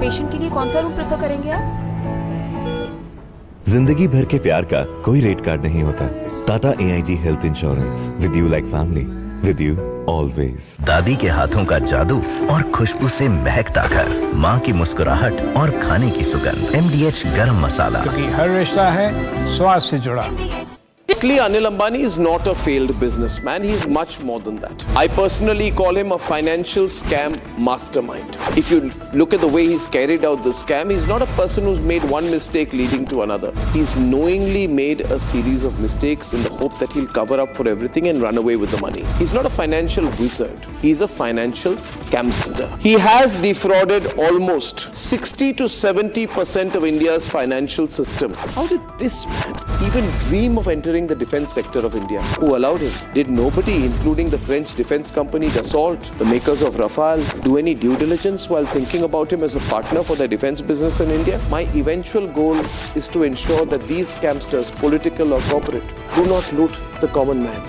Patient के लिए कौन सा रूम प्रेफर करेंगे आप? जिंदगी भर के प्यार का कोई रेट कार्ड नहीं होता। Tata AIG health insurance, with you like family, with you always. दादी के हाथों का जादू और खुशबू से महकता घर, माँ की मुस्कुराहट और खाने की सुगंध, MDH गरम मसाला, क्योंकि हर रिश्ता है स्वाद से जुड़ा। Honestly, Anil Ambani is not a failed businessman. He is much more than that. I personally call him a financial scam mastermind. If you look at the way he's carried out the scam, he's not a person who's made one mistake leading to another. He's knowingly made a series of mistakes in the hope that he'll cover up for everything and run away with the money. He's not a financial wizard. He's a financial scamster. He has defrauded almost 60 to 70% of India's financial system. How did this man even dream of entering the defense sector of India? Who allowed him? Did nobody, including the French defense company Dassault, the makers of Rafale, do any due diligence while thinking about him as a partner for their defense business in India? My eventual goal is to ensure that these scamsters, political or corporate, do not loot the common man.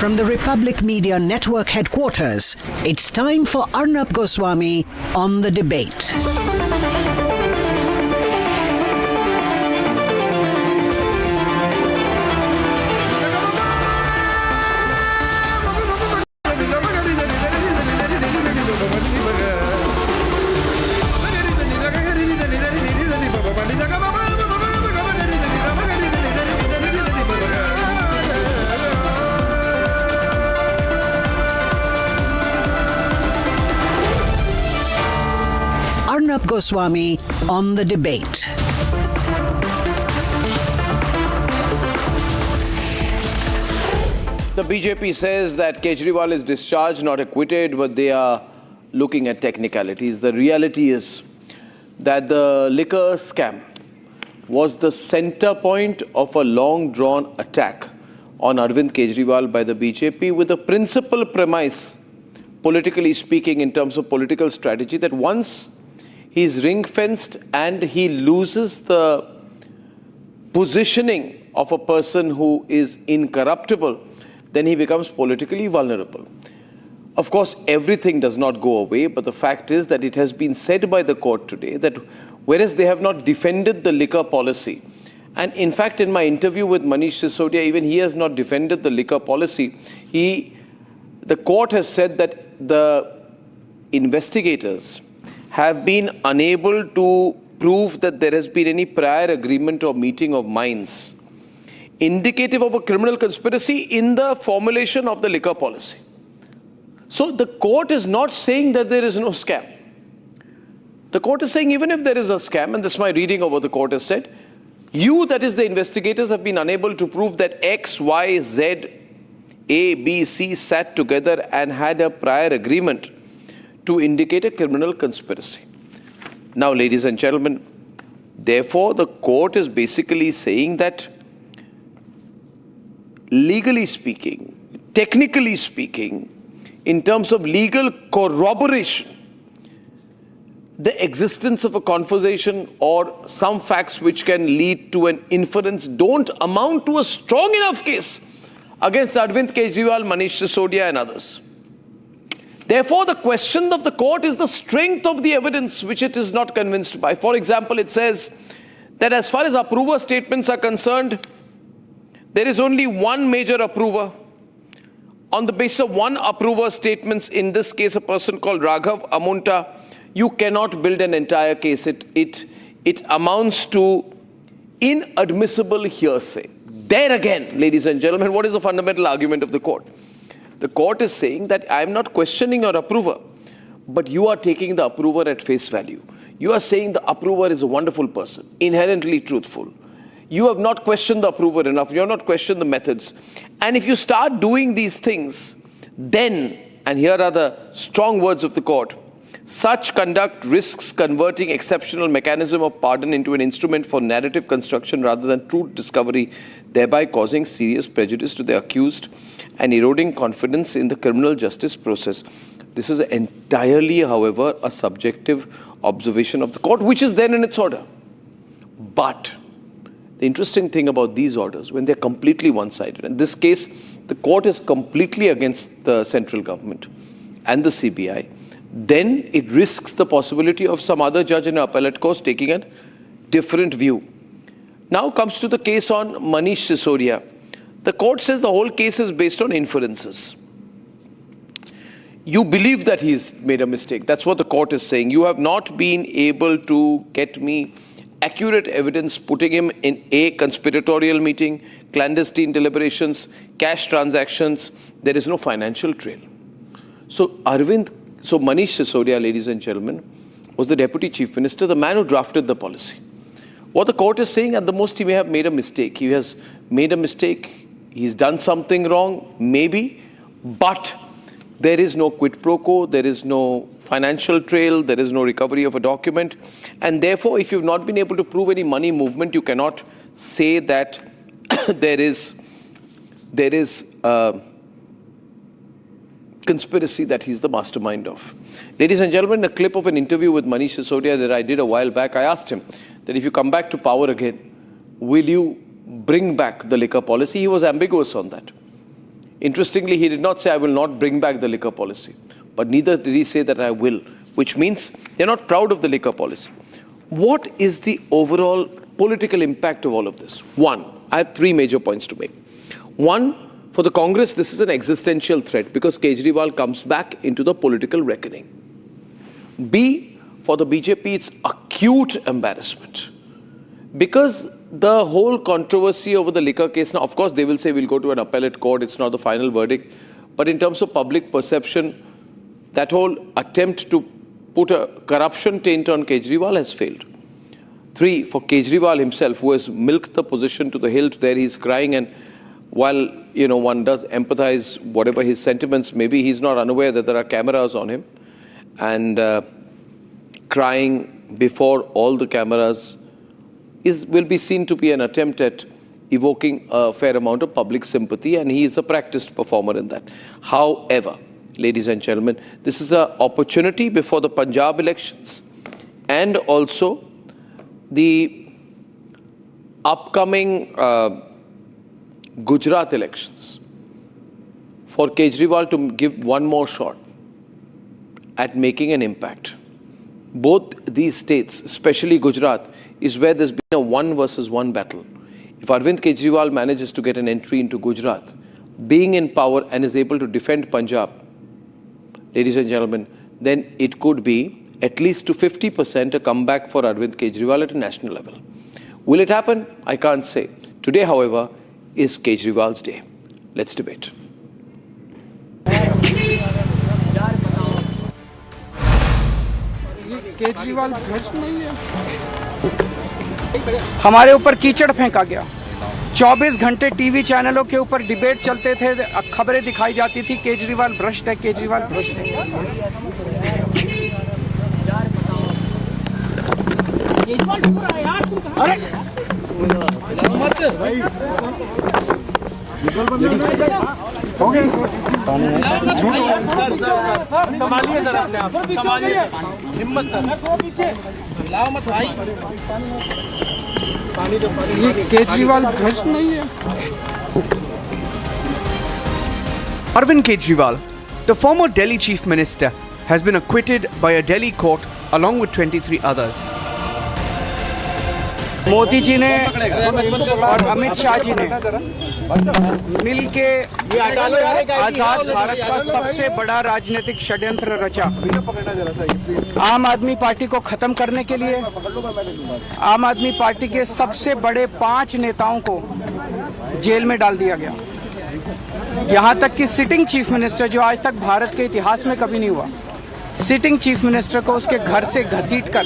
From the Republic Media Network headquarters, it's time for Arnab Goswami on The Debate. Arnab Goswami on The Debate. The BJP says that Kejriwal is discharged, not acquitted, but they are looking at technicalities. The reality is that the liquor scam was the center point of a long-drawn attack on Arvind Kejriwal by the BJP with the principal premise, politically speaking, in terms of political strategy, that once he's ring-fenced and he loses the positioning of a person who is incorruptible, then he becomes politically vulnerable. Of course, everything does not go away, but the fact is that it has been said by the court today that whereas they have not defended the liquor policy, and in fact, in my interview with Manish Sisodia, even he has not defended the liquor policy. The court has said that the investigators have been unable to prove that there has been any prior agreement or meeting of minds indicative of a criminal conspiracy in the formulation of the liquor policy. So the court is not saying that there is no scam. The court is saying even if there is a scam, and this is my reading of what the court has said, you, that is the investigators, have been unable to prove that X, Y, Z, A, B, C sat together and had a prior agreement to indicate a criminal conspiracy. Now, ladies and gentlemen, therefore the court is basically saying that legally speaking, technically speaking, in terms of legal corroboration, the existence of a conversation or some facts which can lead to an inference don't amount to a strong enough case against Arvind Kejriwal, Manish Sisodia and others. Therefore, the question of the court is the strength of the evidence which it is not convinced by. For example, it says that as far as approver statements are concerned, there is only one major approver. On the basis of one approver statements, in this case a person called Raghav Amunta, you cannot build an entire case. It amounts to inadmissible hearsay. There again, ladies and gentlemen, what is the fundamental argument of the court? The court is saying that I am not questioning your approver, but you are taking the approver at face value. You are saying the approver is a wonderful person, inherently truthful. You have not questioned the approver enough. You have not questioned the methods. And if you start doing these things, then, and here are the strong words of the court, such conduct risks converting exceptional mechanism of pardon into an instrument for narrative construction rather than truth discovery. thereby causing serious prejudice to the accused and eroding confidence in the criminal justice process. This is entirely, however, a subjective observation of the court, which is then in its order. But the interesting thing about these orders, when they're completely one-sided, in this case, the court is completely against the central government and the CBI, then it risks the possibility of some other judge in an appellate court taking a different view. Now comes to the case on Manish Sisodia. The court says the whole case is based on inferences. You believe that he's made a mistake. That's what the court is saying. You have not been able to get me accurate evidence putting him in a conspiratorial meeting, clandestine deliberations, cash transactions. There is no financial trail. So Manish Sisodia, ladies and gentlemen, was the Deputy Chief Minister, the man who drafted the policy. What the court is saying, at the most, he may have made a mistake. He has made a mistake. He's done something wrong, maybe, but there is no quid pro quo, there is no financial trail, there is no recovery of a document. And therefore, if you've not been able to prove any money movement, you cannot say that there is conspiracy that he's the mastermind of. Ladies and gentlemen, a clip of an interview with Manish Sisodia that I did a while back, I asked him that if you come back to power again, will you bring back the liquor policy? He was ambiguous on that. Interestingly, he did not say, I will not bring back the liquor policy. But neither did he say that I will, which means they're not proud of the liquor policy. What is the overall political impact of all of this? One, I have three major points to make. One, for the Congress, this is an existential threat because Kejriwal comes back into the political reckoning. B, for the BJP, it's acute embarrassment. Because the whole controversy over the liquor case, now, of course, they will say we'll go to an appellate court, it's not the final verdict. But in terms of public perception, that whole attempt to put a corruption taint on Kejriwal has failed. Three, for Kejriwal himself, who has milked the position to the hilt, there he's crying, and while one does empathize whatever his sentiments, maybe he's not unaware that there are cameras on him, and crying before all the cameras will be seen to be an attempt at evoking a fair amount of public sympathy, and he is a practiced performer in that. However, ladies and gentlemen, this is an opportunity before the Punjab elections and also the upcoming Gujarat elections for Kejriwal to give one more shot at making an impact. Both these states, especially Gujarat, is where there's been a 1 versus 1 battle. If Arvind Kejriwal manages to get an entry into Gujarat, being in power and is able to defend Punjab, ladies and gentlemen, then it could be at least to 50% a comeback for Arvind Kejriwal at a national level. Will it happen? I can't say. Today, however, is Kejriwal's day. Let's debate. Kejriwal भ्रष्ट नहीं है। हमारे ऊपर कीचड़ फेंका गया। 24 घंटे TV चैनलों के ऊपर डिबेट चलते थे, खबरें दिखाई जाती थी केजरीवाल भ्रष्ट है, केजरीवाल भ्रष्ट है। हो गया संभालिए सर अपने आप, संभालिए हिम्मत सर, लाओ मत भाई, ये केजरीवाल भ्रष्ट नहीं है। Arvind Kejriwal, the former Delhi Chief Minister, has been acquitted by a Delhi court along with 23 others. Modi ji ने और अमित शाह जी ने मिलके आजाद भारत का सबसे बड़ा राजनीतिक षड्यंत्र रचा। आम आदमी पार्टी को खत्म करने के लिए आम आदमी पार्टी के सबसे बड़े 5 नेताओं को जेल में डाल दिया गया। यहाँ तक कि सिटिंग चीफ मिनिस्टर, जो आज तक भारत के इतिहास में कभी नहीं हुआ, सिटिंग चीफ मिनिस्टर को उसके घर से घसीटकर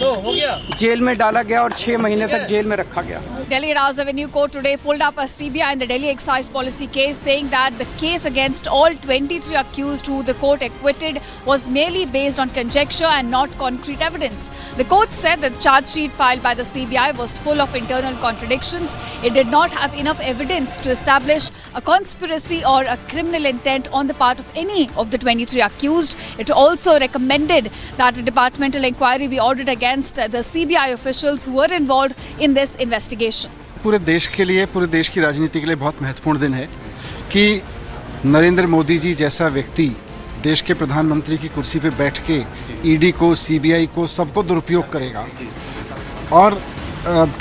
जेल में डाला गया और 6 महीने तक जेल में रखा गया। Delhi Raj Avenue Court today pulled up a CBI in the Delhi excise policy case, saying that the case against all 23 accused who the court acquitted was merely based on conjecture and not concrete evidence. The court said the charge sheet filed by the CBI was full of internal contradictions. It did not have enough evidence to establish a conspiracy or a criminal intent on the part of any of the 23 accused. It also recommended that a departmental inquiry be ordered against the CBI officials who were involved in this investigation. पूरे देश के लिए, पूरे देश की राजनीति के लिए बहुत महत्वपूर्ण दिन है कि नरेंद्र मोदी जी जैसा व्यक्ति देश के प्रधानमंत्री की कुर्सी पे बैठ के ईडी को, सीबीआई को, सबको दुरुपयोग करेगा और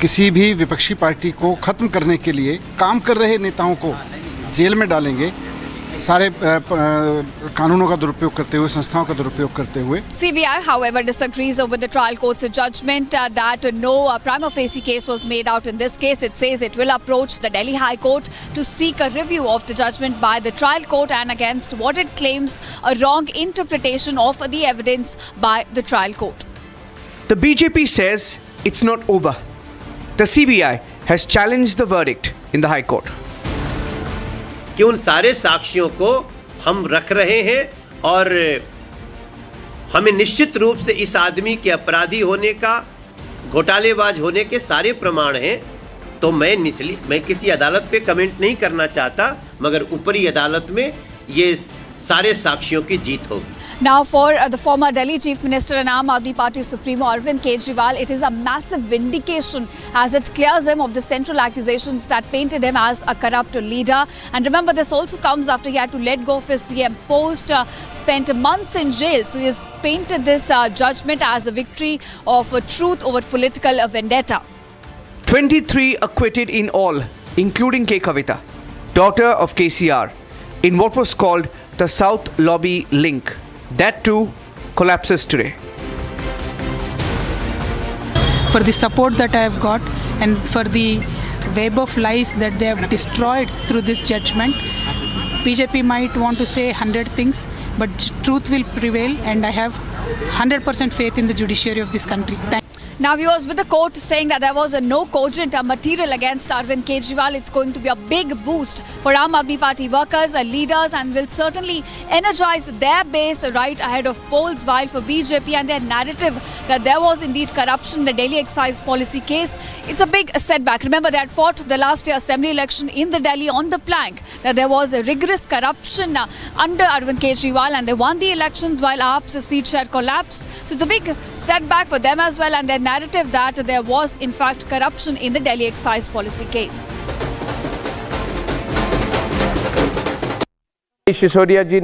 किसी भी विपक्षी पार्टी को खत्म करने के लिए काम कर रहे नेताओं को जेल में डालेंगे, सारे कानूनों का दुरुपयोग करते हुए, संस्थाओं का दुरुपयोग करते हुए। CBI, however, disagrees with the trial court's judgment that no prima facie case was made out in this case. It says it will approach the Delhi High Court to seek a review of the judgment by the trial court and against what it claims a wrong interpretation of the evidence by the trial court. The BJP says it's not over. The CBI has challenged the verdict in the High Court. कि उन सारे साक्ष्यों को हम रख रहे हैं और हमें निश्चित रूप से इस आदमी के अपराधी होने का, घोटालेबाज होने के सारे प्रमाण हैं। तो मैं किसी अदालत पे कमेंट नहीं करना चाहता, मगर ऊपरी अदालत में ये सारे साक्ष्यों की जीत होगी। Now, for the former Delhi Chief Minister and Aam Aadmi Party Supremo Arvind Kejriwal, it is a massive vindication as it clears him of the central accusations that painted him as a corrupt leader. And remember, this also comes after he had to let go of his CM post, spent months in jail. So he has painted this judgment as a victory of truth over political vendetta. 23 acquitted in all, including Kavitha, daughter of KCR, in what was called the South Lobby link. That too collapses today. For the support that I have got and for the web of lies that they have destroyed through this judgment, BJP might want to say 100 things, but truth will prevail, and I have 100% faith in the judiciary of this country. Now, viewers, with the court saying that there was no cogent material against Arvind Kejriwal, it's going to be a big boost for Aam Aadmi Party workers, leaders, and will certainly energize their base right ahead of polls. While for BJP and their narrative that there was indeed corruption in the Delhi excise policy case, it's a big setback. Remember, they had fought the last year assembly election in the Delhi on the plank that there was a rigorous corruption under Arvind Kejriwal, and they won the elections while AAP's seat share collapsed. So it's a big setback for them as well, and their narrative that there was in fact corruption in the Delhi excise policy case. Sisodia जी,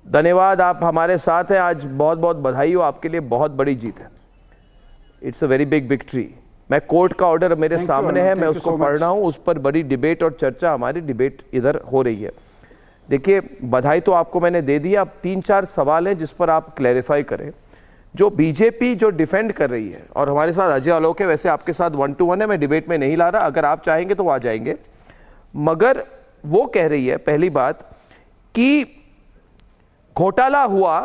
धन्यवाद, आप हमारे साथ हैं। आज बहुत बहुत बधाई हो, आपके लिए बहुत बड़ी जीत है। It's a very big victory. मैं कोर्ट का ऑर्डर मेरे सामने है, मैं उसको पढ़ रहा हूँ, उस पर बड़ी डिबेट और चर्चा, हमारी डिबेट इधर हो रही है। देखिए, बधाई तो आपको मैंने दे दी। अब 3-4 सवाल हैं जिस पर आप क्लैरिफाई करें। जो बीजेपी जो डिफेंड कर रही है, और हमारे साथ अजय आलोक है, वैसे आपके साथ 1-to-1 है, मैं डिबेट में नहीं ला रहा, अगर आप चाहेंगे तो आ जाएंगे। मगर वो कह रही है, पहली बात, कि घोटाला हुआ,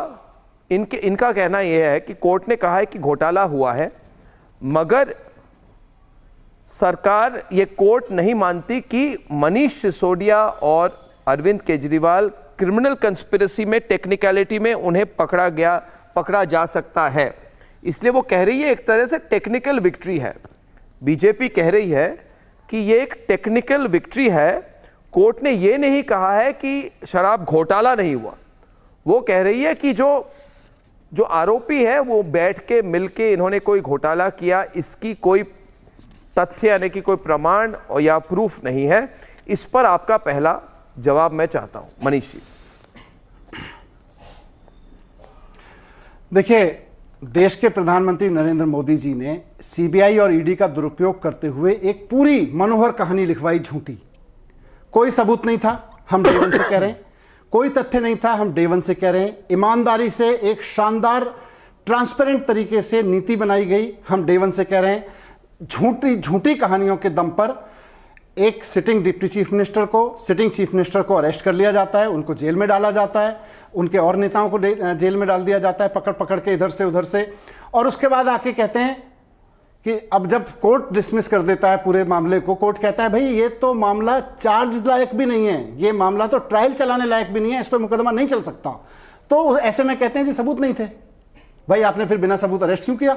इनका कहना यह है कि कोर्ट ने कहा है कि घोटाला हुआ है, मगर सरकार, ये कोर्ट नहीं मानती कि मनीष सिसोदिया और अरविंद केजरीवाल क्रिमिनल कंस्पिरेसी में, टेक्निकलिटी में उन्हें पकड़ा जा सकता है। इसलिए वो कह रही है एक तरह से टेक्निकल विक्ट्री है। बीजेपी कह रही है कि ये एक टेक्निकल विक्ट्री है। कोर्ट ने ये नहीं कहा है कि शराब घोटाला नहीं हुआ। वो कह रही है कि जो आरोपी है वो बैठ के मिलके इन्होंने कोई घोटाला किया, इसकी कोई तथ्य यानी कि कोई प्रमाण या प्रूफ नहीं है। इस पर आपका पहला जवाब मैं चाहता हूं, मनीष जी। देखिए, देश के प्रधानमंत्री नरेंद्र मोदी जी ने सीबीआई और ईडी का दुरुपयोग करते हुए एक पूरी मनोहर कहानी लिखवाई, झूठी। कोई सबूत नहीं था, हम डे वन से कह रहे हैं। कोई तथ्य नहीं था, हम डे वन से कह रहे हैं। ईमानदारी से एक शानदार ट्रांसपेरेंट तरीके से नीति बनाई गई, हम डे वन से कह रहे हैं। झूठी कहानियों के दम पर एक सिटिंग डिप्टी चीफ मिनिस्टर को, सिटिंग चीफ मिनिस्टर को अरेस्ट कर लिया जाता है, उनको जेल में डाला जाता है, उनके और नेताओं को जेल में डाल दिया जाता है पकड़ पकड़ के इधर से उधर से, और उसके बाद आके कहते हैं कि अब जब कोर्ट डिसमिस कर देता है पूरे मामले को, कोर्ट कहता है भाई ये तो मामला चार्ज लायक भी नहीं है, ये मामला तो ट्रायल चलाने लायक भी नहीं है, इस पर मुकदमा नहीं चल सकता। तो ऐसे में कहते हैं जी सबूत नहीं थे। भाई आपने फिर बिना सबूत अरेस्ट क्यों किया?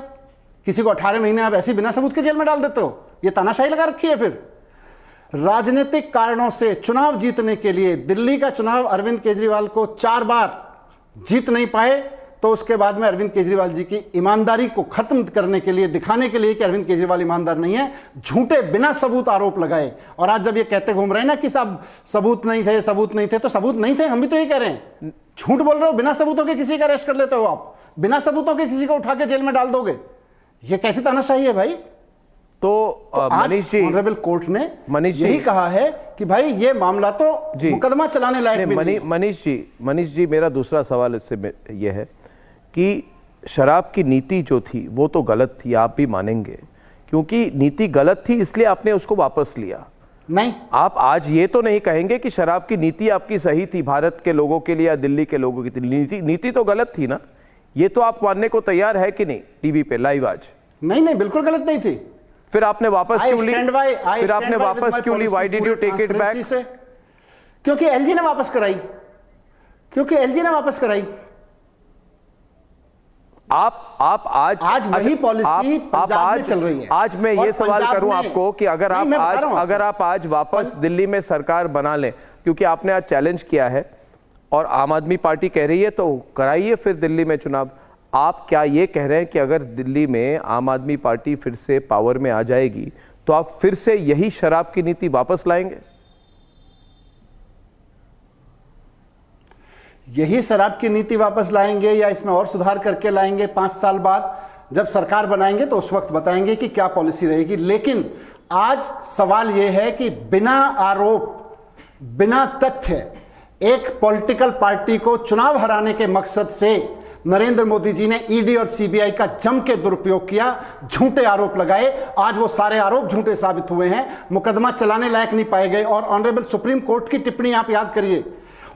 किसी को 18 महीने आप ऐसे बिना सबूत के जेल में डाल देते हो? ये तानाशाही लगा रखी है। फिर राजनीतिक कारणों से चुनाव जीतने के लिए दिल्ली का चुनाव अरविंद केजरीवाल को 4 बार जीत नहीं पाए, तो उसके बाद में अरविंद केजरीवाल जी की ईमानदारी को खत्म करने के लिए, दिखाने के लिए कि अरविंद केजरीवाल ईमानदार नहीं है, झूठे बिना सबूत आरोप लगाए। और आज जब ये कहते घूम रहे हैं ना कि सब सबूत नहीं थे, सबूत नहीं थे, तो सबूत नहीं थे, हम भी तो ये कह रहे हैं। झूठ बोल रहे हो, बिना सबूतों के किसी का अरेस्ट कर लेते हो आप, बिना सबूतों के किसी को उठा के जेल में डाल दोगे, ये कैसी तानाशाही है भाई? तो मनीष जी, ऑनरेबल कोर्ट ने यही कहा है कि भाई ये मामला तो मुकदमा चलाने लायक नहीं। मनीष जी, मेरा दूसरा सवाल इससे यह है कि शराब की नीति जो थी वो तो गलत थी, आप भी मानेंगे, क्योंकि नीति गलत थी इसलिए आपने उसको वापस लिया। नहीं, आप आज ये तो नहीं कहेंगे कि शराब की नीति आपकी सही थी भारत के लोगों के लिए या दिल्ली के लोगों की नीति तो गलत थी ना? ये तो आप मानने को तैयार है कि नहीं? टीवी पे लाइव आज नहीं, बिल्कुल गलत नहीं थी। फिर आपने वापस क्यों ली? फिर आपने वापस क्यों ली? Why did you take it back? क्योंकि एलजी ने वापस कराई, आप आज वही पॉलिसी पंजाब में चल रही है। आज मैं ये सवाल करूं आपको कि अगर आप आज वापस दिल्ली में सरकार बना लें, क्योंकि आपने आज चैलेंज किया है और आम आदमी पार्टी कह रही है तो कराइए फिर दिल्ली में चुनाव। आप क्या ये कह रहे हैं कि अगर दिल्ली में आम आदमी पार्टी फिर से पावर में आ जाएगी तो आप फिर से यही शराब की नीति वापस लाएंगे? यही शराब की नीति वापस लाएंगे या इसमें और सुधार करके लाएंगे? 5 साल बाद जब सरकार बनाएंगे तो उस वक्त बताएंगे कि क्या पॉलिसी रहेगी। लेकिन आज सवाल यह है कि बिना आरोप, बिना तथ्य एक पॉलिटिकल पार्टी को चुनाव हराने के मकसद से नरेंद्र मोदी जी ने ईडी और सीबीआई का जम के दुरुपयोग किया, झूठे आरोप लगाए। आज वो सारे आरोप झूठे साबित हुए हैं, मुकदमा चलाने लायक नहीं पाए गए। और ऑनरेबल सुप्रीम कोर्ट की टिप्पणी आप याद करिए,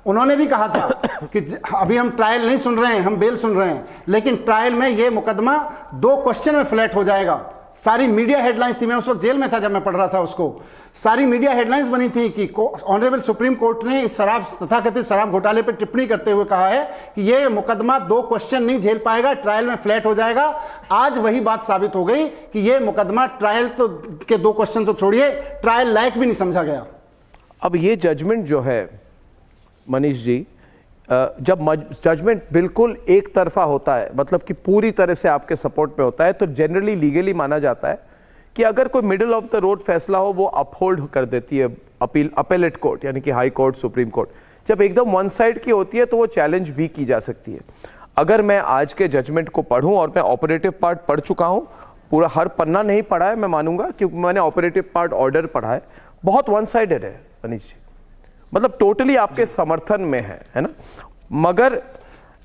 उन्होंने भी कहा था कि अभी हम ट्रायल नहीं सुन रहे हैं, हम बेल सुन रहे हैं, लेकिन ट्रायल में ये मुकदमा 2 क्वेश्चन में फ्लैट हो जाएगा। सारी मीडिया हेडलाइंस थी, मैं उस वक्त जेल में था जब मैं पढ़ रहा था उसको, सारी मीडिया हेडलाइंस बनी थी कि ऑनरेबल सुप्रीम कोर्ट ने इस शराब, तथाकथित शराब घोटाले पर टिप्पणी करते हुए कहा है कि ये मुकदमा 2 क्वेश्चन नहीं झेल पाएगा, ट्रायल में फ्लैट हो जाएगा। आज वही बात साबित हो गई कि ये मुकदमा ट्रायल तो के 2 क्वेश्चन तो छोड़िए, ट्रायल लायक भी नहीं समझा गया। अब ये जजमेंट जो है मनीष जी, जब जजमेंट बिल्कुल एक तरफा होता है, मतलब कि पूरी तरह से आपके सपोर्ट में होता है, तो जनरली लीगली माना जाता है कि अगर कोई मिडिल ऑफ द रोड फैसला हो वो अपहोल्ड कर देती है अपेलेट कोर्ट, यानी कि हाई कोर्ट, सुप्रीम कोर्ट। जब एकदम वन साइड की होती है तो वो चैलेंज भी की जा सकती है। अगर मैं आज के जजमेंट को पढ़ूं, और मैं ऑपरेटिव पार्ट पढ़ चुका हूं, पूरा हर पन्ना नहीं पढ़ा है मैं मानूंगा, क्योंकि मैंने ऑपरेटिव पार्ट ऑर्डर पढ़ा है, बहुत वन साइडेड है मनीष जी, मतलब टोटली आपके समर्थन में है ना? मगर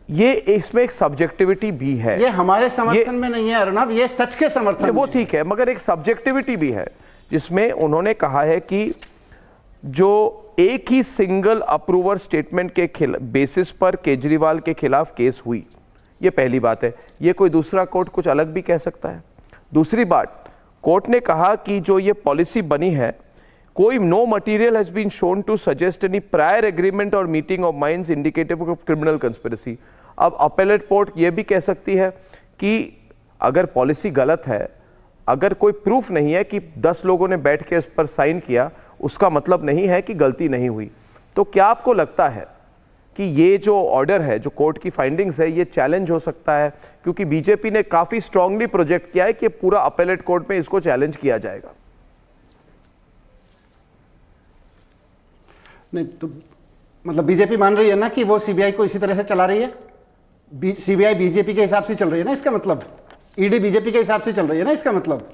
ये इसमें एक सब्जेक्टिविटी भी है। ये हमारे समर्थन में नहीं है अर्नब, ये सच के समर्थन में। वो ठीक है, मगर एक सब्जेक्टिविटी भी है जिसमें उन्होंने कहा है कि जो एक ही सिंगल अप्रूवर स्टेटमेंट के बेसिस पर केजरीवाल के खिलाफ केस हुई, ये पहली बात है। ये कोई दूसरा कोर्ट कुछ अलग भी कह सकता है। दूसरी बात, कोर्ट ने कहा कि जो ये पॉलिसी बनी है, कोई no material has been shown to suggest any prior agreement or meeting of minds indicative of criminal conspiracy. अब अपेलेट कोर्ट ये भी कह सकती है कि अगर पॉलिसी गलत है, अगर कोई प्रूफ नहीं है कि 10 लोगों ने बैठ के इस पर साइन किया, उसका मतलब नहीं है कि गलती नहीं हुई। तो क्या आपको लगता है कि ये जो ऑर्डर है, जो कोर्ट की फाइंडिंग्स है, ये चैलेंज हो सकता है? क्योंकि बीजेपी ने काफी स्ट्रांगली प्रोजेक्ट किया है कि पूरा अपेलेट कोर्ट में इसको चैलेंज किया जाएगा। नहीं तो मतलब बीजेपी मान रही है ना कि वो सीबीआई को इसी तरह से चला रही है। सीबीआई बीजेपी के हिसाब से चल रही है ना, इसका मतलब ईडी बीजेपी के हिसाब से चल रही है ना, इसका मतलब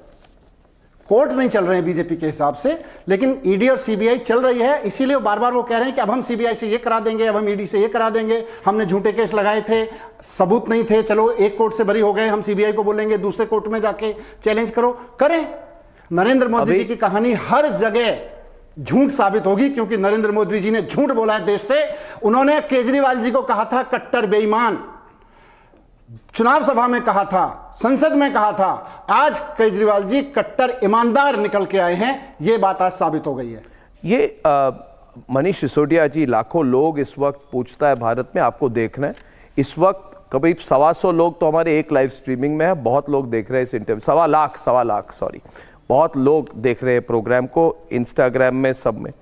कोर्ट नहीं चल रहे हैं बीजेपी के हिसाब से, लेकिन ईडी और सीबीआई चल रही है। इसीलिए बार बार वो कह रहे हैं कि अब हम सीबीआई से ये करा देंगे, अब हम ईडी से ये करा देंगे, हमने झूठे केस लगाए थे, सबूत नहीं थे, चलो एक कोर्ट से बरी हो गए, हम सीबीआई को बोलेंगे दूसरे कोर्ट में जाके चैलेंज करो। करें। नरेंद्र मोदी जी की कहानी हर जगह झूठ साबित होगी, क्योंकि नरेंद्र मोदी जी ने झूठ बोला है देश से। उन्होंने केजरीवाल जी को कहा था कट्टर बेईमान, चुनाव सभा में कहा था, संसद में कहा था। आज केजरीवाल जी कट्टर ईमानदार निकल के आए हैं, यह बात आज साबित हो गई है। ये मनीष सिसोदिया जी, लाखों लोग इस वक्त पूछता है भारत में, आपको देखना है इस वक्त करीब 125 लोग तो हमारे एक लाइव स्ट्रीमिंग में है, बहुत लोग देख रहे हैं इस इंटरव्यू, 1.25 लाख सॉरी, बहुत लोग देख रहे हैं प्रोग्राम को इंस्टाग्राम में, सब में।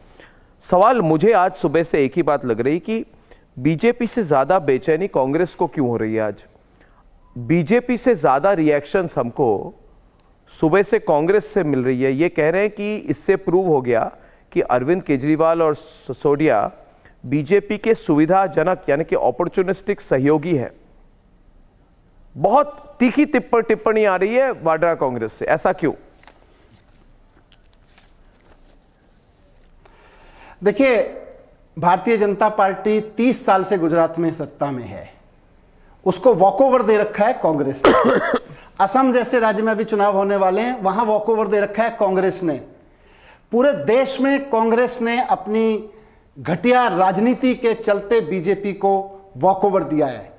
सवाल मुझे आज सुबह से एक ही बात लग रही कि बीजेपी से ज्यादा बेचैनी कांग्रेस को क्यों हो रही है? आज बीजेपी से ज्यादा रिएक्शंस हमको सुबह से कांग्रेस से मिल रही है। ये कह रहे हैं कि इससे प्रूव हो गया कि अरविंद केजरीवाल और सिसोदिया बीजेपी के सुविधाजनक यानी कि अपॉर्चुनिस्टिक सहयोगी है। बहुत तीखी टिप्पणी आ रही है वाड्रा कांग्रेस से, ऐसा क्यों? देखिए, भारतीय जनता पार्टी 30 साल से गुजरात में सत्ता में है, उसको वॉकओवर दे रखा है कांग्रेस ने। असम जैसे राज्य में अभी चुनाव होने वाले हैं, वहां वॉकओवर दे रखा है कांग्रेस ने। पूरे देश में कांग्रेस ने अपनी घटिया राजनीति के चलते बीजेपी को वॉकओवर दिया है।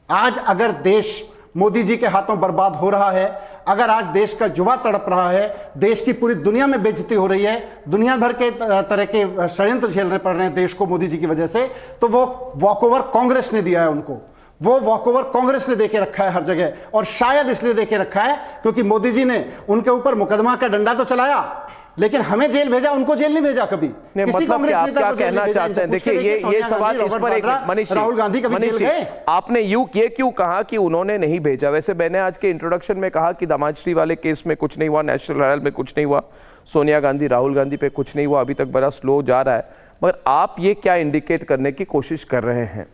आज अगर देश मोदी जी के हाथों बर्बाद हो रहा है, अगर आज देश का युवा तड़प रहा है, देश की पूरी दुनिया में बेइज्जती हो रही है, दुनिया भर के तरह के षड्यंत्र झेलने पड़ रहे हैं देश को मोदी जी की वजह से, तो वो वॉकओवर कांग्रेस ने दिया है उनको। वो वॉकओवर कांग्रेस ने देके रखा है हर जगह, और शायद इसलिए देके रखा है क्योंकि मोदी जी ने उनके ऊपर मुकदमा का डंडा तो चलाया, लेकिन हमें जेल भेजा, उनको जेल नहीं भेजा कभी। किसी कांग्रेस नेता को जेल नहीं भेजा। चाहते हैं? देखिए ये सवाल इस पर एक मनीष, राहुल गांधी कभी जेल गए? आपने ये क्यों कहा कि उन्होंने नहीं भेजा? वैसे मैंने आज के इंट्रोडक्शन में कहा कि दामाश्री वाले केस में कुछ नहीं हुआ, नेशनल हेराल्ड में कुछ नहीं हुआ, सोनिया गांधी राहुल गांधी पे कुछ नहीं हुआ, अभी तक बड़ा स्लो जा रहा है। मगर आप ये क्या इंडिकेट करने की कोशिश कर रहे हैं?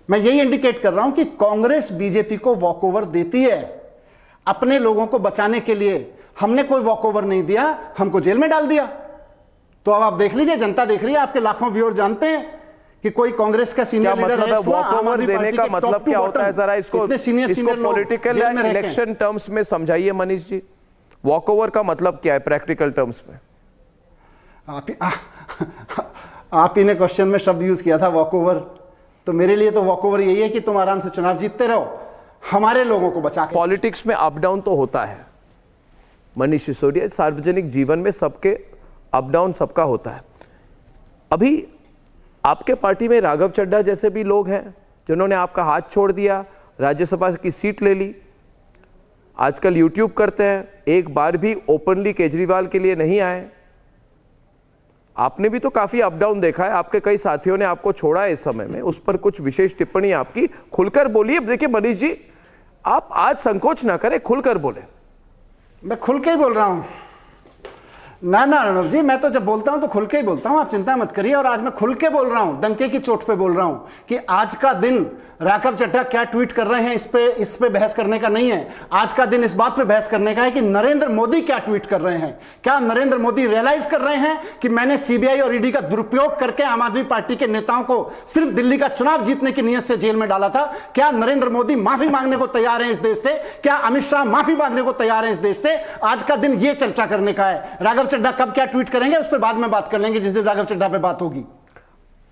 मैं यही इंडिकेट कर रहा हूं कि कांग्रेस बीजेपी को वॉकओवर देती है अपने लोगों को बचाने के लिए। हमने कोई वॉकओवर नहीं दिया, हमको जेल में डाल दिया। तो अब आप देख लीजिए, जनता देख रही है, आपके लाखों व्यूअर जानते हैं कि कोई कांग्रेस का सीनियर लीडर मतलब वॉकओवर देने का मतलब क्या होता है? जरा इसको पॉलिटिकल इलेक्शन टर्म्स में समझाइए मनीष जी। वॉकओवर का मतलब क्या है प्रैक्टिकल टर्म्स में? आप ही ने क्वेश्चन में शब्द यूज किया था वॉकओवर, तो मेरे लिए तो वॉकओवर यही है कि तुम आराम से चुनाव जीतते रहो, हमारे लोगों को बचा के। पॉलिटिक्स में अप डाउन तो होता है मनीष सिसोदिया, सार्वजनिक जीवन में सबके अप डाउन सबका होता है। अभी आपके पार्टी में राघव चड्ढा जैसे भी लोग हैं जिन्होंने आपका हाथ छोड़ दिया, राज्यसभा की सीट ले ली, आजकल यूट्यूब करते हैं, एक बार भी ओपनली केजरीवाल के लिए नहीं आए। आपने भी तो काफी अप डाउन देखा है, आपके कई साथियों ने आपको छोड़ा है इस समय में, उस पर कुछ विशेष टिप्पणी आपकी, खुलकर बोलिए। देखिए मनीष जी, आप आज संकोच ना करें, खुलकर बोले। मैं खुल के ही बोल रहा हूं। ना अर्णव जी, मैं तो जब बोलता हूं तो खुल के ही बोलता हूं, आप चिंता मत करिए। और आज मैं खुल के बोल रहा हूं, डंके की चोट पे बोल रहा हूं कि आज का दिन राघव चड्ढा क्या ट्वीट कर रहे हैं इस पे बहस करने का नहीं है। आज का दिन इस बात पे बहस करने का है कि नरेंद्र मोदी क्या ट्वीट कर रहे हैं। क्या नरेंद्र मोदी रियलाइज कर रहे हैं कि मैंने सीबीआई और ईडी का दुरुपयोग करके आम आदमी पार्टी के नेताओं को सिर्फ दिल्ली का चुनाव जीतने की नीयत से जेल में डाला था? क्या नरेंद्र मोदी माफी मांगने को तैयार है इस देश से? क्या अमित शाह माफी मांगने को तैयार है इस देश से? आज का दिन ये चर्चा करने का है। राघव चड्ढा कब क्या ट्वीट करेंगे उस पर बाद में बात कर लेंगे, जिस दिन राघव चड्ढा पे बात होगी।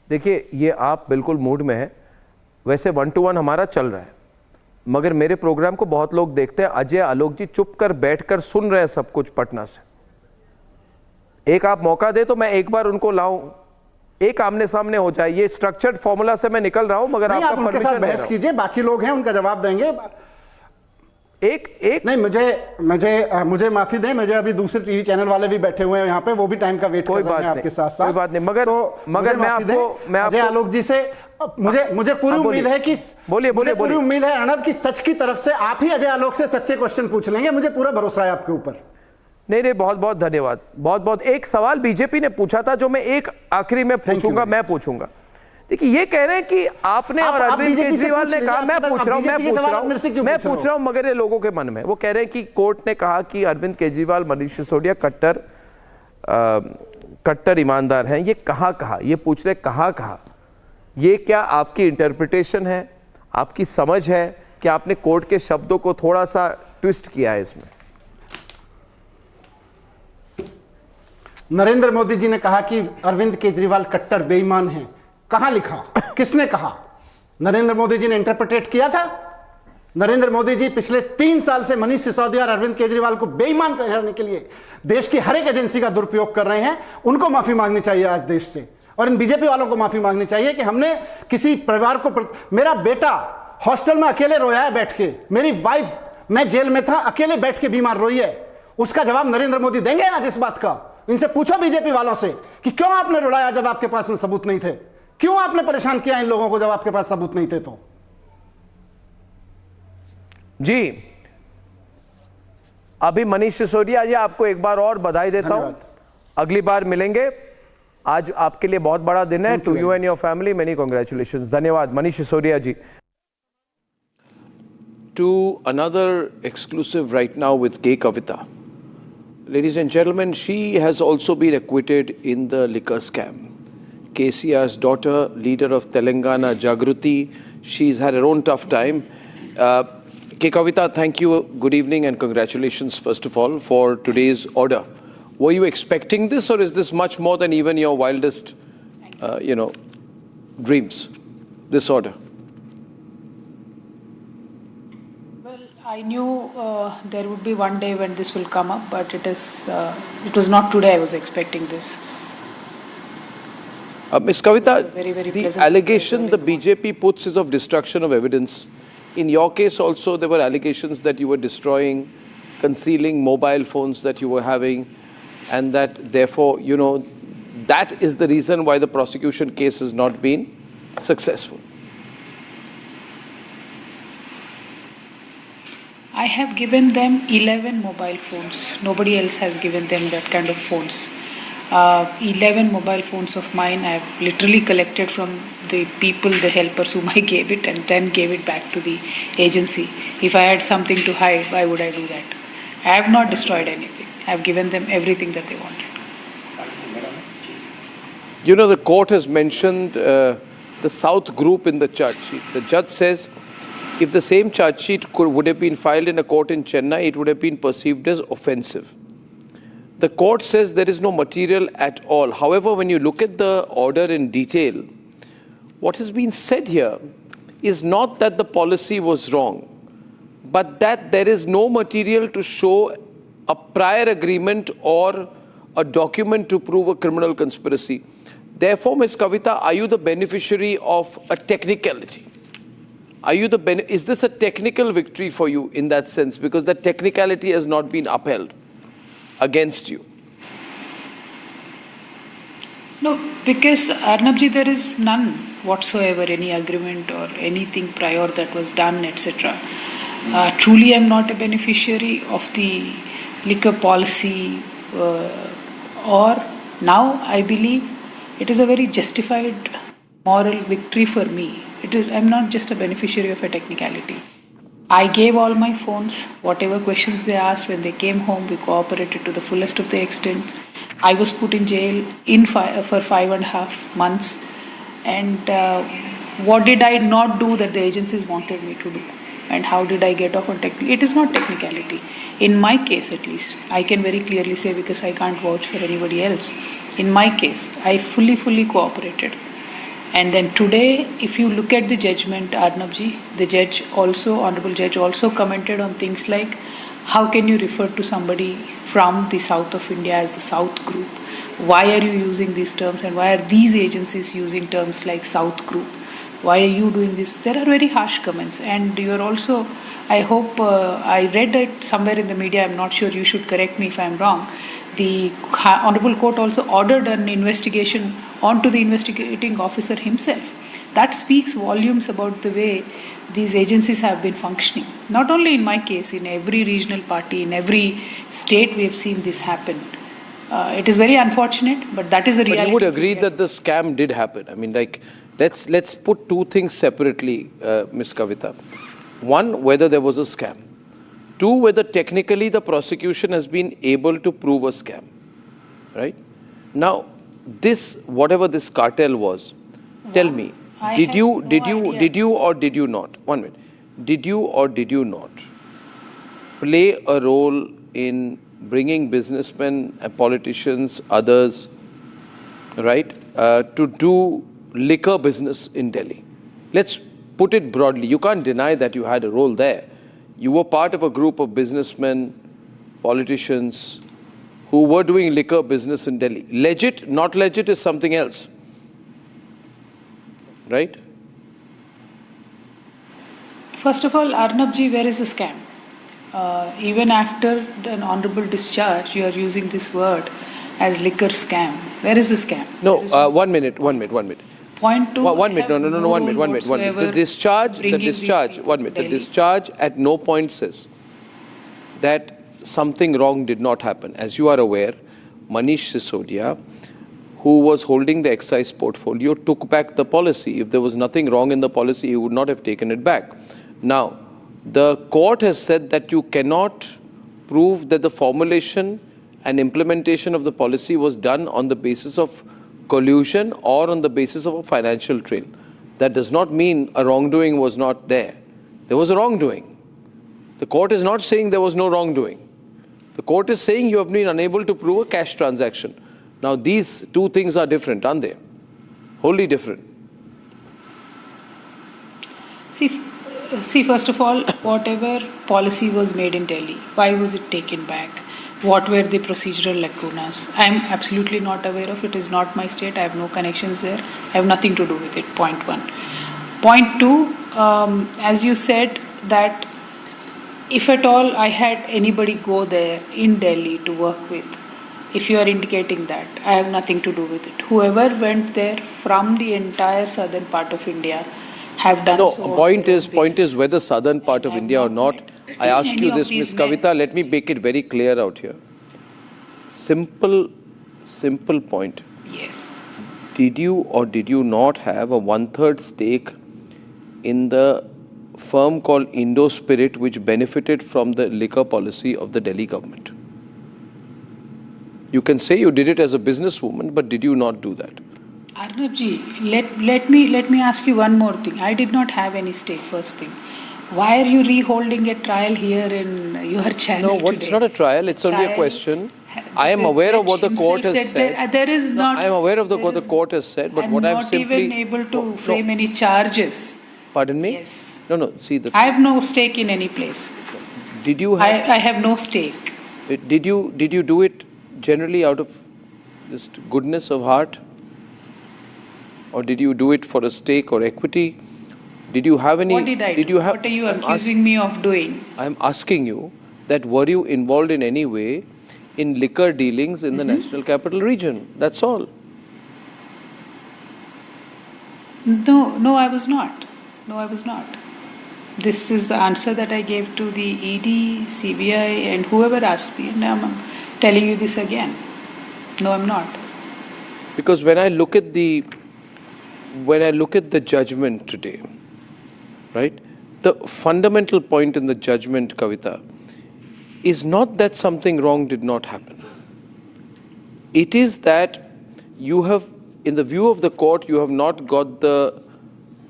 देखिए, ये आप बिल्कुल मूड में है, वैसे 1 to 1 हमारा चल रहा है, मगर मेरे प्रोग्राम को बहुत लोग देखते हैं। अजय आलोक जी चुप कर बैठकर सुन रहे हैं सब कुछ पटना से। एक आप मौका दे तो मैं एक बार उनको लाऊं, एक आमने सामने हो जाए। ये स्ट्रक्चर्ड फॉर्मूला से मैं निकल रहा हूं, मगर आप उनके साथ बहस कीजिए, बाकी लोग हैं उनका जवाब देंगे। एक नहीं, मुझे माफी दें, मुझे अभी दूसरे टीवी चैनल वाले भी बैठे हुए हैं यहाँ पे, वो भी टाइम का वेट कर रहे हैं आपके साथ साथ। कोई बात नहीं, मगर मैं अजय आलोक जी से मुझे पूरी उम्मीद है कि पूरी उम्मीद है अर्णब की सच की तरफ से आप ही अजय आलोक से सच्चे क्वेश्चन पूछ लेंगे। मुझे पूरा भरोसा है आपके ऊपर। नहीं, बहुत बहुत धन्यवाद, बहुत बहुत। एक सवाल बीजेपी ने पूछा था जो मैं एक आखिरी में पूछूंगा, मैं पूछूंगा। देखिए, ये कह रहे हैं कि आपने और अरविंद केजरीवाल ने कहा, मैं पूछ रहा हूं मगर ये लोगों के मन में, वो कह रहे हैं कि कोर्ट ने कहा कि अरविंद केजरीवाल, मनीष सिसोदिया कट्टर ईमानदार हैं। ये कहा, ये पूछ रहे कहा। ये क्या आपकी इंटरप्रिटेशन है, आपकी समझ है कि आपने कोर्ट के शब्दों को थोड़ा सा ट्विस्ट किया है इसमें? नरेंद्र मोदी जी ने कहा कि अरविंद केजरीवाल कट्टर बेईमान हैं। कहां लिखा? किसने कहा? नरेंद्र मोदी जी ने इंटरप्रेटेट किया था? नरेंद्र मोदी जी पिछले 3 साल से मनीष सिसोदिया और अरविंद केजरीवाल को बेईमान करने के लिए देश की हर एक एजेंसी का दुरुपयोग कर रहे हैं। उनको माफी मांगनी चाहिए आज देश से, और इन बीजेपी वालों को माफी मांगनी चाहिए कि हमने किसी परिवार को मेरा बेटा हॉस्टल में अकेले रोया है बैठ के, मेरी वाइफ, मैं जेल में था, अकेले बैठ के बीमार रोई है। उसका जवाब नरेंद्र मोदी देंगे आज इस बात का? इनसे पूछो बीजेपी वालों से कि क्यों आपने रुलाया जब आपके पास में सबूत नहीं थे? क्यों आपने परेशान किया इन लोगों को जब आपके पास सबूत नहीं थे? तो जी, अभी मनीष सिसोदिया जी, आपको एक बार और बधाई देता हूं। अगली बार मिलेंगे। आज आपके लिए बहुत बड़ा दिन है। To you and your family many congratulations. धन्यवाद मनीष सिसोदिया जी। To another exclusive right now with Kavitha. Ladies and gentlemen, she has also been acquitted in the liquor scam. KCR's daughter, leader of Telangana, Casualty, she's had her own tough time. Kavitha, thank you. Good evening and congratulations, first of all, for today's order. Were you expecting this, or is this much more than even your wildest, dreams, this order? I knew there would be one day when this will come up, but it was not today I was expecting this. Ms. Kavitha, the pleasant allegation the BJP puts is of destruction of evidence. In your case also, there were allegations that you were destroying, concealing mobile phones that you were having, and that therefore, that is the reason why the prosecution case has not been successful. I have given them 11 mobile phones. Nobody else has given them that kind of phones. 11 mobile phones of mine I have literally collected from the people, the helpers whom I gave it, and then gave it back to the agency. If I had something to hide, why would I do that? I have not destroyed anything. I have given them everything that they wanted. The court has mentioned the South group in the charge sheet. The judge says, if the same charge sheet would have been filed in a court in Chennai, it would have been perceived as offensive. The court says there is no material at all. However, when you look at the order in detail, what has been said here is not that the policy was wrong, but that there is no material to show a prior agreement or a document to prove a criminal conspiracy. Therefore, Ms. Kavitha, are you the beneficiary of a technicality? Is this a technical victory for you in that sense? Because that technicality has not been upheld against you. No, because Arnabji, there is none whatsoever, any agreement or anything prior that was done, etc. Truly, I am not a beneficiary of the liquor policy, or now I believe it is a very justified moral victory for me. I'm not just a beneficiary of a technicality. I gave all my phones, whatever questions they asked. When they came home, we cooperated to the fullest of the extent. I was put in jail for 5.5 months. And what did I not do that the agencies wanted me to do? And how did I get off on technicality? It is not technicality. In my case, at least, I can very clearly say, because I can't vouch for anybody else. In my case, I fully cooperated. And then today, if you look at the judgment, Arnabji, the judge also, honorable judge also commented on things like, how can you refer to somebody from the south of India as the South Group? Why are you using these terms, and why are these agencies using terms like South Group? Why are you doing this? There are very harsh comments. And you are also, I hope, I read it somewhere in the media, I'm not sure, you should correct me if I'm wrong. The Honorable Court also ordered an investigation onto the investigating officer himself. That speaks volumes about the way these agencies have been functioning. Not only in my case, in every regional party, in every state we have seen this happen. It is very unfortunate, but that is the reality. But you would agree that the scam did happen. I mean, let's put two things separately, Ms. Kavitha. One, whether there was a scam. Two, whether technically the prosecution has been able to prove a scam, right? Now, whatever this cartel was, tell me, did you or did you not? 1 minute. Did you or did you not play a role in bringing businessmen and politicians, others, right, to do liquor business in Delhi. Let's put it broadly. You can't deny that you had a role there. You were part of a group of businessmen, politicians who were doing liquor business in Delhi. Legit, not legit is something else. Right? First of all, Arnabji, where is the scam? Even after an honorable discharge, you are using this word as liquor scam. Where is the scam? No, 1 minute. Point two. One minute. No, 1 minute. The discharge, The discharge at no point says that something wrong did not happen. As you are aware, Manish Sisodia, who was holding the excise portfolio, took back the policy. If there was nothing wrong in the policy, he would not have taken it back. Now, the court has said that you cannot prove that the formulation and implementation of the policy was done on the basis of collusion or on the basis of a financial trail. That does not mean a wrongdoing was not there. There was a wrongdoing. The court is not saying there was no wrongdoing. The court is saying you have been unable to prove a cash transaction. Now, these two things are different, aren't they? Wholly different. See, first of all, whatever policy was made in Delhi, why was it taken back? What were the procedural lacunas? I am absolutely not aware of it. It is not my state. I have no connections there. I have nothing to do with it. Point one. Point two, as you said, that if at all I had anybody go there in Delhi to work with, if you are indicating that, I have nothing to do with it. Whoever went there from the entire southern part of India have done so. No, point is whether southern part of India or not. I ask you this, Ms. Kavitha, let me make it very clear out here. Simple point. Yes. Did you or did you not have a 1/3 stake in the firm called Indospirit, which benefited from the liquor policy of the Delhi government? You can say you did it as a businesswoman, but did you not do that? Arnabji, let me ask you one more thing. I did not have any stake, first thing. Why are you reholding a trial here in your channel today? It's not a trial. It's only a question. I am aware of what the court has said. There is not. I am aware of what the court has said, but what I'm simply... I'm not even able to frame any charges. Pardon me? Yes. No. See, I have no stake in any place. Did you have... I have no stake. Did you do it generally out of just goodness of heart? Or did you do it for a stake or equity? Did you have any... What did I do? What are you accusing me of doing? I'm asking you that were you involved in any way in liquor dealings in the National Capital Region? That's all. No, I was not. This is the answer that I gave to the ED, CBI and whoever asked me, and I'm telling you this again. No, I'm not. Because when I look at the judgment today, right, the fundamental point in the judgment, Kavitha, is not that something wrong did not happen. It is that you have, in the view of the court, you have not got the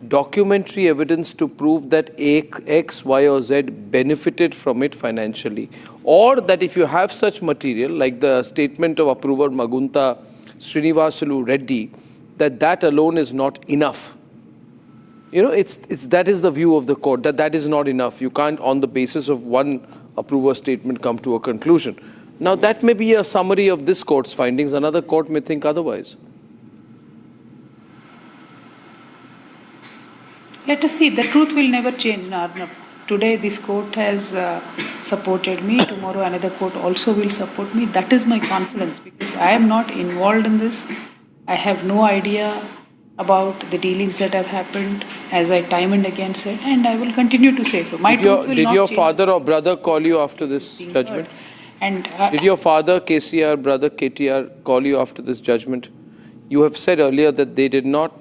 documentary evidence to prove that X, Y or Z benefited from it financially. Or that if you have such material, like the statement of approver Magunta Srinivasulu Reddy, that alone is not enough. You know, that is the view of the court, that is not enough. You can't, on the basis of one approver statement, come to a conclusion. Now, that may be a summary of this court's findings. Another court may think otherwise. Let us see. The truth will never change, Arnab. Today, this court has supported me. Tomorrow, another court also will support me. That is my confidence, because I am not involved in this. I have no idea about the dealings that have happened, as I time and again said, and I will continue to say so. Did your father or brother call you after this judgment? And did your father, KCR, brother KTR, call you after this judgment? You have said earlier that they did not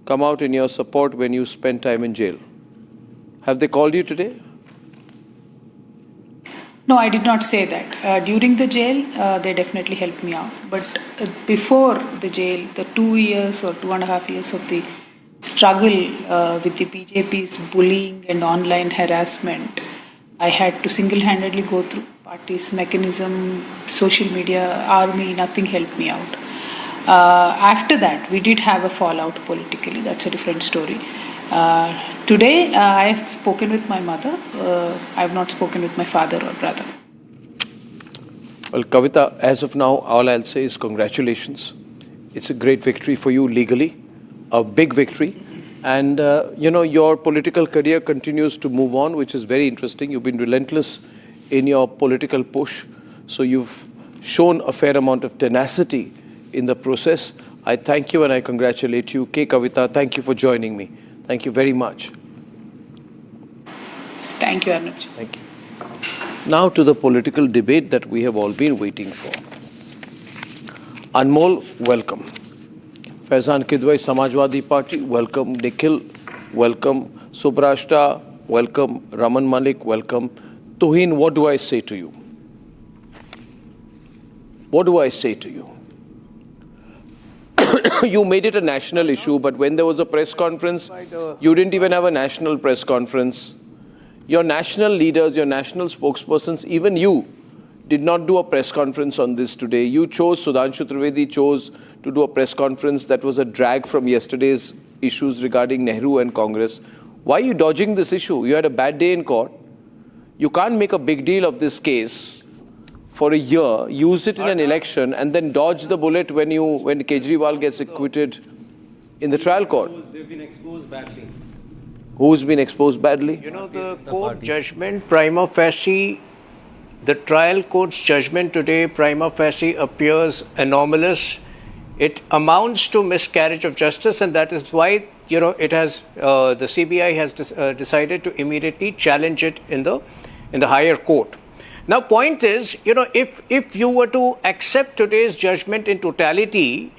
come out in your support when you spent time in jail. Have they called you today? No, I did not say that. During the jail, they definitely helped me out. But before the jail, the 2 years or 2.5 years of the struggle with the BJP's bullying and online harassment, I had to single-handedly go through. Party's mechanism, social media, army, nothing helped me out. After that, we did have a fallout politically. That's a different story. Today, I have spoken with my mother. I have not spoken with my father or brother. Well, Kavitha, as of now, all I'll say is congratulations. It's a great victory for you legally, a big victory. And, your political career continues to move on, which is very interesting. You've been relentless in your political push. So you've shown a fair amount of tenacity in the process. I thank you and I congratulate you. K. Kavitha, thank you for joining me. Thank you very much. Thank you, Arnab. Thank you. Now to the political debate that we have all been waiting for. Anmol, welcome. Faizan Kidwai, Samajwadi Party, welcome. Nikhil, welcome. Subrashta, welcome. Raman Malik, welcome. Tuhin, what do I say to you? What do I say to you? You made it a national issue, but when there was a press conference, you didn't even have a national press conference. Your national leaders, your national spokespersons, even you did not do a press conference on this today. You chose, Sudhanshu Trivedi chose to do a press conference that was a drag from yesterday's issues regarding Nehru and Congress. Why are you dodging this issue? You had a bad day in court. You can't make a big deal of this case for a year, use it in an election, and then dodge the bullet when Kejriwal gets acquitted in the trial court. They've been exposed badly. Who's been exposed badly? The court judgment, prima facie, the trial court's judgment today, prima facie, appears anomalous. It amounts to miscarriage of justice, and that is why, it has, the CBI has decided to immediately challenge it in the higher court. Now, point is, if you were to accept today's judgment in totality,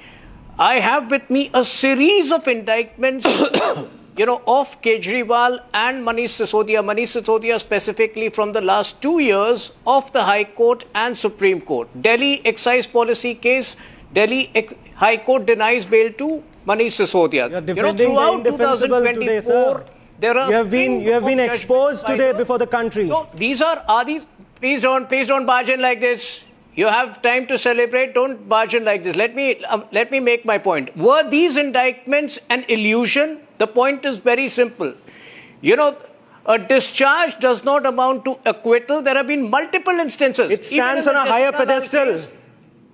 I have with me a series of indictments, of Kejriwal and Manish Sisodia specifically from the last 2 years of the High Court and Supreme Court. Delhi excise policy case, Delhi High Court denies bail to Manish Sisodia. Throughout 2024, today, there are you have been exposed today before the country. So these are these. Please don't barge in like this. You have time to celebrate. Don't barge in like this. Let me make my point. Were these indictments an illusion? The point is very simple. A discharge does not amount to acquittal. There have been multiple instances. It stands on a higher pedestal.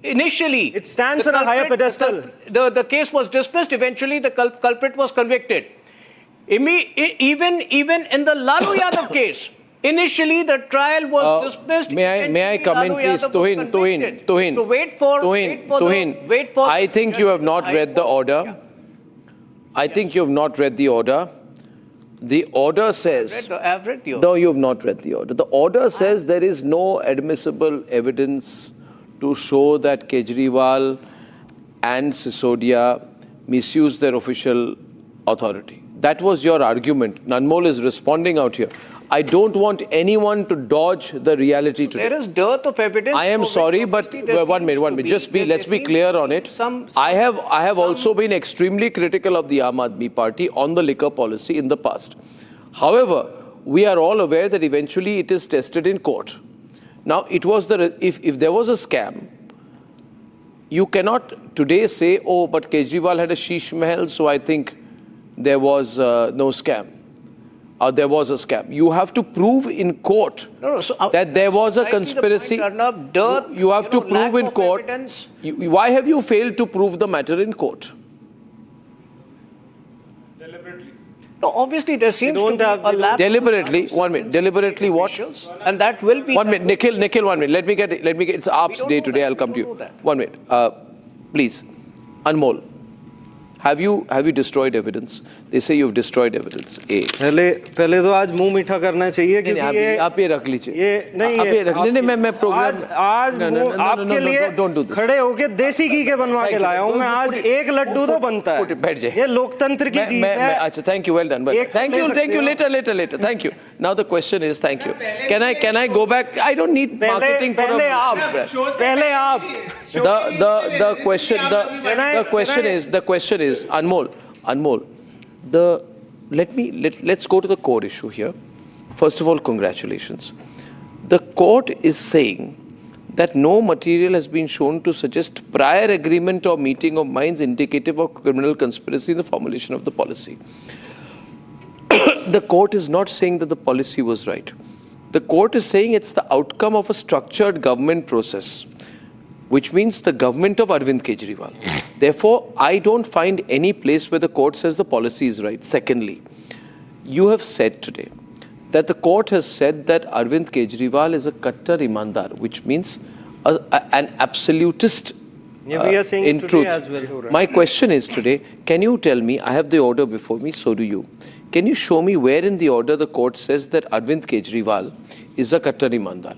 Initially, it stands on a higher pedestal. The case was dismissed. Eventually, the culprit was convicted. Even in the Lalu Yadav case, initially the trial was dismissed. May I come in, please? Tuhin. So wait for. I think you have not read the order. I think you have not read the order. The order says... No, you have not read the order. The order says there is no admissible evidence to show that Kejriwal and Sisodia misused their official authority. That was your argument. Anmol is responding out here. I don't want anyone to dodge the reality today. There is dearth of evidence. I am sorry, but one minute. Let's be clear on it. I have also been extremely critical of the Aam Aadmi Party on the liquor policy in the past. However, we are all aware that eventually it is tested in court. Now, it was if there was a scam, you cannot today say, oh, but Kejriwal had a sheesh mahal, so I think there was no scam. Or there was a scam. You have to prove in court that there was a conspiracy. You have to prove in court. Why have you failed to prove the matter in court? Deliberately. No, obviously there seems to be a lapse. Deliberately. 1 minute. Deliberately what? And that will be. 1 minute. Nikhil, 1 minute. Let me get. It's AAP's day today. I'll come to you. 1 minute. Please. Anmol. Have you destroyed evidence? They say you've destroyed evidence. पहले तो आज मुंह मीठा करना चाहिए क्योंकि ये आप ये रख लीजिए. ये नहीं मैं प्रोग्राम आज आपके लिए खड़े होके देसी घी के बनवा के लाया हूँ मैं. आज एक लड्डू तो बनता है. बैठ जाइए. ये लोकतंत्र की चीज है. अच्छा, thank you, well done. Thank you. Later. Thank you. Now the question is, thank you. Can I go back? I don't need marketing for a. पहले आप. The question is, Anmol, let's go to the core issue here. First of all, congratulations. The court is saying that no material has been shown to suggest prior agreement or meeting of minds indicative of criminal conspiracy in the formulation of the policy. The court is not saying that the policy was right. The court is saying it's the outcome of a structured government process, which means the government of Arvind Kejriwal. Therefore, I don't find any place where the court says the policy is right. Secondly, you have said today that the court has said that Arvind Kejriwal is a kattar imandar, which means an absolutist we are saying in today truth. as well. My question is today, can you tell me, I have the order before me, so do you. Can you show me where in the order the court says that Arvind Kejriwal is a kattar imandar?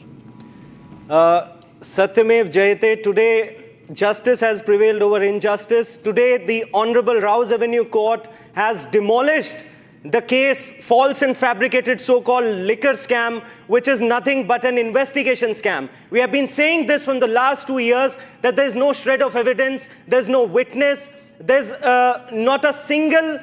Satyamev Jayate, today justice has prevailed over injustice. Today the Honorable Rouse Avenue Court has demolished the case, false and fabricated so-called liquor scam, which is nothing but an investigation scam. We have been saying this from the last 2 years, that there's no shred of evidence, there's no witness, there's not a single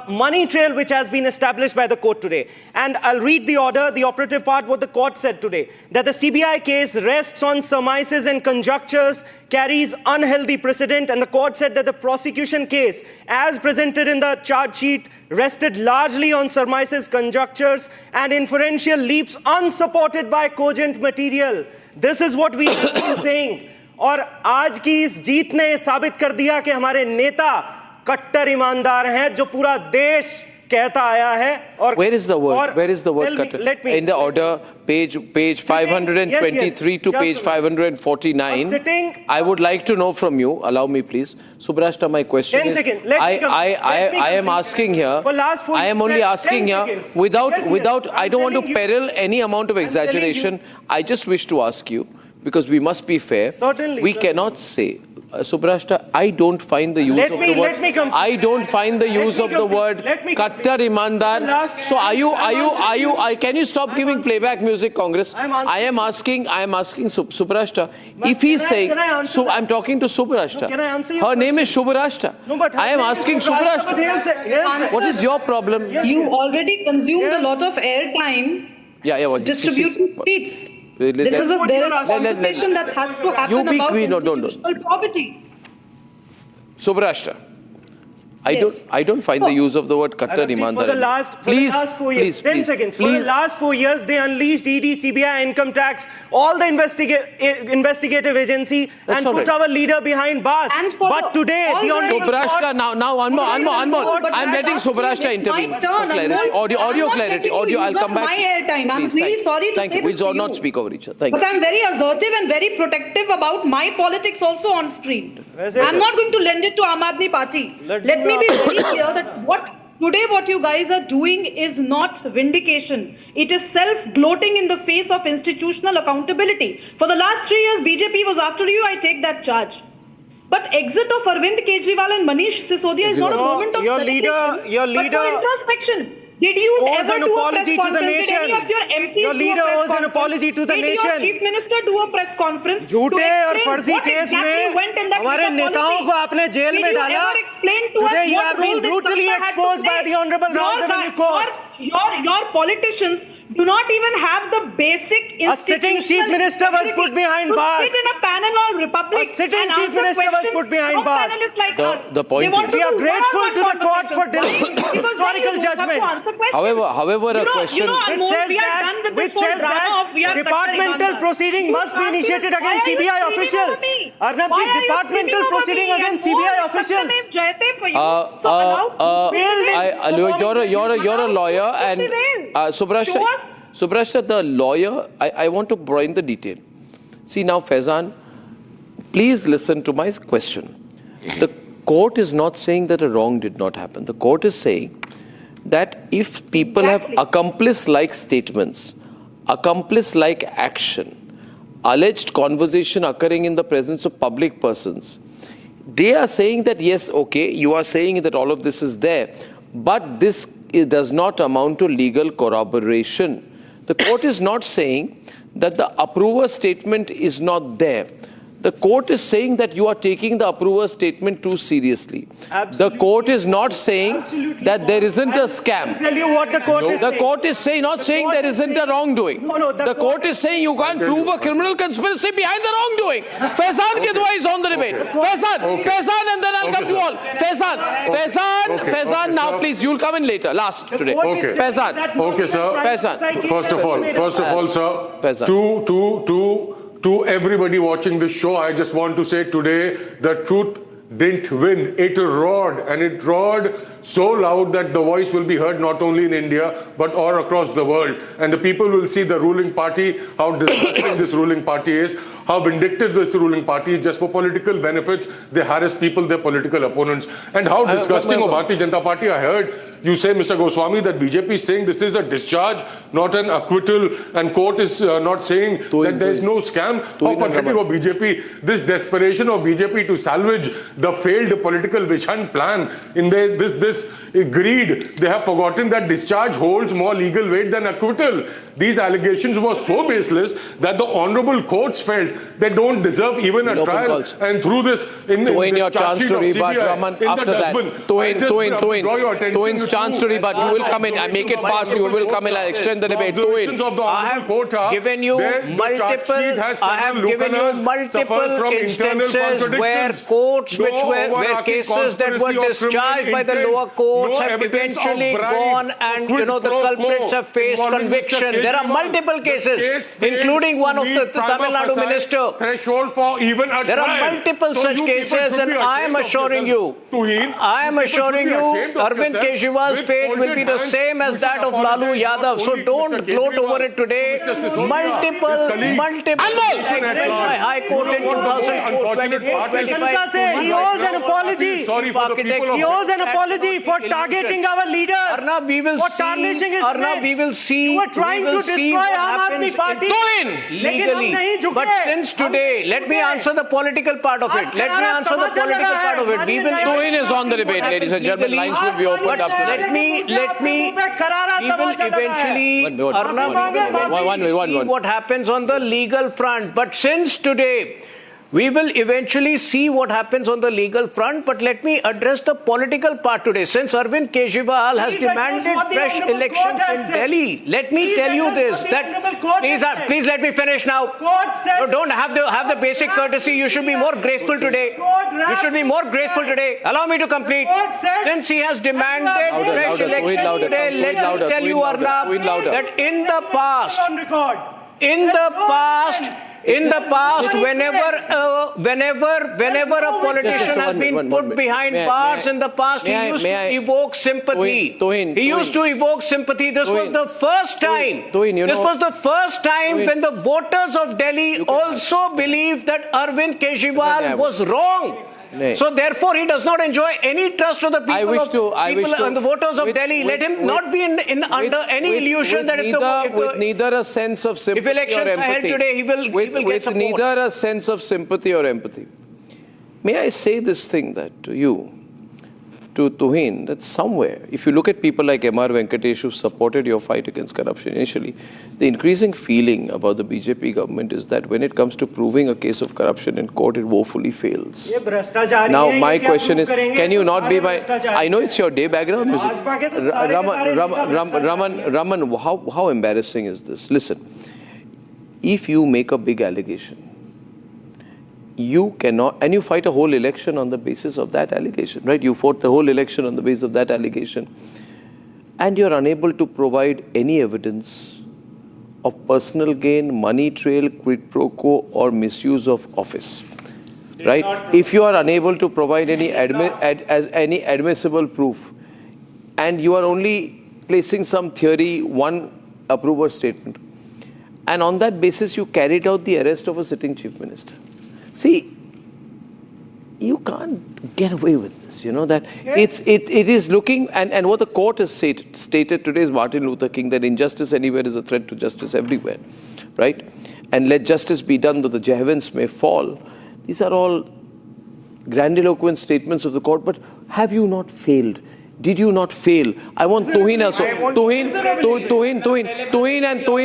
money trail which has been established by the court today. And I'll read the order, the operative part, what the court said today. That the CBI case rests on surmises and conjectures, carries unhealthy precedent, and the court said that the prosecution case, as presented in the charge sheet, rested largely on surmises, conjectures, and inferential leaps unsupported by cogent material. This is what we have been saying. और आज की इस जीत ने साबित कर दिया कि हमारे नेता कट्टर ईमानदार हैं, जो पूरा देश कहता आया है. और where is the word kattar? In the order, page 523 to page 549. I would like to know from you. Allow me, please. Subrashta, my question is. I am asking here. I am only asking here without. I don't want to peril any amount of exaggeration. I just wish to ask you, because we must be fair. We cannot say. Subrashta, I don't find the use of the word. I don't find the use of the word kattar imandar. So can you stop giving playback music, Congress? I am asking Subrashta. If he's saying, so I'm talking to Subrashta. Her name is Subrashta. I am asking Subrashta. What is your problem? You already consumed a lot of airtime. Distributing tweets. There is a conversation that has to happen about institutional probity. Subrashta, I don't find the use of the word kattar imandar. For the last 4 years, 10 seconds. For the last 4 years, they unleashed ED, CBI, income tax, all the investigative agency, and put our leader behind bars. But today, the honorable Subrashta, now Anmol. I'm letting Subrashta intervene. Audio clarity. I'll come back. My airtime. I'm really sorry to say this to you. We will not speak over each other. Thank you. But I'm very assertive and very protective about my politics also on screen. I'm not going to lend it to Aam Aadmi Party. Let me be very clear that what you guys are doing is not vindication. It is self-gloating in the face of institutional accountability. For the last 3 years, BJP was after you. I take that charge. But exit of Arvind Kejriwal and Manish Sisodia is not a moment of celebration, but for introspection. Did you ever do a press conference? Did any of your MPs your leader owes an apology to the Did nation. your chief minister do a press conference झूठे to और explain फर्जी what case exactly में went in that हमारे नेताओं को आपने jail में डाला. Did you ever explain to us Today you what have role been this brutally Kavitha had to exposed by play? the Honorable Rouse Avenue Court. Your politicians do not even have the basic institutional. A sitting chief minister was put behind bars. Sit in a panel or republic. A sitting chief minister was put behind bars. The point is, we are grateful to the court for delaying this historical judgment. However, a question which says that departmental proceeding must be initiated against CBI officials. Arnab ji, departmental proceeding against CBI officials. You're a lawyer, and Subrashta, the lawyer, I want to bring the detail. See now, Faizan, please listen to my question. The court is not saying that a wrong did not happen. The court is saying that if people have accomplice-like statements, accomplice-like action, alleged conversation occurring in the presence of public persons, they are saying that yes, okay, you are saying that all of this is there, but this does not amount to legal corroboration. The court is not saying that the approver statement is not there. The court is saying that you are taking the approver statement too seriously. The court is not saying that there isn't a scam. Tell you what the court is saying. The court is saying, not saying there isn't a wrongdoing. The court is saying you can't prove a criminal conspiracy behind the wrongdoing. Faizan Kedua is on the debate. Faizan, and then I'll come to all. Faizan, now please, you'll come in later, last today. Faizan. Okay, sir. Faizan. First of all, sir, to everybody watching this show, I just want to say today, the truth didn't win. It roared, and it roared so loud that the voice will be heard not only in India, but all across the world. And the people will see the ruling party, how disgusting this ruling party is, how vindictive this ruling party is. Just for political benefits, they harass people, their political opponents. And how disgusting of Bharatiya Janata Party. I heard you say, Mr. Goswami, that BJP is saying this is a discharge, not an acquittal, and court is not saying that there is no scam. How pathetic of BJP, this desperation of BJP to salvage the failed political witch hunt plan. In this greed, they have forgotten that discharge holds more legal weight than acquittal. These allegations were so baseless that the honorable courts felt they don't deserve even a trial. And through this, in your chance to rebut, Raman, after that. Tuhin's chance to rebut. You will come in. I make it fast. You will come in and extend the debate. I have given you multiple instances where courts where cases that were discharged by the lower courts have eventually gone and the culprits have faced conviction. There are multiple cases, including one of the Tamil Nadu minister. Threshold for even a there are multiple such cases, and I am assuring you, Arvind Kejriwal's fate will be the same as that of Lalu Yadav. So don't gloat over it today. Multiple. High Court in 2025. He owes an apology. He owes an apology for targeting our leaders. Arnab, we will for tarnishing his Arnab, we will see. You are trying to destroy Aam Aadmi Party. Legally. But since today, let me answer the political part of it. Tuhin is on the debate, ladies and gentlemen. Lines will be opened up. We will eventually, see what happens on the legal front. But since today, we will eventually see what happens on the legal front, but let me address the political part today. Since Arvind Kejriwal has demanded fresh elections in Delhi, let me tell you this, that please let me finish now. No, don't have the basic courtesy. You should be more graceful today. Allow me to complete. Since he has demanded fresh elections today, let me tell you, Arnab, that in the past, whenever a politician has been put behind bars in the past, he used to evoke sympathy. This was the first time. This was the first time when the voters of Delhi also believed that Arvind Kejriwal was wrong. So therefore, he does not enjoy any trust of the people and the voters of Delhi. Let him not be under any illusion that with neither a sense of sympathy or empathy. Today, he will get support. Neither a sense of sympathy or empathy. May I say this thing that to you, to Tuhin, that somewhere, if you look at people like M.R. Venkatesh who supported your fight against corruption initially, the increasing feeling about the BJP government is that when it comes to proving a case of corruption in court, it woefully fails. Now, my question is, can you not be my... I know it's your day background music. Raman, how embarrassing is this? Listen, if you make a big allegation, you cannot, and you fight a whole election on the basis of that allegation, right? You fought the whole election on the basis of that allegation, and you're unable to provide any evidence of personal gain, money trail, quid pro quo, or misuse of office, right? If you are unable to provide any admissible proof, and you are only placing some theory, one approver statement, and on that basis you carried out the arrest of a sitting chief minister. See, you can't get away with this, that it is looking, and what the court has stated today is Martin Luther King, that injustice anywhere is a threat to justice everywhere, right? And let justice be done though the heavens may fall. These are all grandiloquent statements of the court, but have you not failed Did you not fail? I want Tuhin also. Tuhin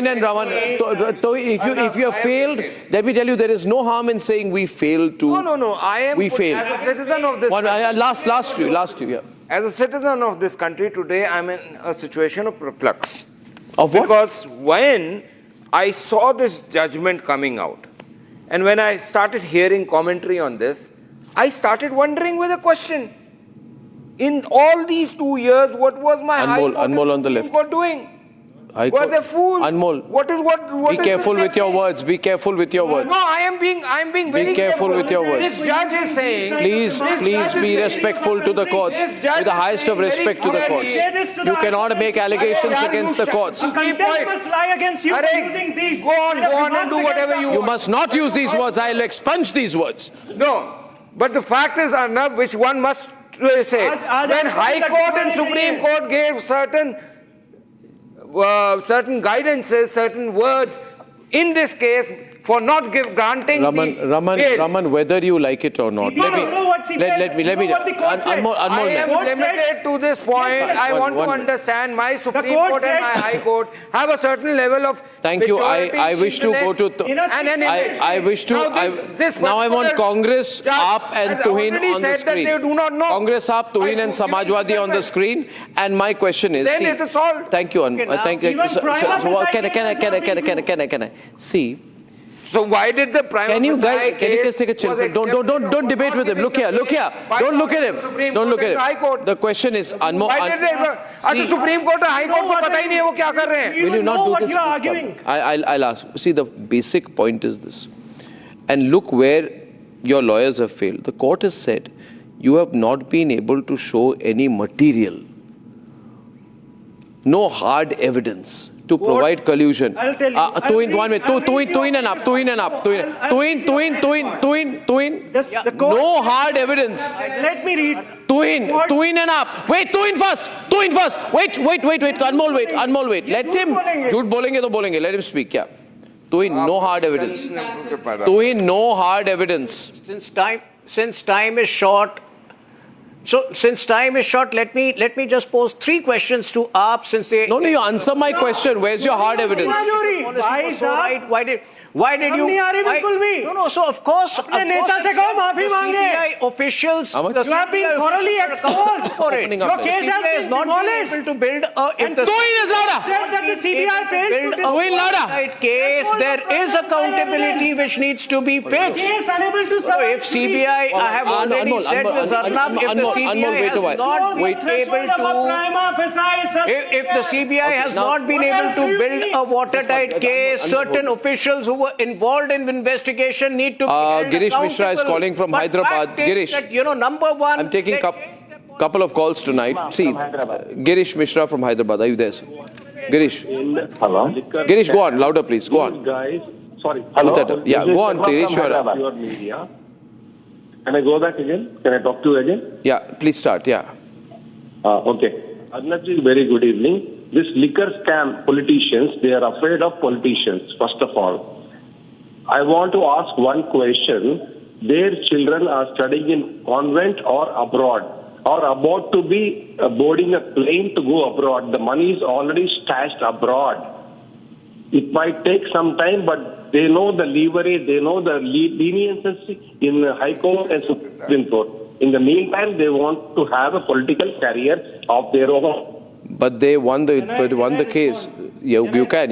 and Raman. If you have failed, let me tell you, there is no harm in saying we failed to. No. I am we failed. As a citizen of this country. Last year, yeah. As a citizen of this country today, I'm in a situation of perplex. Of what? Because when I saw this judgment coming out, and when I started hearing commentary on this, I started wondering with a question. In all these 2 years, what was my Anmol on the left. Supreme Court doing? Were they fools? Anmol. What be careful with your words. Be careful with your words. No, I'm being very careful with your words. This judge is saying. Please be respectful to the courts. With the highest of respect to the courts. You cannot make allegations against the courts. Contempt must lie against you for using these. Go on and do whatever you want. You must not use these words. I'll expunge these words. No, but the fact is, Arnab, which one must say, when High Court and Supreme Court gave certain guidances, certain words, in this case, for not granting Raman, whether you like it or not. Let me. Anmol, I am limited to this point. I want to understand my Supreme Court and my High Court have a certain level of. Thank you. I wish to go to. I wish to. Now I want Congress, AAP and Tuhin on the screen. Congress, AAP, Tuhin and Samajwadi on the screen. And my question is. Then it is solved. Thank you. Thank you. Can I? See. So why did the Prime Minister can you just take a chill? Don't debate with him. Look here. Don't look at him. Don't look at him. The question is, Anmol. Supreme Court and High Court को पता ही नहीं है वो क्या कर रहे हैं. Will you not do this? I'll ask. See, the basic point is this, and look where your lawyers have failed. The court has said you have not been able to show any material, no hard evidence to provide collusion. I'll tell you. Tuhin and up. No hard evidence. Let me read. Tuhin and up. Wait, Tuhin first. Wait. Anmol, wait. Let him. Jhoot bolenge to bolenge. Let him speak. Yeah. Tuhin, no hard evidence. Tuhin, no hard evidence. Since time is short. Let me just pose 3 questions to AAP since they. No, you answer my question. Where's your hard evidence? Why did you? No. So of course. CBI officials. You have been thoroughly exposed for it. Your case has been demolished. To build a. Said that the CBI failed to build case. There is accountability which needs to be fixed. Case unable to so if CBI, I have already said with Arnab, if the CBI has not been able to, if the CBI has not been able to build a watertight case, certain officials who were involved in the investigation need to be held Girish Mishra is calling from Hyderabad. Girish, that, number one, I'm taking couple of calls tonight. See, Girish Mishra from Hyderabad. Are you there, sir? Girish. Hello. Girish, go on. Louder, please. Go on. Guys, sorry. Hello. Yeah, go on, Girish. Your media. Can I go back again? Can I talk to you again? Yeah, please start. Yeah. Okay. Arnabji, very good evening. This liquor scam, politicians, they are afraid of politicians, first of all. I want to ask one question. Their children are studying in convent or abroad, or about to be boarding a plane to go abroad. The money is already stashed abroad. It might take some time, but they know the leverage, they know the leniency in the High Court and Supreme Court. In the meantime, they want to have a political career of their own. But they won the case. You can.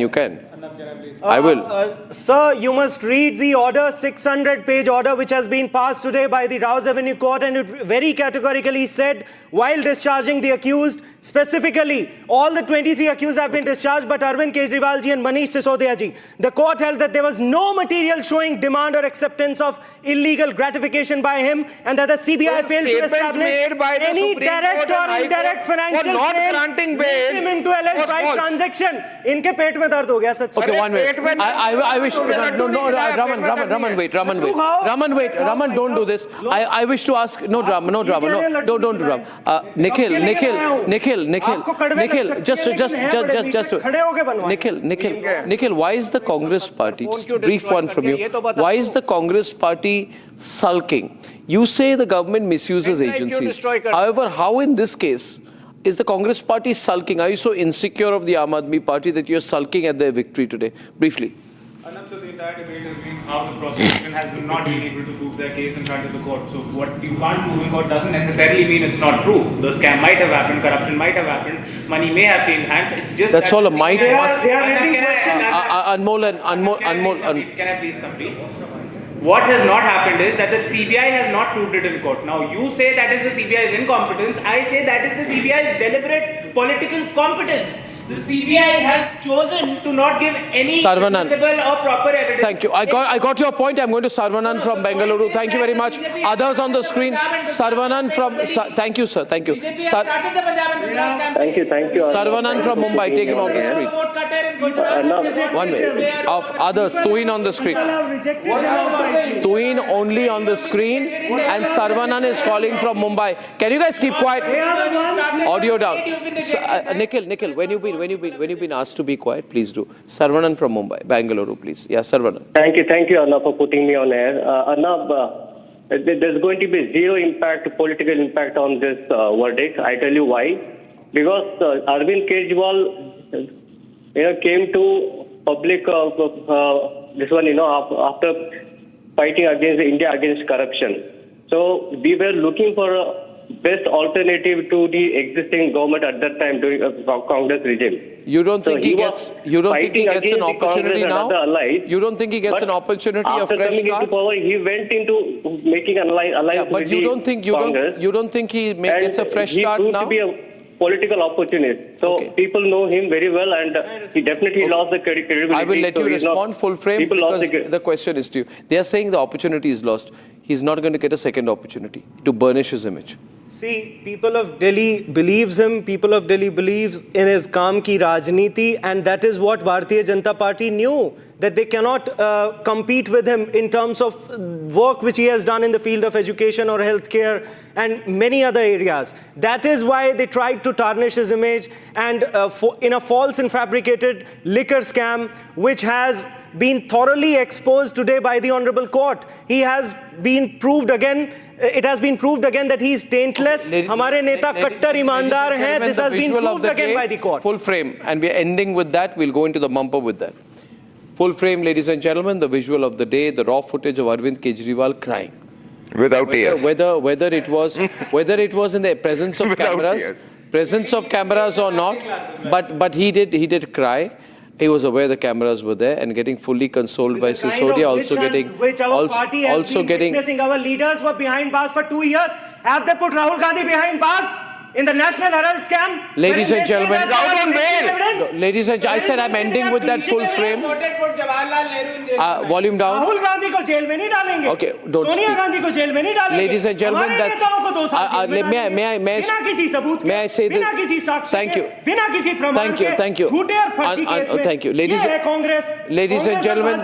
I will. Sir, you must read the order, 600-page order, which has been passed today by the Rouse Avenue Court, and it very categorically said, while discharging the accused, specifically, all the 23 accused have been discharged, but Arvind Kejriwal ji and Manish Sisodia ji. The court held that there was no material showing demand or acceptance of illegal gratification by him, and that the CBI failed to establish any direct or indirect financial gain him into alleged right transaction. Inke pet mein dard ho gaya, sach. Okay, 1 minute. I wish. Raman, wait. Raman, don't do this. I wish to ask. No drama. Don't do drama. Nikhil. Nikhil, why is the Congress party? Just a brief one from you. Why is the Congress party sulking? You say the government misuses agencies. However, how in this case Is the Congress party sulking? Are you so insecure of the Aam Aadmi party that you're sulking at their victory today? Briefly. Arnab, so the entire debate has been how the prosecution has not been able to prove their case in front of the court. So what you can't prove in court doesn't necessarily mean it's not true. The scam might have happened, corruption might have happened, money may have changed hands. It's just that's all a might. They are raising questions. Anmol. Can I please complete? What has not happened is that the CBI has not proved it in court. Now you say that is the CBI's incompetence. I say that is the CBI's deliberate political competence. The CBI has chosen to not give any visible or proper evidence. Thank you. I got your point. I'm going to Sarvanan from Bengaluru. Thank you very much. Others on the screen. Sarvanan from... Thank you, sir. Thank you. Thank you. Sarvanan from Mumbai. Take him off the screen. 1 minute. Of others. Tuin on the screen. Tuin only on the screen. And Sarvanan is calling from Mumbai. Can you guys keep quiet? Audio down. Nikhil, when you've been asked to be quiet, please do. Sarvanan from Mumbai, Bangalore, please. Yeah, Sarvanan. Thank you, Arnab, for putting me on air. Arnab, there's going to be zero political impact on this verdict. I tell you why. Because Arvind Kejriwal, came to public after fighting against India against corruption. So we were looking for a best alternative to the existing government at that time during Congress regime. You don't think he gets an opportunity now? You don't think he gets an opportunity of fresh start? After coming into power, he went into making an alliance but with you don't think he gets a fresh start now? He proved to be a political opportunist. So people know him very well, and he definitely lost the credibility. I will let you respond full frame because the question is to you. They are saying the opportunity is lost. He's not going to get a second opportunity to burnish his image. See, people of Delhi believes him, people of Delhi believes in his kaam ki rajniti, and that is what Bharatiya Janata Party knew, that they cannot compete with him in terms of work which he has done in the field of education or healthcare and many other areas. That is why they tried to tarnish his image, and in a false and fabricated liquor scam, which has been thoroughly exposed today by the Honorable Court. He has been proved again. It has been proved again that he is taintless. Hamare neta kattar imandar hai. This has been proved again by the court. Full frame, and we are ending with that. We'll go into the bumper with that. Full frame, ladies and gentlemen, the visual of the day, the raw footage of Arvind Kejriwal crying. Without tears. Whether it was in the presence of cameras, or not, but he did cry. He was aware the cameras were there and getting fully consoled by Sisodia, witnessing our leaders were behind bars for 2 years. Have they put Rahul Gandhi behind bars in the National Herald scam? Ladies and gentlemen, I said I'm ending with that full frame. Volume down. Rahul Gandhi ko jail mein nahi dalenge. Okay, don't speak. Sonia Gandhi ko jail mein nahi dalenge. Ladies and gentlemen, that's... May I say this? Thank you. Thank you. Thank you. Ladies and gentlemen,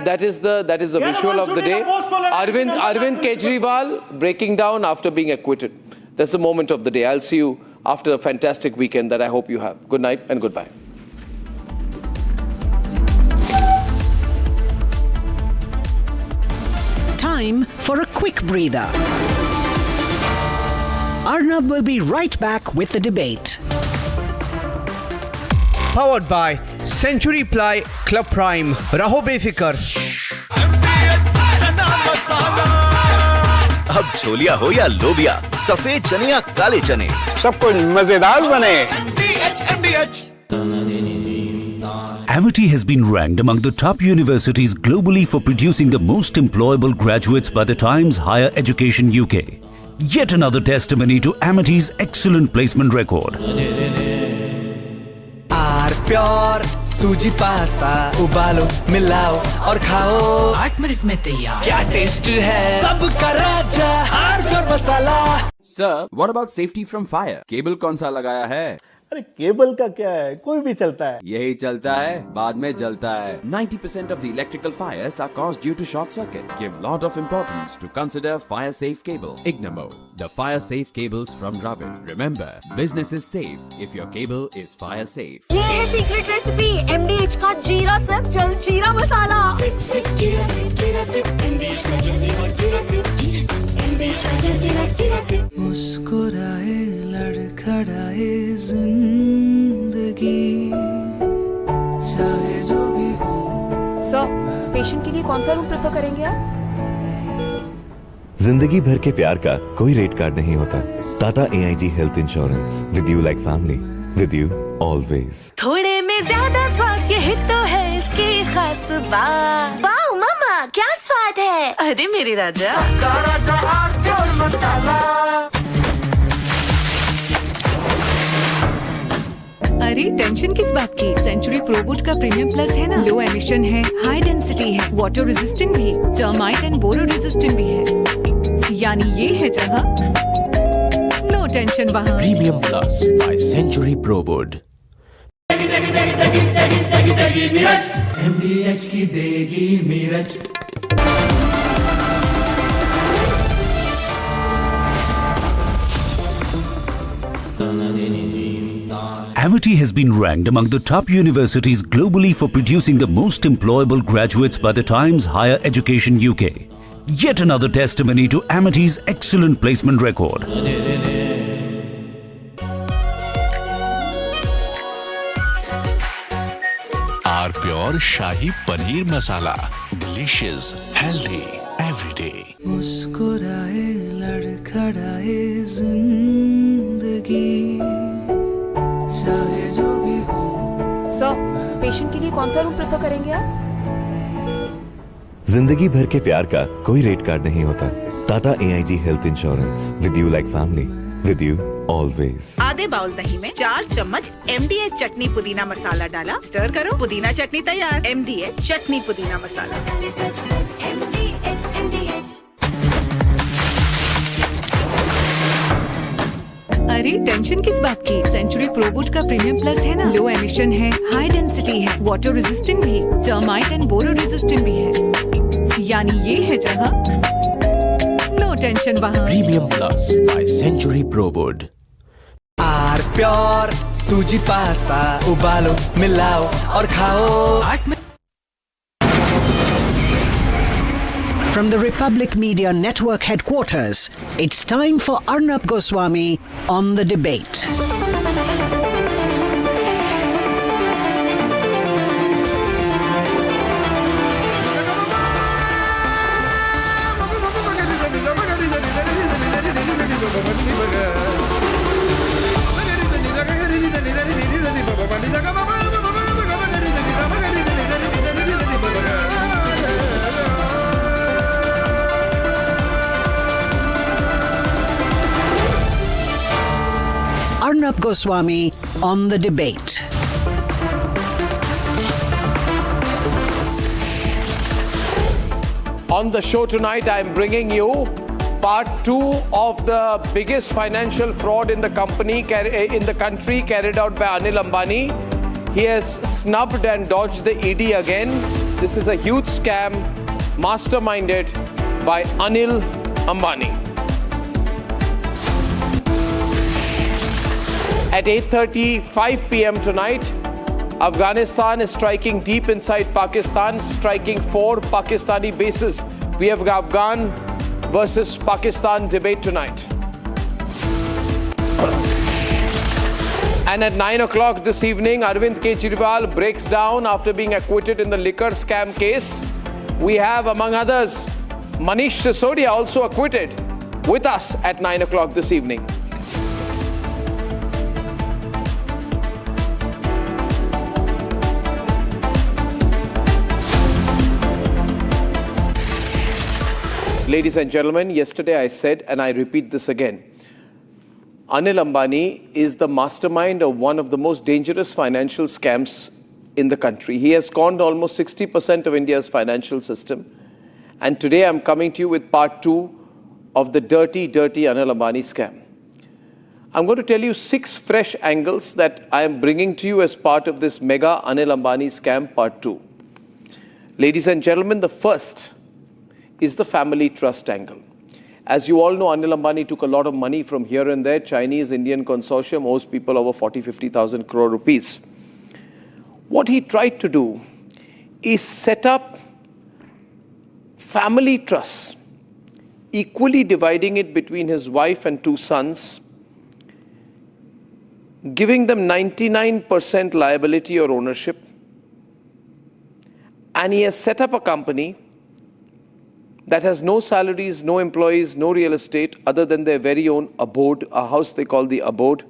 that is the visual of the day. Arvind Kejriwal breaking down after being acquitted. That's the moment of the day. I'll see you after a fantastic weekend that I hope you have. Good night and goodbye. Time for a quick breather. Arnab will be right back with the debate. Powered by Century Ply Club Prime. Raho befikar. अब छोलिया हो या लोबिया, सफेद चने या काले चने, सब कुछ मजेदार बने। Amity has been ranked among the top universities globally for producing the most employable graduates by the Times Higher Education UK. Yet another testimony to Amity's excellent placement record. Pure सूजी पास्ता उबालो मिलाओ और खाओ 8 minute में तैयार क्या taste है सबका राजा hardcore masala Sir, what about safety from fire? Cable कौन सा लगाया है? अरे केबल का क्या है, कोई भी चलता है। यही चलता है, बाद में जलता है। 90% of the electrical fires are caused due to short circuit. Give lot of importance to consider fire safe cable. Ignamo, the fire safe cables from Dravid. Remember, business is safe if your cable is fire safe. ये है secret recipe MDH का जीरा SIP जल जीरा मसाला। SIP SIP जीरा SIP MDH का जल जीरा सिप MDH का जल जीरा सिप। मुस्कुराए लड़का मुस्कुराए जिंदगी चाहे जो भी हो। सर, पेशेंट के लिए कौन सा रूम प्रेफर करेंगे आप? जिंदगी भर के प्यार का कोई रेट कार्ड नहीं होता। Tata AIG health insurance, with you like family, with you always. थोड़े में ज्यादा स्वाद, यही तो है इसकी खास बात। वाओ मामा, क्या स्वाद है? अरे मेरे राजा, सबका राजा आरती और मसाला। अरे टेंशन किस बात की? सेंचुरी प्रोवुड का प्रीमियम प्लस है ना, लो एमिशन है, हाई डेंसिटी है, वाटर रेजिस्टेंट भी, टर्माइट एंड बोरो रेजिस्टेंट भी है। यानी ये है जहाँ नो टेंशन वहाँ। Premium plus by Century Prowud. MDH की देगी Miraj. Amity has been ranked among the top universities globally for producing the most employable graduates by the Times Higher Education UK. Yet another testimony to Amity's excellent placement record. R Pure Shahi Paneer Masala. Delicious, healthy, everyday. मुस्कुराए लड़खड़ाए जिंदगी चाहे जो भी हो। Sir, patient के लिए कौन सा रूम प्रेफर करेंगे आप? जिंदगी भर के प्यार का कोई रेट कार्ड नहीं होता। Tata AIG health insurance, with you like family, with you always. आधे बाउल दही में 4 चम्मच MDH चटनी पुदीना मसाला डाला, स्टर करो, पुदीना चटनी तैयार। MDH चटनी पुदीना मसाला। अरे टेंशन किस बात की? सेंचुरी प्रोवुड का प्रीमियम प्लस है ना, लो एमिशन है, हाई डेंसिटी है, वाटर रेजिस्टेंट भी, टर्माइट एंड बोरो रेजिस्टेंट भी है। यानी ये है जहाँ नो टेंशन वहाँ। Premium plus by Century Prowud. R pure सूजी पास्ता, उबालो, मिलाओ और खाओ। From the Republic Media Network headquarters, it's time for Arnab Goswami on The Debate. Arnab Goswami on The Debate. On the show tonight, I'm bringing you part 2 of the biggest financial fraud in the country carried out by Anil Ambani. He has snubbed and dodged the ED again. This is a huge scam masterminded by Anil Ambani. At 8:35 p.m. tonight, Afghanistan is striking deep inside Pakistan, striking 4 Pakistani bases. We have Afghan versus Pakistan debate tonight. And at 9 o'clock this evening, Arvind Kejriwal breaks down after being acquitted in the liquor scam case. We have, among others, Manish Sisodia also acquitted with us at 9 o'clock this evening. Ladies and gentlemen, yesterday I said, and I repeat this again, Anil Ambani is the mastermind of one of the most dangerous financial scams in the country. He has conned almost 60% of India's financial system. And today I'm coming to you with part 2 of the dirty, dirty Anil Ambani scam. I'm going to tell you 6 fresh angles that I am bringing to you as part of this mega Anil Ambani scam part 2. Ladies and gentlemen, the first is the family trust angle. As you all know, Anil Ambani took a lot of money from here and there. Chinese-Indian consortium owes people over 40-50,000 crore rupees. What he tried to do is set up family trusts, equally dividing it between his wife and 2 sons, giving them 99% liability or ownership, and he has set up a company that has no salaries, no employees, no real estate other than their very own abode, a house they call the abode,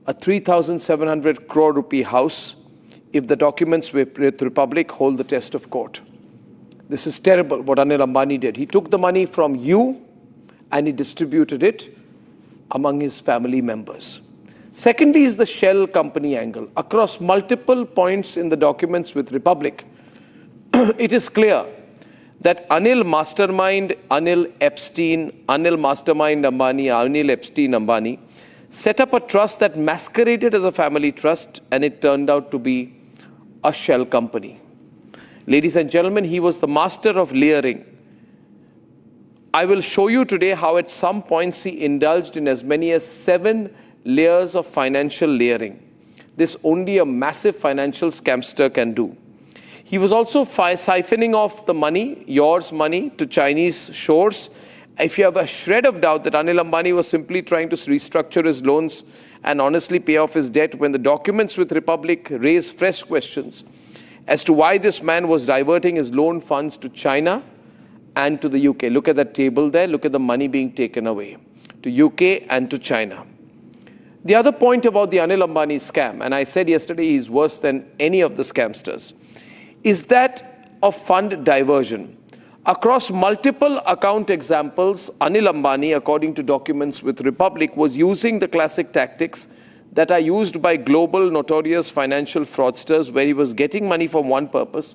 a 3,700 crore rupee house, if the documents with Republic hold the test of court. This is terrible what Anil Ambani did. He took the money from you and he distributed it among his family members. Secondly is the shell company angle. Across multiple points in the documents with Republic, it is clear that Anil Mastermind, Anil Epstein, Anil Mastermind Ambani, Anil Epstein Ambani, set up a trust that masqueraded as a family trust, and it turned out to be a shell company. Ladies and gentlemen, he was the master of layering. I will show you today how at some points he indulged in as many as 7 layers of financial layering. This only a massive financial scamster can do. He was also siphoning off the money, yours money, to Chinese shores. If you have a shred of doubt that Anil Ambani was simply trying to restructure his loans and honestly pay off his debt, when the documents with Republic raise fresh questions as to why this man was diverting his loan funds to China and to the UK. Look at that table there. Look at the money being taken away to UK and to China. The other point about the Anil Ambani scam, and I said yesterday he's worse than any of the scamsters, is that of fund diversion. Across multiple account examples, Anil Ambani, according to documents with Republic, was using the classic tactics that are used by global notorious financial fraudsters, where he was getting money from one purpose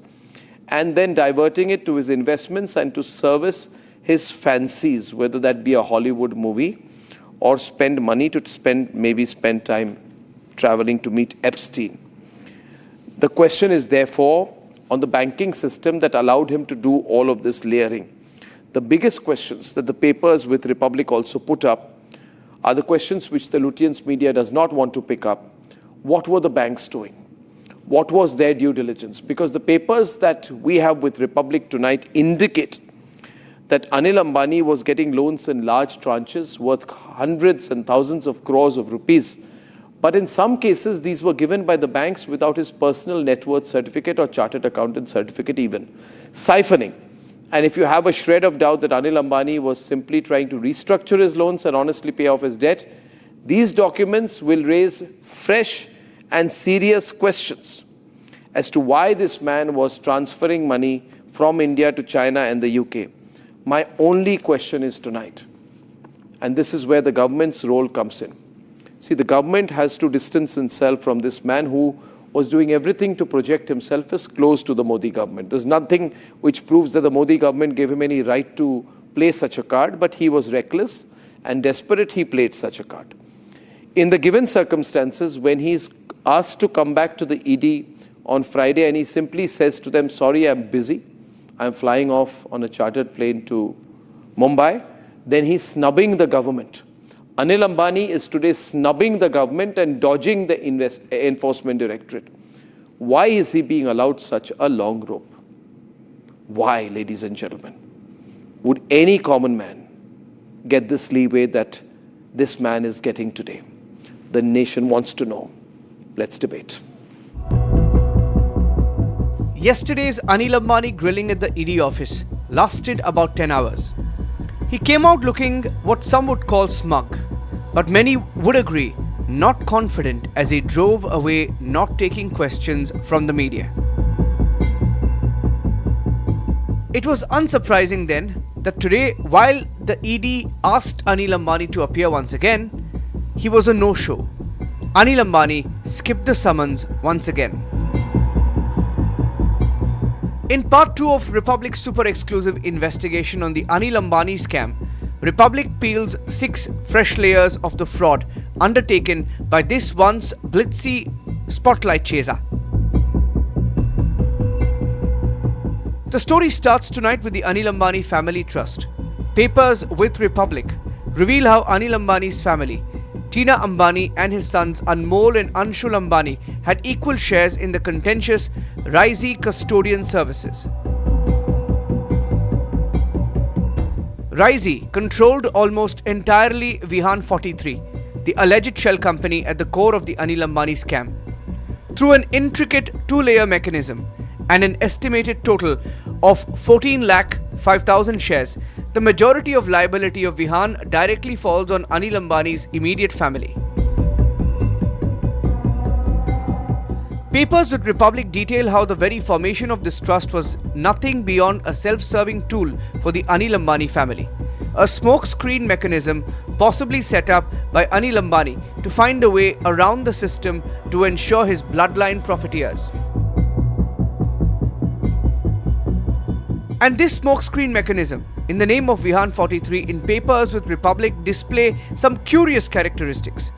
and then diverting it to his investments and to service his fancies, whether that be a Hollywood movie or spend money to spend time traveling to meet Epstein. The question is therefore on the banking system that allowed him to do all of this layering. The biggest questions that the papers with Republic also put up are the questions which the Lutyens media does not want to pick up. What were the banks doing? What was their due diligence? Because the papers that we have with Republic tonight indicate that Anil Ambani was getting loans in large tranches worth hundreds and thousands of crores of rupees. But in some cases, these were given by the banks without his personal net worth certificate or chartered accountant certificate even. Siphoning. And if you have a shred of doubt that Anil Ambani was simply trying to restructure his loans and honestly pay off his debt, these documents will raise fresh and serious questions as to why this man was transferring money from India to China and the UK. My only question is tonight, and this is where the government's role comes in. See, the government has to distance itself from this man who was doing everything to project himself as close to the Modi government. There's nothing which proves that the Modi government gave him any right to play such a card, but he was reckless and desperate, he played such a card. In the given circumstances, when he's asked to come back to the ED on Friday and he simply says to them, sorry, I'm busy, I'm flying off on a chartered plane to Mumbai, then he's snubbing the government. Anil Ambani is today snubbing the government and dodging the enforcement directorate. Why is he being allowed such a long rope? Why, ladies and gentlemen? Would any common man get this leeway that this man is getting today? The nation wants to know. Let's debate. Yesterday's Anil Ambani grilling at the ED office lasted about 10 hours. He came out looking what some would call smug, but many would agree not confident as he drove away, not taking questions from the media. It was unsurprising then that today, while the ED asked Anil Ambani to appear once again, he was a no-show. Anil Ambani skipped the summons once again. In part 2 of Republic's super exclusive investigation on the Anil Ambani scam, Republic peels 6 fresh layers of the fraud undertaken by this once blitzy spotlight chaser. The story starts tonight with the Anil Ambani Family Trust. Papers with Republic reveal how Anil Ambani's family, Tina Ambani and his sons Anmol and Anshul Ambani, had equal shares in the contentious Raisi Custodian Services. Raisi controlled almost entirely Vihan 43, the alleged shell company at the core of the Anil Ambani scam. Through an intricate two-layer mechanism and an estimated total of 14,05,000 shares, the majority of liability of Vihan directly falls on Anil Ambani's immediate family. Papers with Republic detail how the very formation of this trust was nothing beyond a self-serving tool for the Anil Ambani family. A smokescreen mechanism possibly set up by Anil Ambani to find a way around the system to ensure his bloodline profiteers. And this smokescreen mechanism, in the name of Vihan 43, in Papers with Republic display some curious characteristics.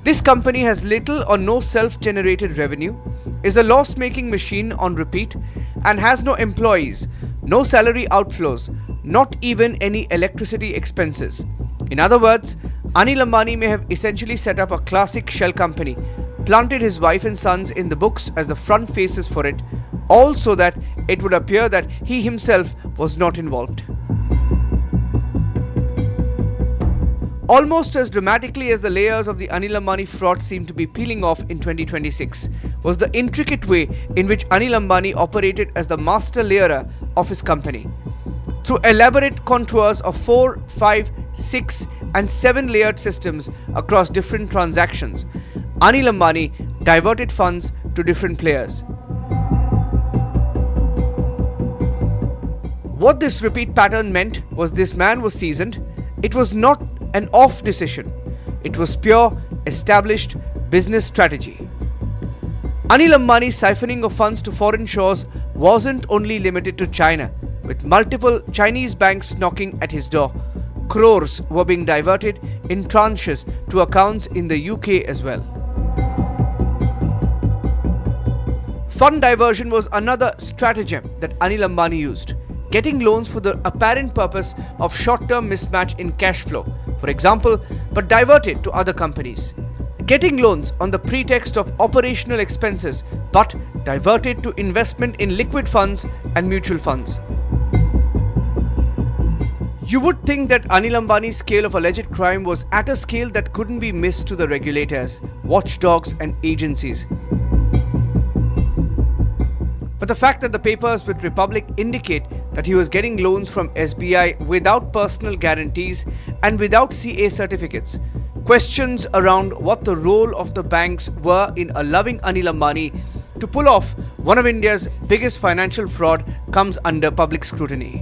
This company has little or no self-generated revenue, is a loss-making machine on repeat, and has no employees, no salary outflows, not even any electricity expenses. In other words, Anil Ambani may have essentially set up a classic shell company, planted his wife and sons in the books as the front faces for it, all so that it would appear that he himself was not involved. Almost as dramatically as the layers of the Anil Ambani fraud seem to be peeling off in 2026 was the intricate way in which Anil Ambani operated as the master layerer of his company. Through elaborate contours of 4, 5, 6 and 7 layered systems across different transactions, Anil Ambani diverted funds to different players. What this repeat pattern meant was this man was seasoned. It was not an off decision. It was pure, established business strategy. Anil Ambani's siphoning of funds to foreign shores wasn't only limited to China, with multiple Chinese banks knocking at his door. Crores were being diverted in tranches to accounts in the UK as well. Fund diversion was another stratagem that Anil Ambani used, getting loans for the apparent purpose of short-term mismatch in cash flow, for example, but diverted to other companies. Getting loans on the pretext of operational expenses, but diverted to investment in liquid funds and mutual funds. You would think that Anil Ambani's scale of alleged crime was at a scale that couldn't be missed to the regulators, watchdogs and agencies. But the fact that the papers with Republic indicate that he was getting loans from SBI without personal guarantees and without CA certificates, questions around what the role of the banks were in allowing Anil Ambani to pull off one of India's biggest financial fraud comes under public scrutiny.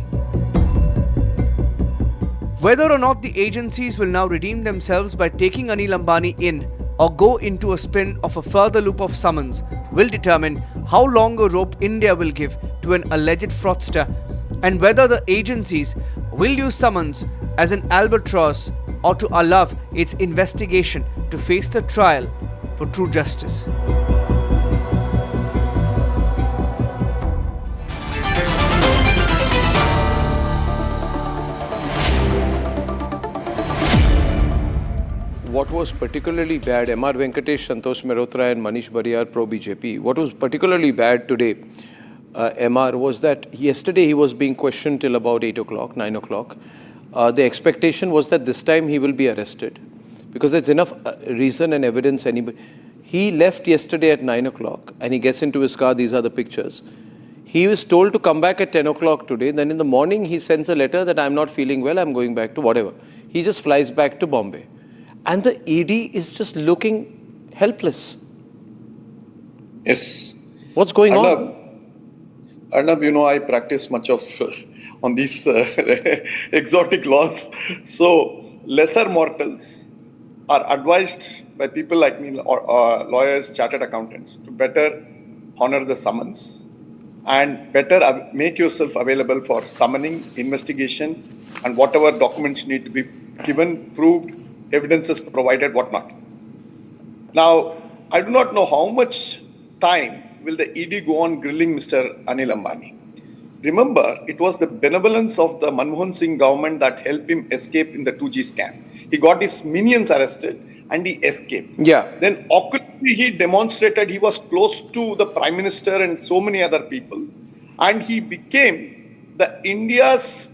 Whether or not the agencies will now redeem themselves by taking Anil Ambani in or go into a spin of a further loop of summons will determine how long a rope India will give to an alleged fraudster, and whether the agencies will use summons as an albatross or to allow its investigation to face the trial for true justice. What was particularly bad, MR Venkatesh, Santosh Mehrotra and Manish Bariyar pro-BJP, what was particularly bad today, MR, was that yesterday he was being questioned till about 8 o'clock, 9 o'clock. The expectation was that this time he will be arrested because there's enough reason and evidence. He left yesterday at 9 o'clock and he gets into his car. These are the pictures. He was told to come back at 10 o'clock today. Then in the morning, he sends a letter that I'm not feeling well. I'm going back to whatever. He just flies back to Bombay. And the ED is just looking helpless. Yes. What's going on? Arnab, you know, I practice much of on these exotic laws. So lesser mortals are advised by people like me, or lawyers, chartered accountants, to better honor the summons and better make yourself available for summoning, investigation, and whatever documents need to be given, proved, evidences provided, whatnot. Now, I do not know how much time will the ED go on grilling Mr. Anil Ambani. Remember, it was the benevolence of the Manmohan Singh government that helped him escape in the 2G scam. He got his minions arrested and he escaped. Yeah. Then occasionally he demonstrated he was close to the Prime Minister and so many other people. And he became the India's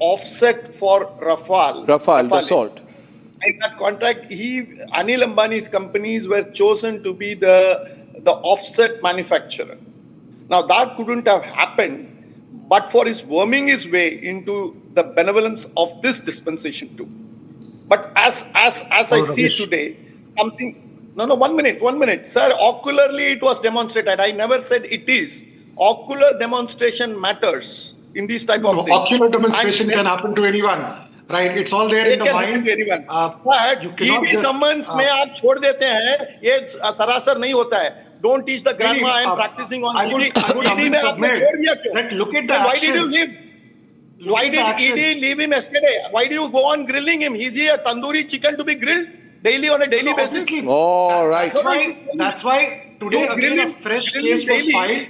offset for Rafale. The salt. in that contract, Anil Ambani's companies were chosen to be the offset manufacturer. Now that couldn't have happened but for his worming his way into the benevolence of this dispensation too. But as I see today, something. No, 1 minute. Sir, ocularly it was demonstrated. I never said it is. Ocular demonstration matters in these type of things. Ocular demonstration can happen to anyone. Right, it's all there in the mind. But ED summons में आप छोड़ देते हैं, ये सरासर नहीं होता है. Don't teach the grandma I am practicing on ED. ED में आपने छोड़ दिया क्यों? Look at the Why did you leave? Why did ED leave him yesterday? Why do you go on grilling him? Is he a tandoori chicken to be grilled daily on a daily basis? All right. That's why today again a fresh case was filed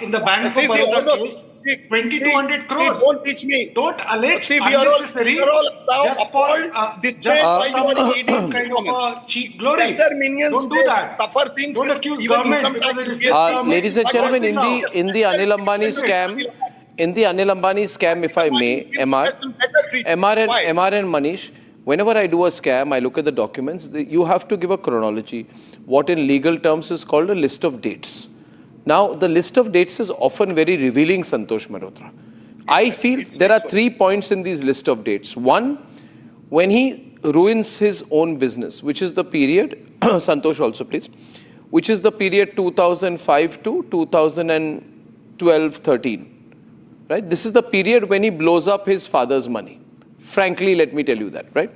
in the Bank of Baroda case. 2,200 crores. See, don't teach me. Don't allege unnecessary. We are all now appalled, dismayed by your ED kind of a cheap glory. Lesser minions don't do that. Tougher things. Don't accuse government because it is ladies and gentlemen, in the Anil Ambani scam, if I may, MR and Manish, whenever I do a scam, I look at the documents. You have to give a chronology. What in legal terms is called a list of dates. Now, the list of dates is often very revealing, Santosh Mehrotra. I feel there are 3 points in these list of dates. One, when he ruins his own business, which is the period, Santosh also please, which is the period 2005 to 2012-13. Right? This is the period when he blows up his father's money. Frankly, let me tell you that, right?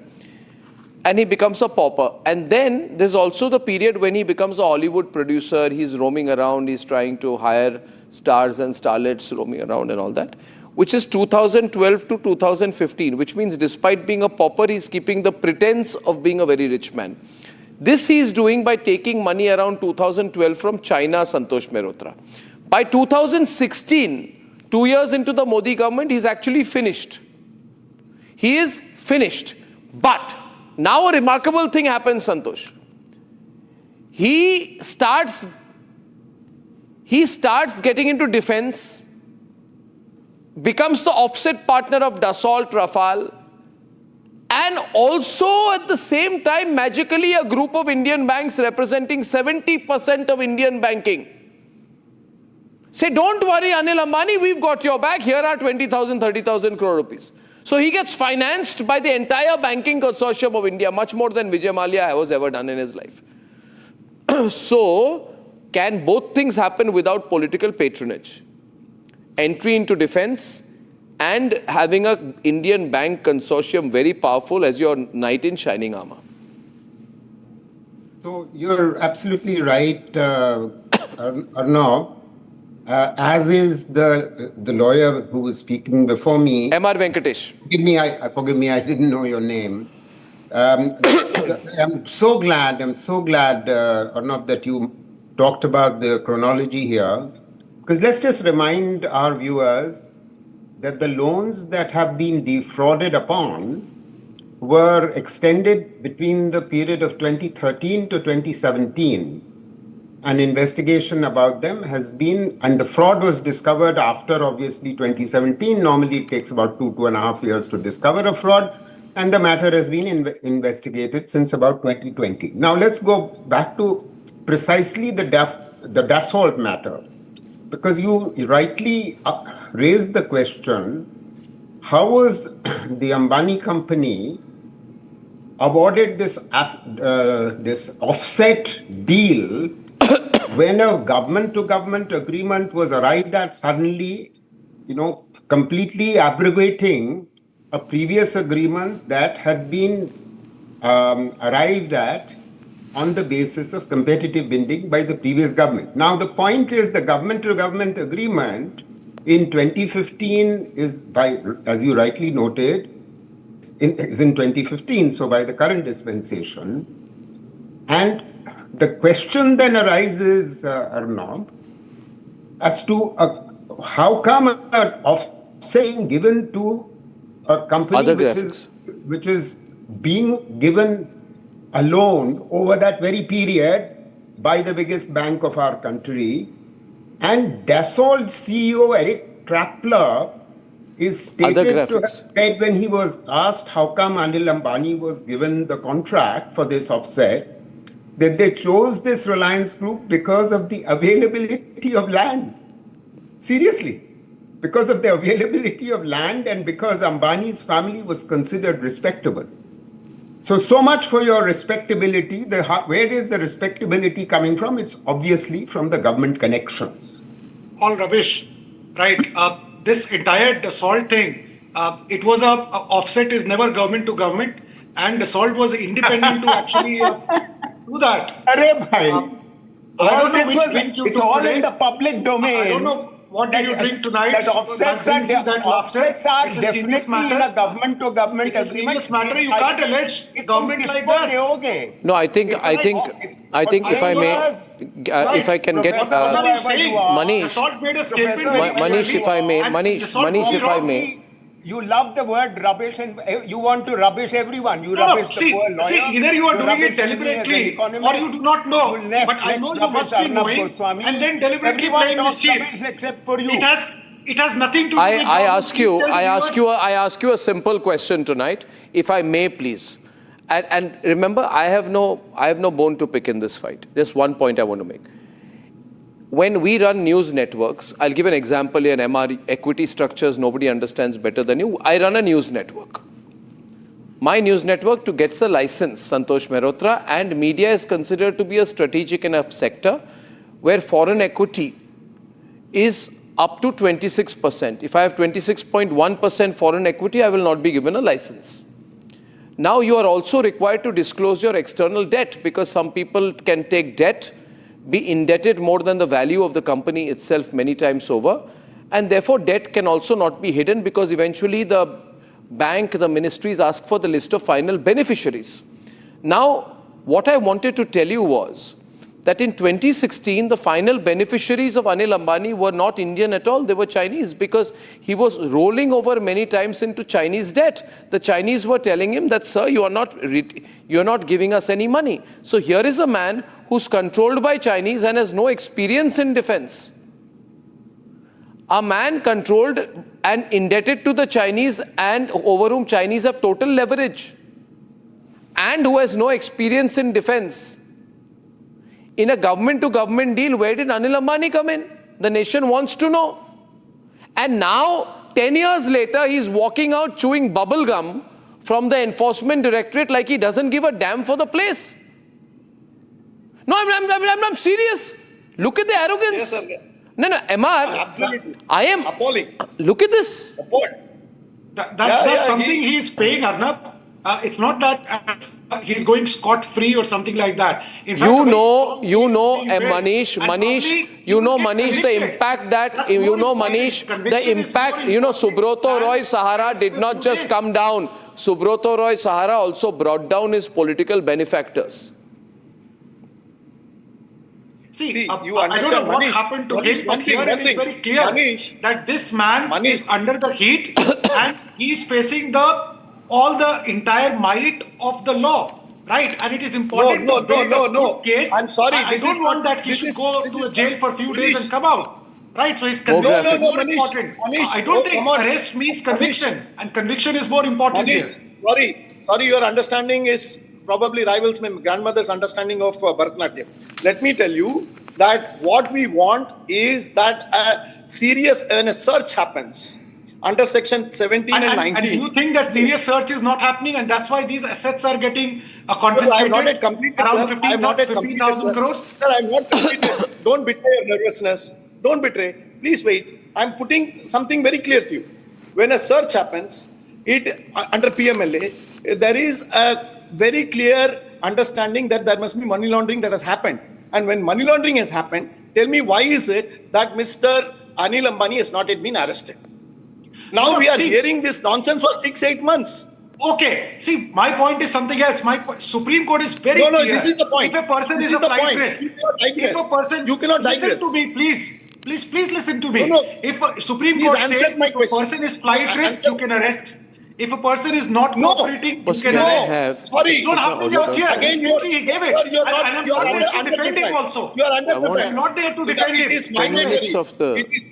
And he becomes a pauper. And then there's also the period when he becomes a Hollywood producer. He's roaming around. He's trying to hire stars and starlets roaming around and all that, which is 2012 to 2015, which means despite being a pauper, he's keeping the pretense of being a very rich man. This he is doing by taking money around 2012 from China, Santosh Mehrotra. By 2016, 2 years into the Modi government, he's actually finished. He is finished. But now a remarkable thing happens, Santosh. He starts getting into defense, becomes the offset partner of Dassault Rafale, and also at the same time, magically, a group of Indian banks representing 70% of Indian banking say, don't worry, Anil Ambani, we've got your back. Here are 20,000, 30,000 crore rupees. So he gets financed by the entire banking consortium of India, much more than Vijay Mallya has ever done in his life. So, can both things happen without political patronage? Entry into defense and having an Indian bank consortium very powerful as your knight in shining armor. So, you're absolutely right, Arnab. As is the lawyer who was speaking before me. M.R. Venkatesh. Forgive me, I didn't know your name. I'm so glad, Arnab, that you talked about the chronology here. Because let's just remind our viewers that the loans that have been defrauded upon were extended between the period of 2013 to 2017. An investigation about them has been, and the fraud was discovered after obviously 2017. Normally it takes about 2.5 years to discover a fraud, and the matter has been investigated since about 2020. Now let's go back to precisely the Dassault matter, because you rightly raised the question, how was the Ambani company awarded this offset deal when a government-to-government agreement was arrived at suddenly, completely abrogating a previous agreement that had been arrived at on the basis of competitive bidding by the previous government. Now, the point is the government-to-government agreement in 2015 is as you rightly noted, is in 2015, so by the current dispensation. And the question then arises, Arnab, as to how come an offsetting given to a company which is being given a loan over that very period by the biggest bank of our country, and Dassault CEO Eric Trapler is stated to have said when he was asked how come Anil Ambani was given the contract for this offset, that they chose this Reliance Group because of the availability of land. Seriously, because of the availability of land and because Ambani's family was considered respectable. So much for your respectability. Where is the respectability coming from? It's obviously from the government connections. All rubbish, right? This entire Dassault thing, it was offset is never government to government, and Dassault was independent to actually do that. Arre bhai, it's all in the public domain. I don't know what did you drink tonight. That offsets are definitely in a government to government agreement. It's a serious matter. You can't allege government like that. No, I think if I may, if I can get Manish, if I may. You love the word rubbish and you want to rubbish everyone. You rubbish the poor lawyer. See, either you are doing it deliberately or you do not know. But I know you must be knowing and then deliberately playing mischief. Except for you. It has nothing to do with I ask you a simple question tonight, if I may, please. And remember, I have no bone to pick in this fight. Just one point I want to make. When we run news networks, I'll give an example here, MR equity structures nobody understands better than you. I run a news network. My news network, to get a license, Santosh Mehrotra, and media is considered to be a strategic enough sector where foreign equity is up to 26%. If I have 26.1% foreign equity, I will not be given a license. Now you are also required to disclose your external debt because some people can take debt, be indebted more than the value of the company itself many times over, and therefore debt can also not be hidden because eventually the bank, the ministries ask for the list of final beneficiaries. Now, what I wanted to tell you was that in 2016, the final beneficiaries of Anil Ambani were not Indian at all, they were Chinese because he was rolling over many times into Chinese debt. The Chinese were telling him that, sir, you are not giving us any money. So here is a man who's controlled by Chinese and has no experience in defense. A man controlled and indebted to the Chinese and over whom Chinese have total leverage and who has no experience in defense. In a government-to-government deal, where did Anil Ambani come in? The nation wants to know. And now, 10 years later, he's walking out chewing bubble gum from the enforcement directorate like he doesn't give a damn for the place. No, I'm serious. Look at the arrogance. Yes, sir. No, MR. Absolutely. I am appalling. Look at this. That's something he is paying, Arnab. It's not that he's going scot-free or something like that. In fact, Manish, the impact that, the impact, Subroto Roy Sahara did not just come down. Subroto Roy Sahara also brought down his political benefactors. See, you understand, I don't know what happened to him, but here it is very clear that this man is under the heat and he is facing all the entire might of the law, right? And it is important No. Case. I'm sorry. I don't want that he should go to jail for a few days and come out, right? So his conviction is more important. I don't think arrest means conviction, and conviction is more important here. Sorry, your understanding is probably rivals my grandmother's understanding of Bharatanatyam. Let me tell you that what we want is that when a search happens under section 17 and 19. And you think that serious search is not happening and that's why these assets are getting confiscated? I have not yet completed, around sir. I have not yet completed, 15,000 crores? Sir, I have not completed. Don't betray your nervousness. Don't betray. Please wait. I am putting something very clear to you. When a search happens, under PMLA, there is a very clear understanding that there must be money laundering that has happened. And when money laundering has happened, tell me why is it that Mr. Anil Ambani has not yet been arrested? Now we are hearing this nonsense for 6-8 months. Okay. See, my point is something else. Supreme Court is very clear. No, this is the point. If a person is a flight risk, you cannot digress. Listen to me, please. Please listen to me. No. If a Supreme Court says if a person is flight risk, you can arrest. If a person is not cooperating, you can arrest. Sorry. It's not happening out here. Again, He gave it. Sir, you're not, And I'm you're not there to defend him underprepared. also. You are underprepared. I'm not there to defend him. It is mandatory. It is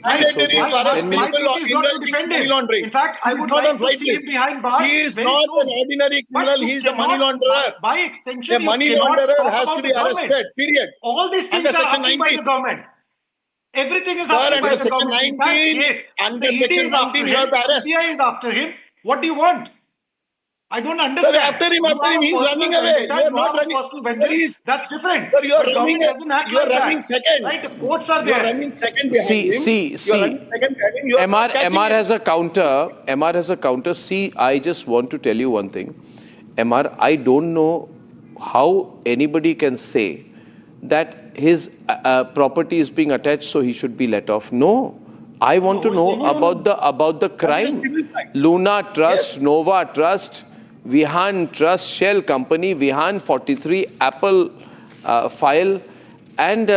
mandatory to arrest people on indulging in money laundering. In fact, I would not like on to flight see him list. behind bars. He is very not soon. an ordinary criminal. But He you is a money cannot- launderer. By extension, A you money cannot launderer talk has about to the be government. arrested. Period. All these things Under are Section happening by 19. the government. Everything is Sir, happening by under the Section government. In 19, fact, yes, under the ED Section is after 19, you him, have to arrest. CBI is after him. What do you want? I don't understand. Sir, after him, he's running away. You are not running. That's different. Sir, you are But running. government doesn't act You are like running that. second. Right, the courts are You are there. running second behind him. You are running second behind him. You are not catching MR him. has a counter. MR has a counter. See, I just want to tell you one thing. MR, I don't know how anybody can say that his property is being attached, so he should be let off. No. I want to know about the crime. Luna Trust, Nova Trust, Vihan Trust, Shell Company, Vihan 43, Apple file, and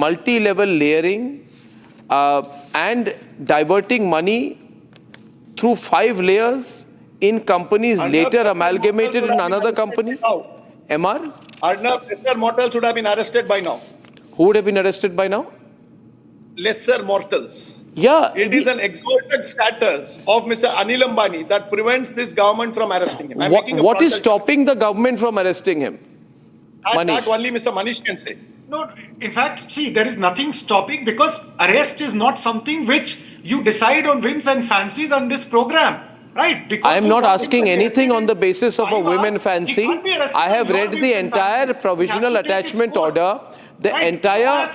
multi-level layering and diverting money through 5 layers in companies later amalgamated in another company. MR? Arnab, lesser mortals would have been arrested by now. Who would have been arrested by now? Lesser mortals. Yeah. It is an exalted status of Mr. Anil Ambani that prevents this government from arresting him. What is stopping the government from arresting him? That only Mr. Manish can say. No, in fact, see, there is nothing stopping because arrest is not something which you decide on whims and fancies on this program. Right? I am not asking anything on the basis of a whim and fancy. I have read the entire provisional attachment order. The entire,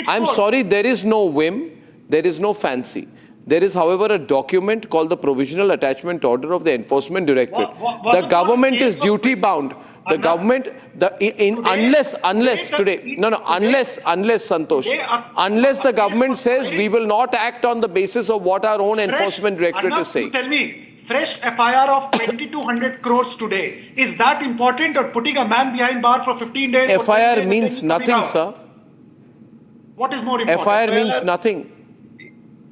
I'm sorry, there is no whim, there is no fancy. There is, however, a document called the Provisional Attachment Order of the Enforcement Directorate. The government is duty bound. The government, unless Santosh, unless the government says we will not act on the basis of what our own enforcement directorate is saying. Tell me, fresh FIR of 2,200 crores today, is that important, or putting a man behind bar for 15 days? FIR means nothing, sir. What is more important? FIR means nothing.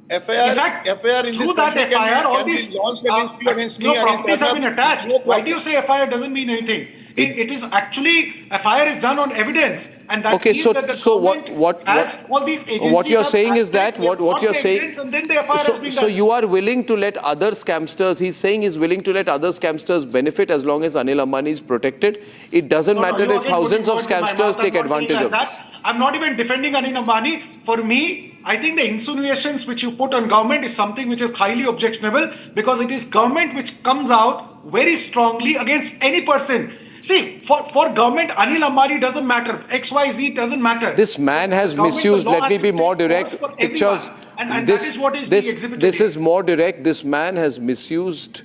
FIR in this country can be launched against you, against me, against properties have been attached. Why do you say FIR doesn't mean anything? It is actually, FIR is done on evidence. And that Okay, means so that the so government has all these agencies what you're have saying is that acted, what you're the saying. evidence, and then the FIR has been So done. you are willing to let other scamsters. He's saying he's willing to let other scamsters benefit as long as Anil Ambani is protected. It doesn't matter you if again thousands putting of words in my scamsters mouth. take I'm not saying advantage of like this. that. I'm not even defending Anil Ambani. For me, I think the insinuations which you put on government is something which is highly objectionable, because it is government which comes out very strongly against any person. See, for government, Anil Ambani doesn't matter. XYZ doesn't matter. This man has misused, let me be more direct, pictures. And that is what is being exhibited This here. is more direct. This man has misused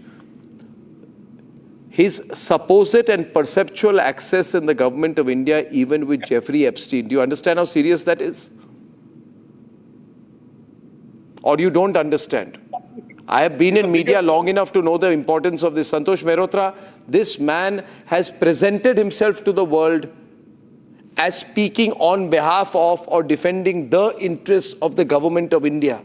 his supposed and perceptual access in the government of India, even with Jeffrey Epstein. Do you understand how serious that is? Or you don't understand? I have been in media long enough to know the importance of this. Santosh Mehrotra, this man has presented himself to the world as speaking on behalf of or defending the interests of the government of India,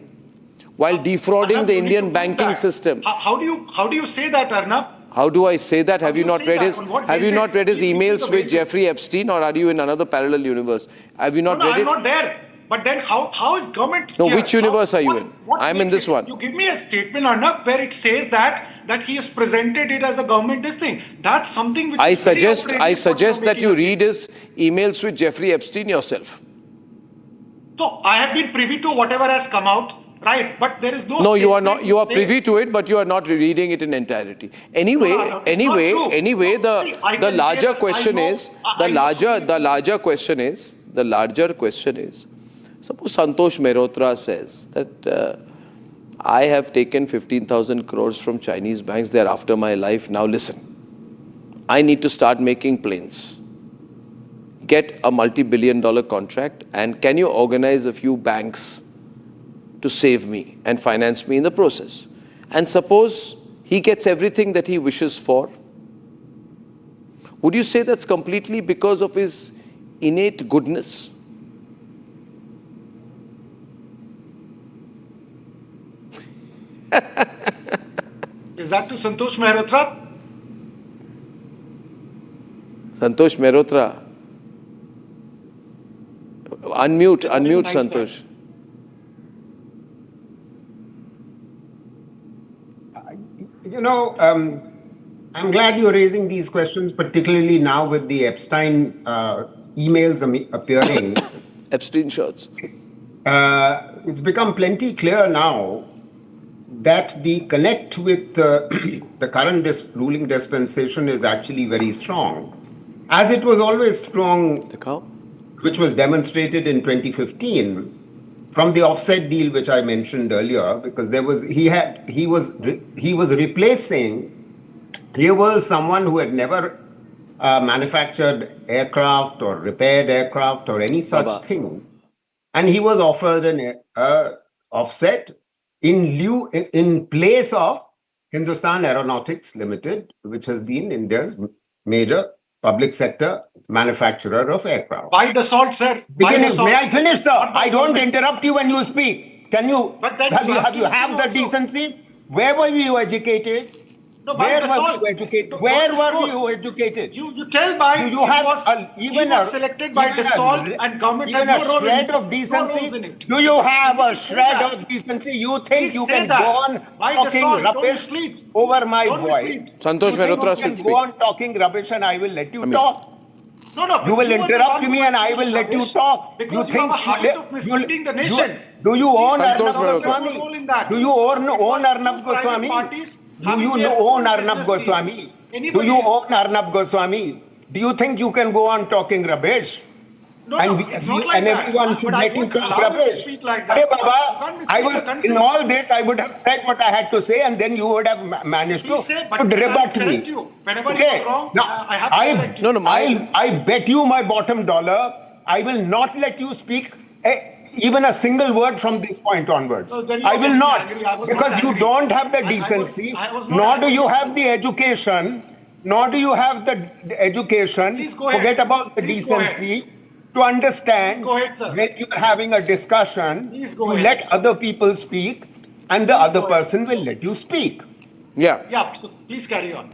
while defrauding the Indian banking system. How do you say that, Arnab? How do I say that? Have you not read his? Have you not read his emails with Jeffrey Epstein, or are you in another parallel universe? Have you not read I'm it? not there. But then how is government No, here? which universe are you in? I'm in this one. You give me a statement, Arnab, where it says that he has presented it as a government this thing. That's something which I is very suggest outrageous that you read his emails with Jeffrey Epstein yourself. So I have been privy to whatever has come out, right? But there is no. No, you are not. statement You are to say- privy to it, but you are not reading it in entirety. Anyway, No, it's not true. the larger question is the larger question is. Suppose Santosh Mehrotra says that I have taken 15,000 crores from Chinese banks. They are after my life. Now listen, I need to start making planes, get a multi-billion-dollar contract, and can you organize a few banks to save me and finance me in the process? And suppose he gets everything that he wishes for. Would you say that's completely because of his innate goodness? Is that to Santosh Mehrotra? Santosh Mehrotra. Unmute, Nice, Santosh. You know, I'm glad you're raising these questions, particularly now with the Epstein emails appearing. Epstein shots. It's become plenty clear now that the connect with the current ruling dispensation is actually very strong, as it was always strong, which was demonstrated in 2015 from the offset deal which I mentioned earlier, because he was replacing. Here was someone who had never manufactured aircraft or repaired aircraft or any such thing, and he was offered an offset in place of Hindustan Aeronautics Limited, which has been India's major public sector manufacturer of aircraft. By default, sir. May I finish, sir? I don't interrupt you when you speak. Can you? Have you the decency? Where were you educated? No, by default. Where were you educated? You tell by you have he was selected by default and government has no role shred of decency. Do you have a shred of decency? You think you can go on talking rubbish over my voice? Santosh Mehrotra should speak. speak. Go on talking rubbish and I will let you talk. No, you will interrupt me and I will let you talk. Because you have a habit of misleading the nation. Do you own Santosh Arnab Goswami? Do you own Arnab Goswami? Do you own Arnab Goswami? Do you own Arnab Goswami? Do you think you can go on talking rubbish? No, and everyone should let you talk rubbish. Hey, Baba, in all this, I would have said what I had to say, and then you would have managed to rebut me. Okay. Now, I bet you my bottom dollar, I will not let you speak even a single word from this point onwards. I will not, because you don't have the decency, nor do you have the education, forget about the decency, to understand when you are having a discussion, you let other people speak, and the other person will let you speak. Yeah, so please carry on.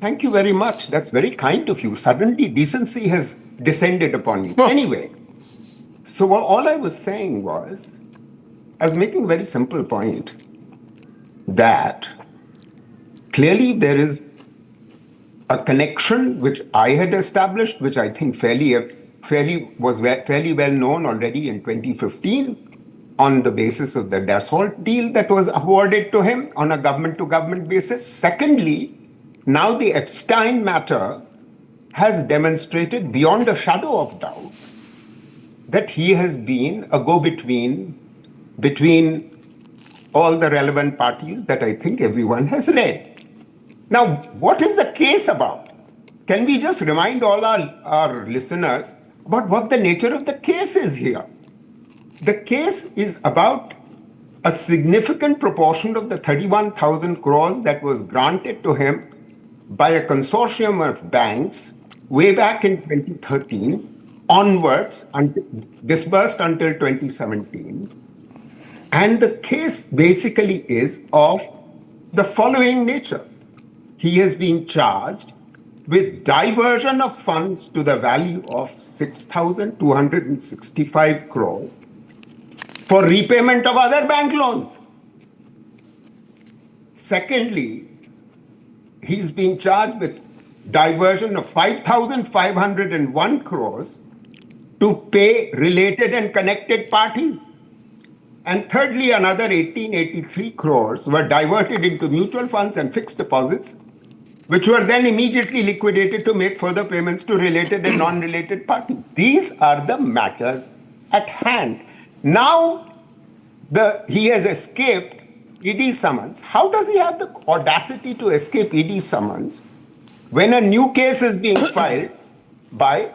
Thank you very much. That's very kind of you. Suddenly, decency has descended upon you. Anyway, so all I was saying was, I was making a very simple point that clearly there is a connection which I had established, which I think fairly well known already in 2015 on the basis of the Dassault deal that was awarded to him on a government-to-government basis. Secondly, now the Epstein matter has demonstrated beyond a shadow of doubt that he has been a go-between between all the relevant parties that I think everyone has read. Now, what is the case about? Can we just remind all our listeners about what the nature of the case is here? The case is about a significant proportion of the 31,000 crores that was granted to him by a consortium of banks way back in 2013 onwards, disbursed until 2017. And the case basically is of the following nature. He has been charged with diversion of funds to the value of 6,265 crores for repayment of other bank loans. Secondly, he's been charged with diversion of 5,501 crores to pay related and connected parties. And thirdly, another 1,883 crores were diverted into mutual funds and fixed deposits, which were then immediately liquidated to make further payments to related and non-related parties. These are the matters at hand. Now, he has escaped ED summons. How does he have the audacity to escape ED summons when a new case is being filed by...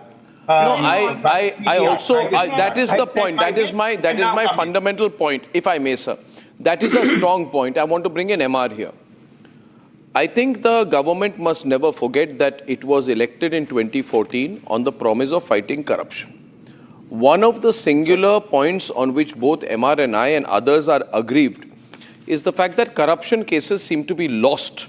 that is the point. That is my fundamental point, if I may, sir. That is a strong point. I want to bring in MR here. I think the government must never forget that it was elected in 2014 on the promise of fighting corruption. One of the singular points on which both MR and I and others are aggrieved is the fact that corruption cases seem to be lost,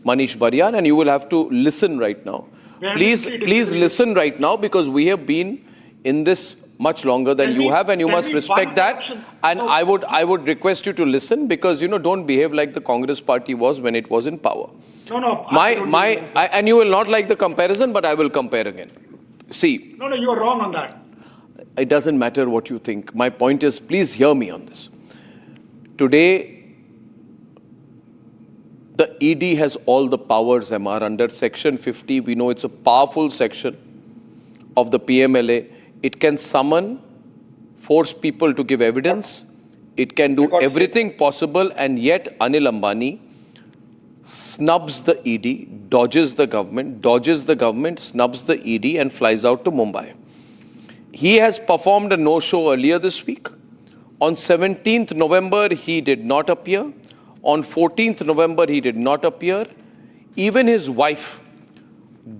Manish Baryan, and you will have to listen right now. Please listen right now, because we have been in this much longer than you have, and you must respect that. And I would request you to listen, because, don't behave like the Congress party was when it was in power. No. And you will not like the comparison, but I will compare again. See. No, you are wrong on that. It doesn't matter what you think. My point is, please hear me on this. Today, the ED has all the powers, MR, under Section 50. We know it's a powerful section of the PMLA. It can force people to give evidence. It can do everything possible, and yet Anil Ambani snubs the ED, dodges the government, snubs the ED, and flies out to Mumbai. He has performed a no-show earlier this week. On 17th November, he did not appear. On 14th November, he did not appear. Even his wife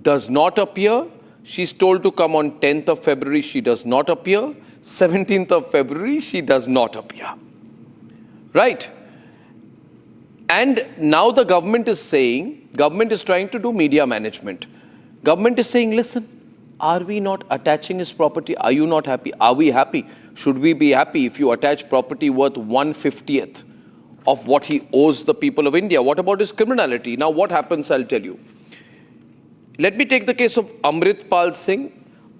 does not appear. She's told to come on 10th of February. She does not appear. 17th of February, she does not appear. Right? And now the government is trying to do media management. Government is saying, listen, are we not attaching his property? Are you not happy? Are we happy? Should we be happy if you attach property worth 1/50th of what he owes the people of India? What about his criminality? Now what happens, I'll tell you. Let me take the case of Amritpal Singh,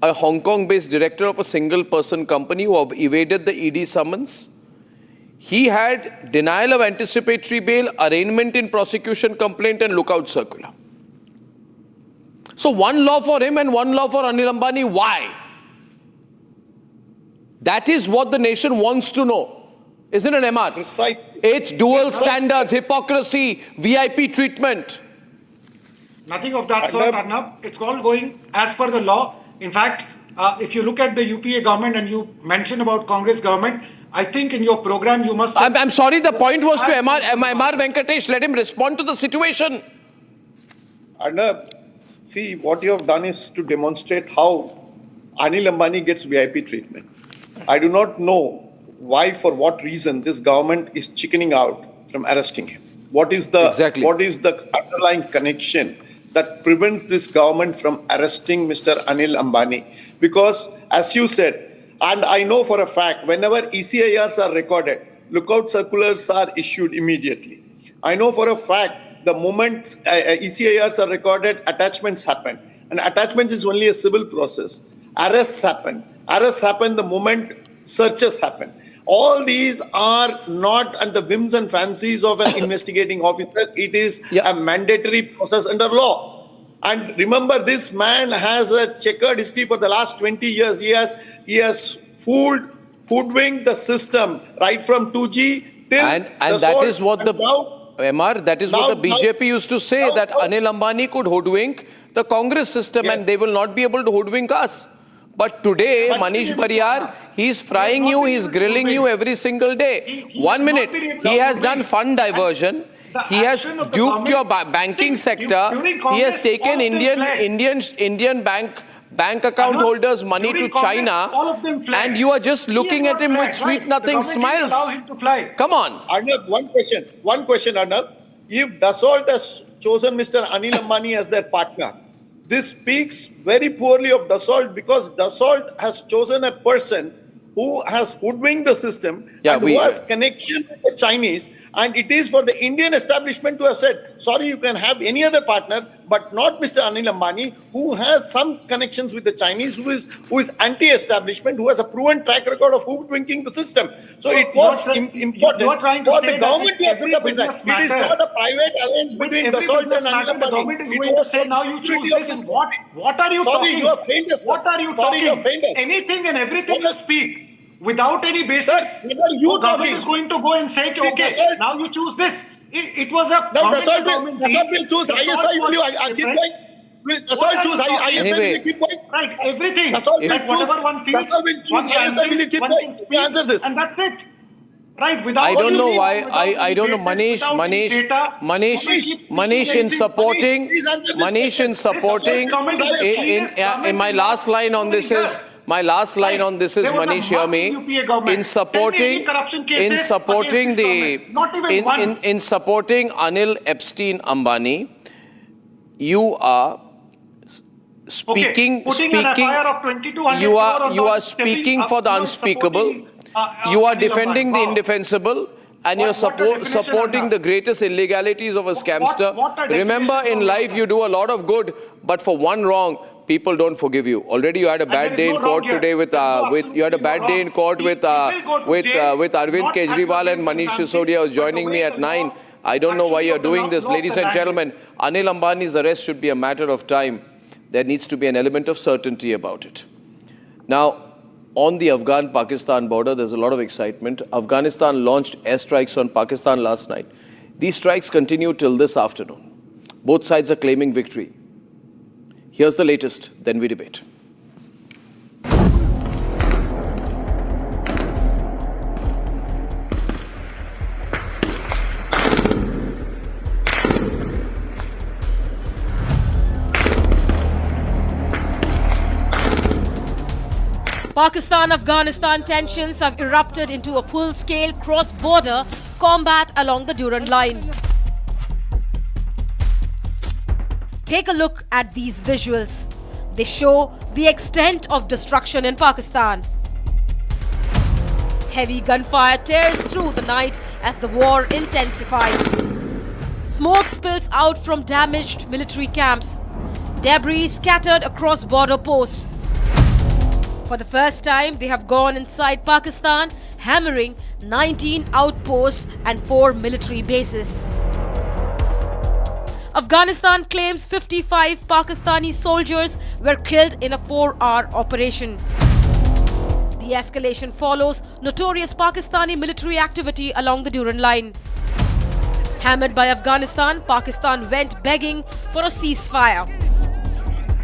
a Hong Kong-based director of a single-person company who evaded the ED summons. He had denial of anticipatory bail, arraignment in prosecution complaint, and lookout circular. So one law for him and one law for Anil Ambani. Why? That is what the nation wants to know. Isn't it, MR? Precisely. It's dual standards, hypocrisy, VIP treatment. Nothing of that sort, Arnab. It's all going as per the law. In fact, if you look at the UPA government and you mention about Congress government, I think in your program you must... I'm sorry, the point was to MR Venkatesh. Let him respond to the situation. Arnab, see, what you have done is to demonstrate how Anil Ambani gets VIP treatment. I do not know why, for what reason, this government is chickening out from arresting him. What is the underlying connection that prevents this government from arresting Mr. Anil Ambani? Because, as you said, and I know for a fact, whenever ECIRs are recorded, lookout circulars are issued immediately. I know for a fact, the moment ECIRs are recorded, attachments happen. And attachments is only a civil process. Arrests happen. Arrests happen the moment searches happen. All these are not at the whims and fancies of an investigating officer. It is a mandatory process under law. And remember, this man has a checkered history for the last 20 years. He has hoodwinked the system right from 2G till and that is what the MR, that is what the BJP used to say, that Anil Ambani could hoodwink the Congress system and they will not be able to hoodwink us. But today, Manish Bariyar, he's frying you, he's grilling you every single day. 1 minute, he has done fund diversion. He has duped your banking sector. He has taken Indian bank account holders' money to China, and you are just looking at him with sweet nothing smiles. Come on. Arnab, one question, Arnab. If Dassault has chosen Mr. Anil Ambani as their partner, this speaks very poorly of Dassault, because Dassault has chosen a person who has hoodwinked the system and who has connection with the Chinese. And it is for the Indian establishment to have said, sorry, you can have any other partner, but not Mr. Anil Ambani, who has some connections with the Chinese, who is anti-establishment, who has a proven track record of hoodwinking the system. So it was important for the government to have put up his hand. It is not a private alliance between Dassault and Anil Ambani. It was say, now you choose this. What are you talking? You have failed us. What are you talking? Anything and everything you speak without any basis. Sir, you government is going to go and say, okay, now you choose this. It was a... Now Dassault will choose ISI. Will you keep going? Dassault choose ISI. Will you keep going? Right, everything. Dassault will choose ISI. Will you keep going? We answer this. And that's it. Right, without... I don't know why. I don't know. Manish in supporting, in my last line on this is, My last line on this is, Manish, hear me. In supporting Anil Epstein Ambani, you are speaking. You are speaking for the unspeakable. You are defending the indefensible. And you're supporting the greatest illegalities of a scamster. Remember, in life you do a lot of good, but for one wrong, people don't forgive you. Already you had a bad day in court today with Arvind Kejriwal and Manish Sisodia was joining me at 9. I don't know why you're doing this. Ladies and gentlemen, Anil Ambani's arrest should be a matter of time. There needs to be an element of certainty about it. Now, on the Afghan-Pakistan border, there's a lot of excitement. Afghanistan launched airstrikes on Pakistan last night. These strikes continue till this afternoon. Both sides are claiming victory. Here's the latest, then we debate. Pakistan-Afghanistan tensions have erupted into a full-scale cross-border combat along the Durand Line. Take a look at these visuals. They show the extent of destruction in Pakistan. Heavy gunfire tears through the night as the war intensifies. Smoke spills out from damaged military camps. Debris scattered across border posts. For the first time, they have gone inside Pakistan, hammering 19 outposts and 4 military bases. Afghanistan claims 55 Pakistani soldiers were killed in a 4-hour operation. The escalation follows notorious Pakistani military activity along the Durand Line. Hammered by Afghanistan, Pakistan went begging for a ceasefire.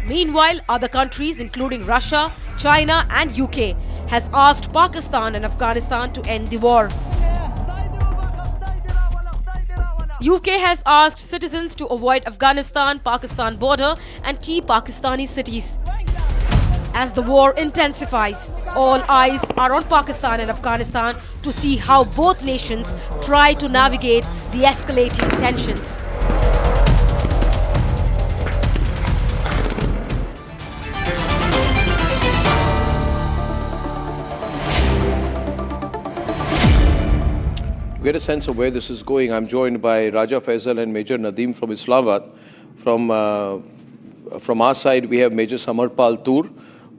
Meanwhile, other countries including Russia, China and UK has asked Pakistan and Afghanistan to end the war. UK has asked citizens to avoid Afghanistan-Pakistan border and key Pakistani cities. As the war intensifies, all eyes are on Pakistan and Afghanistan to see how both nations try to navigate the escalating tensions. To get a sense of where this is going, I'm joined by Raja Faisal and Major Nadeem from Islamabad. From our side, we have Major Samarpal Tur.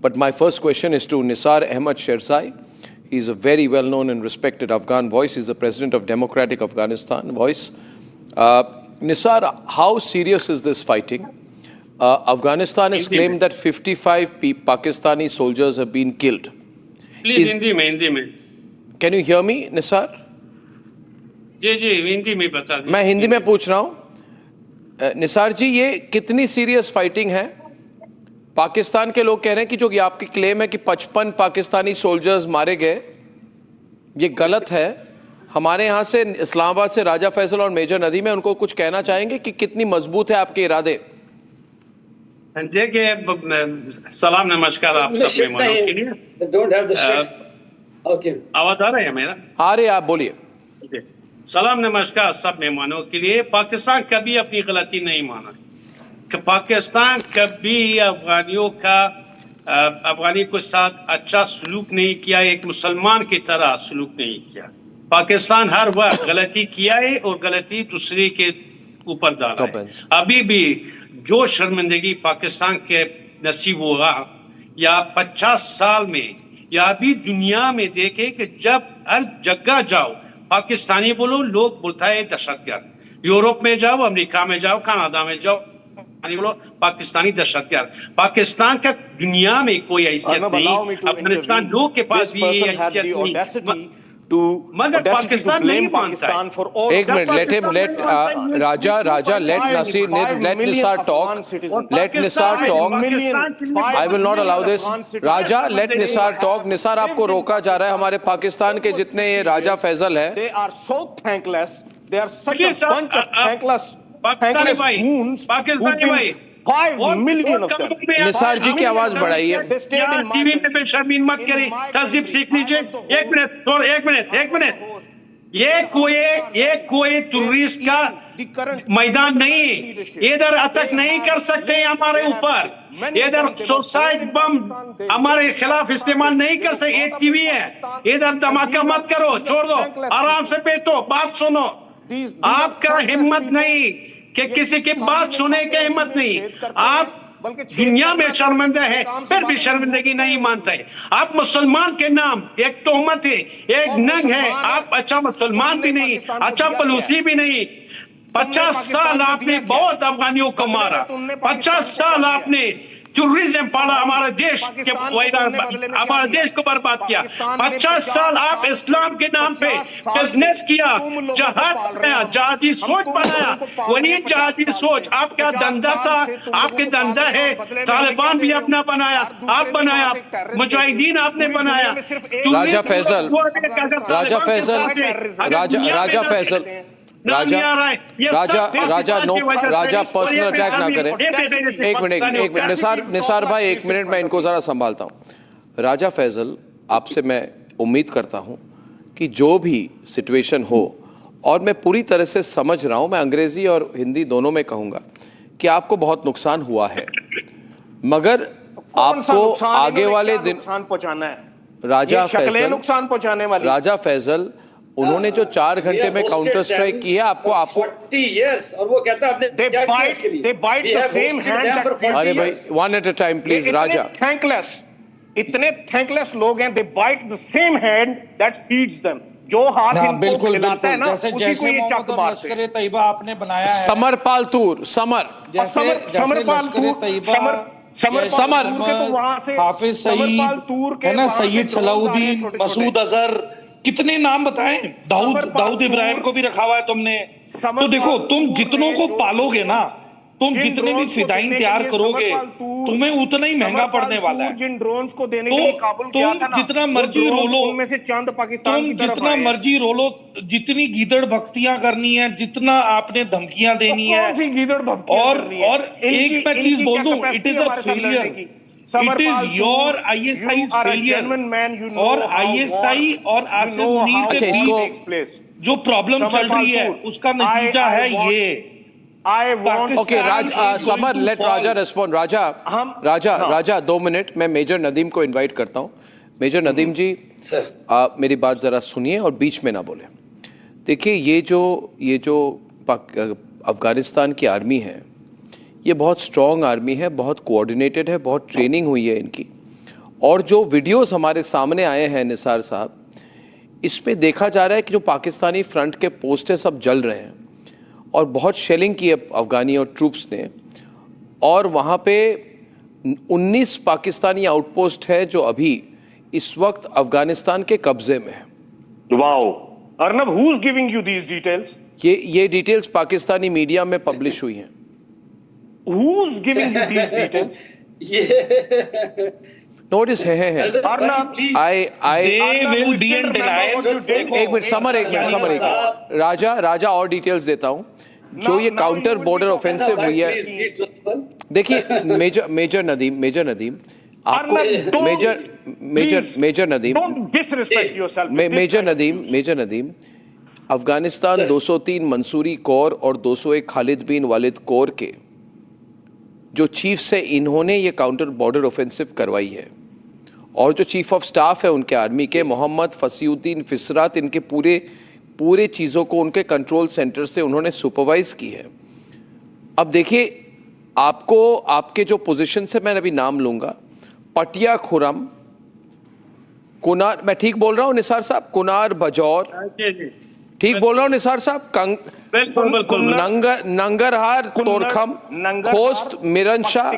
But my first question is to Nisar Ahmad Sherzai. He's a very well-known and respected Afghan voice. He's the president of Democratic Afghanistan Voice. Nisar, how serious is this fighting? Afghanistan has claimed that 55 Pakistani soldiers have been killed. Please, Hindi mein. Can you hear me, Nisar? जी हिंदी में बता दीजिए। मैं हिंदी में पूछ रहा हूँ निसार जी, ये कितनी सीरियस फाइटिंग है? पाकिस्तान के लोग कह रहे हैं कि जो ये आपकी क्लेम है कि 55 पाकिस्तानी सोल्जर्स मारे गए, ये गलत है। हमारे यहाँ से इस्लामाबाद से राजा फैसल और मेजर नदीम है, उनको कुछ कहना चाहेंगे कि कितनी मजबूत है आपके इरादे? देखिए, सलाम नमस्कार आप सब मेहमानों के लिए। आवाज आ रहा है मेरा? आ रही है, आप बोलिए। सलाम नमस्कार सब मेहमानों के लिए। पाकिस्तान कभी अपनी गलती नहीं माना कि पाकिस्तान कभी अफगानियों के साथ अच्छा सलूक नहीं किया, एक मुसलमान की तरह सलूक नहीं किया। पाकिस्तान हर वक्त गलती किया है और गलती दूसरे के ऊपर डाला है। अभी भी जो शर्मिंदगी पाकिस्तान के नसीब हुआ या 50 साल में या अभी दुनिया में देखे कि जब हर जगह जाओ पाकिस्तानी बोलो, लोग बोलता है दहशतगर्द। यूरोप में जाओ, अमेरिका में जाओ, कनाडा में जाओ, बोलो पाकिस्तानी दहशतगर्द। पाकिस्तान का दुनिया में कोई हैसियत नहीं, अफगानिस्तान लोग के पास भी ये हैसियत नहीं, मगर पाकिस्तान नहीं मानता है। एक minute, let Nisar talk. I will not allow this. Raja, let Nisar talk. Nisar, आपको रोका जा रहा है। हमारे पाकिस्तान के जितने ये राजा फैजल हैं, they are so thankless. They are such a bunch of thankless Pakistani भाई 5 million of them. निसार जी की आवाज बढ़ाइए। टीवी पे बेशर्मीन मत करें, तहजीब सीख लीजिए। एक मिनट। ये कोई टूरिस्ट का मैदान नहीं, इधर अटैक नहीं कर सकते हमारे ऊपर, इधर सुसाइड बम हमारे खिलाफ इस्तेमाल नहीं कर सकते। ये टीवी है, इधर धमाका मत करो, छोड़ दो, आराम से बैठो, बात सुनो। आपका हिम्मत नहीं कि किसी की बात सुने की हिम्मत नहीं, आप दुनिया में शर्मिंदा है, फिर भी शर्मिंदगी नहीं मानते। आप मुसलमान के नाम एक तोहमत है, एक नंग है, आप अच्छा मुसलमान भी नहीं, अच्छा पलूसी भी नहीं। 50 साल आपने बहुत अफगानियों को मारा, 50 साल आपने टूरिज्म पाला, हमारे देश को बर्बाद किया। 50 साल आप इस्लाम के नाम पे बिजनेस किया, जहादी सोच बनाया। वही जहादी सोच आपका धंधा था, आपके धंधा है। तालिबान भी अपना बनाया, आप बनाया, मुजाहिदीन आपने बनाया। राजा फैसल राजा पर्सनल अटैक ना करें। एक मिनट निसार भाई, एक मिनट, मैं इनको जरा संभालता हूं। राजा फैजल, आपसे मैं उम्मीद करता हूं कि जो भी सिचुएशन हो, और मैं पूरी तरह से समझ रहा हूं, मैं अंग्रेजी और हिंदी दोनों में कहूंगा कि आपको बहुत नुकसान हुआ है, मगर आपको आगे वाले दिन नुकसान पहुंचाना है। राजा फैसल नुकसान पहुंचाने वाली। राजा फैसल, उन्होंने जो 4 घंटे में काउंटर स्ट्राइक की है, आपको 40 years, और वो कहता है आपने क्या किया इसके लिए? They bite the same hand that feeds अरे भाई, one at a time please। राजा, इतने thankless लोग हैं, they bite the same hand that feeds them। जो हाथ इनको खिलाता है ना, उसी को ये चक मारते हैं। तैयबा आपने बनाया है, समरपाल तूर, समर हाफिज सईद है ना, सैयद सलाउद्दीन, मसूद अजहर, कितने नाम बताएं, दाऊद इब्राहिम को भी रखा हुआ है तुमने। तो देखो, तुम जितनों को पालोगे ना, तुम जितने भी फिदाइन तैयार करोगे, तुम्हें उतना ही महंगा पड़ने वाला है। जिन ड्रोन्स को देने के लिए काबुल किया था ना, जितना मर्जी रोलो, उनमें से चंद पाकिस्तान की तरफ जितना मर्जी रोलो, जितनी गीदड़ भक्तियां करनी है, जितना आपने धमकियां देनी है, और एक मैं चीज बोल दूं, it is a failure, it is your ISI failure. और ISI और आसिफ मुनीर के बीच जो प्रॉब्लम चल रही है, उसका नतीजा है ये। ओके समर, लेट राजा रेस्पॉन्ड। राजा 2 मिनट, मैं मेजर नदीम को इनवाइट करता हूँ। मेजर नदीम जी सर, मेरी बात जरा सुनिए और बीच में ना बोले। देखिए, ये जो अफगानिस्तान की आर्मी है, ये बहुत स्ट्रॉन्ग आर्मी है, बहुत कोऑर्डिनेटेड है, बहुत ट्रेनिंग हुई है इनकी। और जो वीडियोस हमारे सामने आए हैं निसार साहब, इसमें देखा जा रहा है कि जो पाकिस्तानी फ्रंट के पोस्ट है सब जल रहे हैं, और बहुत शेलिंग की है अफगानी और ट्रूप्स ने, और वहाँ पे 19 पाकिस्तानी आउटपोस्ट है जो अभी इस वक्त अफगानिस्तान के कब्जे में है। Wow, Arnab, who is giving you these details? ये डिटेल्स पाकिस्तानी मीडिया में पब्लिश हुई हैं। Who's giving you these details? Notice है। They will be in denial. एक मिनट समर, राजा और डिटेल्स देता हूँ। जो ये काउंटर बॉर्डर ऑफेंसिव हुई है, देखिए मेजर नदीम आपको मेजर नदीम अफगानिस्तान 203 मंसूरी कोर और 201 खालिद बिन वालिद कोर के जो चीफ से इन्होंने ये काउंटर बॉर्डर ऑफेंसिव करवाई है, और जो चीफ ऑफ स्टाफ है उनके आर्मी के मोहम्मद फसीउद्दीन फिसरात, इनके पूरे चीज़ों को उनके कंट्रोल सेंटर से उन्होंने सुपरवाइज की है। अब देखिए, आपको आपके जो पोजीशन से मैं अभी नाम लूँगा, पटिया खुरम, कुनार, मैं ठीक बोल रहा हूँ निसार साहब? कुनार बजौर, ठीक बोल रहा हूँ निसार साहब? बिल्कुल। नंगरहार, तोरखम, खोस्त, मिरनशाह,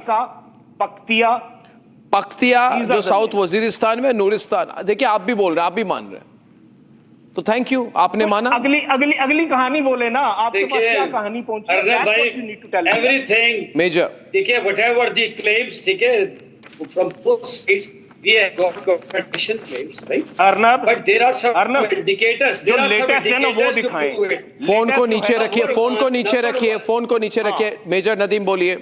पख्तिया जो साउथ वजीरिस्तान में, नूरिस्तान। देखिए, आप भी बोल रहे हैं, आप भी मान रहे हैं, तो थैंक यू, आपने माना। अगली कहानी बोले ना, आपके पास क्या कहानी पहुंची? एवरीथिंग मेजर, देखिए, व्हाटएवर द क्लेम्स, ठीक है, from both sides we have got competition claims, right? Arnab, but there are some indicators. There are some indicators to prove it. Phone को नीचे रखिए, मेजर नदीम बोलिए।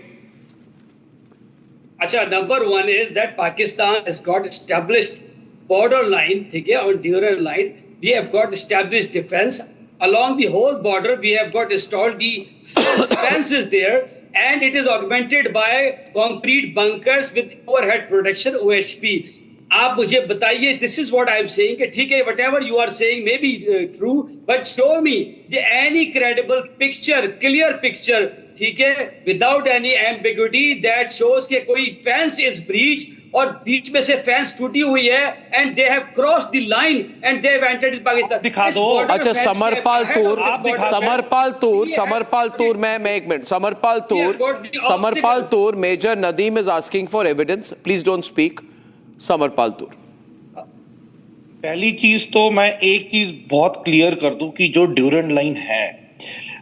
अच्छा, number one is that Pakistan has got established border line, ठीक है, on Diverted line. We have got established defense along the whole border. We have got installed the fences there, and it is augmented by concrete bunkers with overhead protection (OHP). आप मुझे बताइए, this is what I am saying, कि ठीक है, whatever you are saying may be true, but show me any credible picture, clear picture, ठीक है, without any ambiguity that shows कि कोई fence is breached और बीच में से फेंस टूटी हुई है and they have crossed the line and they have entered Pakistan. दिखा दो। अच्छा, समरपाल तूर मैं एक minute, Samarpal Toor major Nadeem is asking for evidence. Please don't speak. Samarpal Toor. पहली चीज तो मैं एक चीज बहुत क्लियर कर दूं कि जो ड्यूरेंट लाइन है,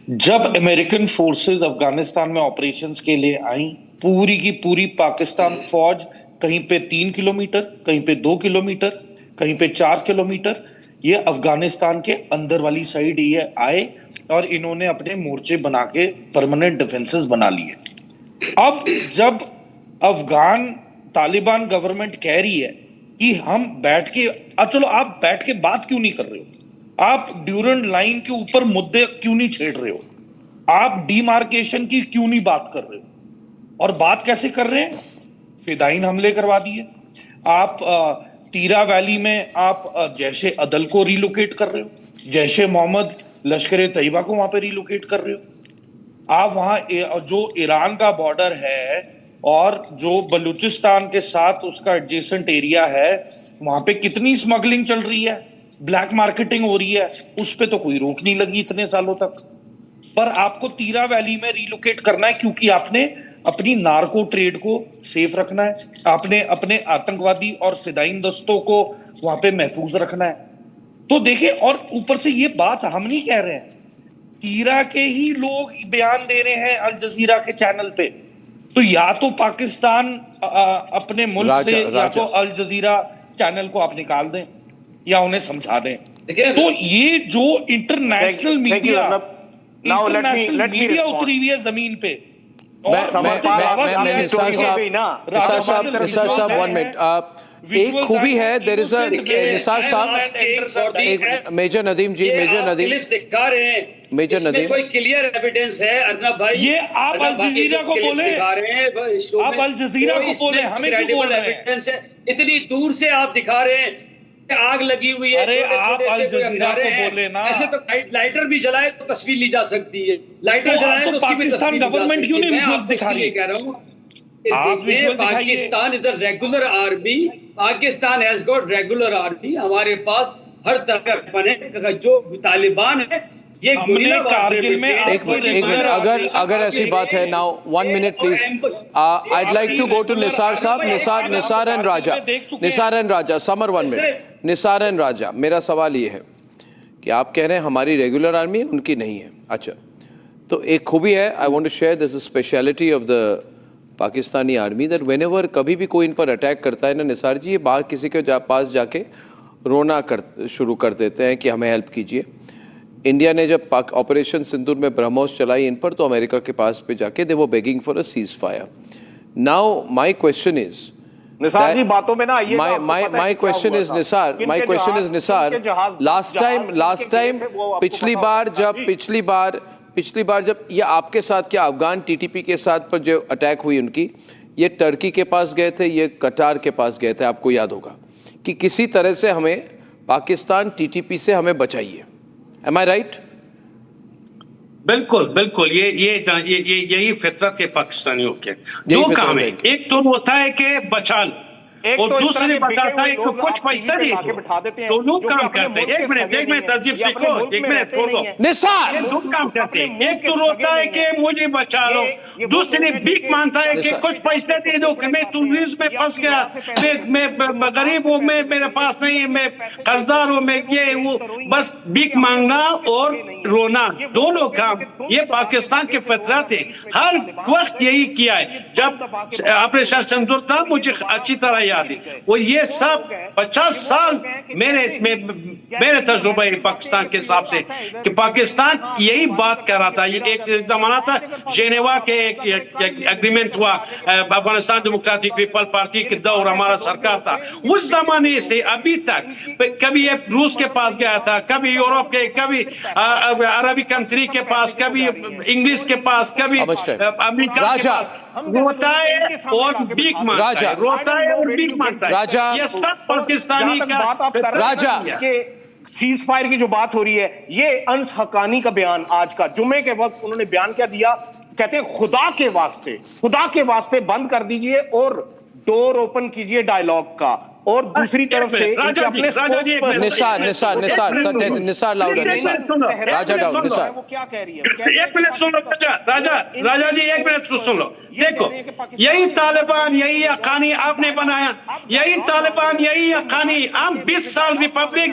जब अमेरिकन फोर्सेस अफगानिस्तान में ऑपरेशंस के लिए आई, पूरी की पूरी पाकिस्तान फौज कहीं पे 3 किलोमीटर, कहीं पे 2 किलोमीटर, कहीं पे 4 किलोमीटर, ये अफगानिस्तान के अंदर वाली साइड ये आए और इन्होंने अपने मोर्चे बना के परमानेंट डिफेंसेस बना लिए। अब जब अफगान तालिबान गवर्नमेंट कह रही है कि हम बैठ के, चलो आप बैठ के बात क्यों नहीं कर रहे हो? आप ड्यूरेंट लाइन के ऊपर मुद्दे क्यों नहीं छेड़ रहे हो? आप डिमार्केशन की क्यों नहीं बात कर रहे हो? और बात कैसे कर रहे हैं? फिदाइन हमले करवा दिए आप, तीरा वैली में आप जैशे अदल को रिलोकेट कर रहे हो, जैशे मोहम्मद लश्कर तैयबा को वहां पे रिलोकेट कर रहे हो आप। वहां जो ईरान का बॉर्डर है और जो बलूचिस्तान के साथ उसका एडजेसेंट एरिया है, वहां पे कितनी स्मगलिंग चल रही है, ब्लैक मार्केटिंग हो रही है, उस पे तो कोई रोक नहीं लगी इतने सालों तक। पर आपको तीरा वैली में रिलोकेट करना है क्योंकि आपने अपनी नार्को ट्रेड को सेफ रखना है, आपने अपने आतंकवादी और फिदाइन दस्तों को वहां पे महफूज रखना है। तो देखिए, और ऊपर से ये बात हम नहीं कह रहे हैं, तीरा के ही लोग बयान दे रहे हैं अल जजीरा के चैनल पे। तो या तो पाकिस्तान अपने मुल्क से या तो अल जजीरा चैनल को आप निकाल दें या उन्हें समझा दें। तो ये जो इंटरनेशनल मीडिया उतरी हुई है जमीन पे, एक खूबी है, देयर इज निसार साहब, मेजर नदीम जी, दिखा रहे हैं, मेजर नदीम, कोई क्लियर एविडेंस है अर्नब भाई? ये आप अल जजीरा को बोले, आप अल जजीरा को बोले, हमें क्यों बोल रहे हैं? इतनी दूर से आप दिखा रहे हैं, आग लगी हुई है। अरे आप अल जजीरा को बोले ना, ऐसे तो लाइटर भी जलाए तो तस्वीर ली जा सकती है, लाइटर जलाए तो पाकिस्तान गवर्नमेंट क्यों नहीं विजुअल्स दिखा रही? कह रहा हूँ, Pakistan is a regular army, Pakistan has got regular army, हमारे पास हर तरह का बने। जो तालिबान है ये कारगिल में एक मिनट, अगर ऐसी बात है, now 1 minute please, I'd like to go to Nisar sahab, Nisar and Raja, Samar 1 minute, Nisar and Raja. मेरा सवाल ये है कि आप कह रहे हैं हमारी रेगुलर आर्मी उनकी नहीं है। अच्छा, तो एक खूबी है, I want to share this speciality of the Pakistani army, that whenever कभी भी कोई इन पर अटैक करता है ना निसार जी, ये बाहर किसी के पास जाके रोना शुरू कर देते हैं कि हमें हेल्प कीजिए। इंडिया ने जब ऑपरेशन सिंदूर में ब्रह्मोस चलाई इन पर, तो अमेरिका के पास पे जाके they were begging for a ceasefire. Now my question is Nisar ji, बातों में ना आइए। My question is Nisar, last time पिछली बार जब ये आपके साथ, क्या अफगान टीटीपी के साथ पर जो अटैक हुई उनकी, ये टर्की के पास गए थे, ये कटार के पास गए थे, आपको याद होगा कि किसी तरह से हमें पाकिस्तान टीटीपी से हमें बचाइए। Am I right? बिल्कुल बिल्कुल, ये यही फितरत के पाकिस्तानियों के दो काम है। एक तो होता है कि बचा लो, और दूसरे बताता है कि कुछ पैसा दे दो। दोनों काम करते हैं। एक मिनट तहजीब सीखो, एक मिनट छोड़ो। निसार दो काम करते हैं, एक तो रोता है कि मुझे बचा लो, दूसरे भीख मांगता है कि कुछ पैसा दे दो कि मैं टूरिज्म में फंस गया, मैं गरीब हूँ, मैं मेरे पास नहीं है, मैं कर्जदार हूँ, मैं ये वो, बस भीख मांगना और रोना, दोनों काम ये पाकिस्तान के फितरत है। हर वक्त यही किया है। जब ऑपरेशन सिंदूर था, मुझे अच्छी तरह तैयार थी। वो ये सब 50 साल मेरे तजुर्बा है पाकिस्तान के हिसाब से कि पाकिस्तान यही बात कर रहा था। ये एक जमाना था जेनेवा के एक एग्रीमेंट हुआ, अफगानिस्तान डेमोक्रेटिक पीपल पार्टी के दौर हमारा सरकार था, उस जमाने से अभी तक कभी ये रूस के पास गया था, कभी यूरोप के, कभी अरबी कंट्री के पास, कभी इंग्लिश के पास, कभी अमेरिका के पास, रोता है और भीख मांगता है, रोता है और भीख मांगता है। राजा, ये सब पाकिस्तानी का बात आप कर रहे हैं कि सीज फायर की जो बात हो रही है, ये अंस हकानी का बयान आज का जुम्मे के वक्त उन्होंने बयान क्या दिया, कहते हैं खुदा के वास्ते बंद कर दीजिए और डोर ओपन कीजिए डायलॉग का। और दूसरी तरफ से निसार लाउडर, राजा डाउन, निसार वो क्या कह रही है? एक मिनट सुन लो राजा जी, एक मिनट सुन लो। देखो, यही तालिबान, यही हक्कानी आपने बनाया, यही तालिबान, यही हक्कानी। हम 20 साल रिपब्लिक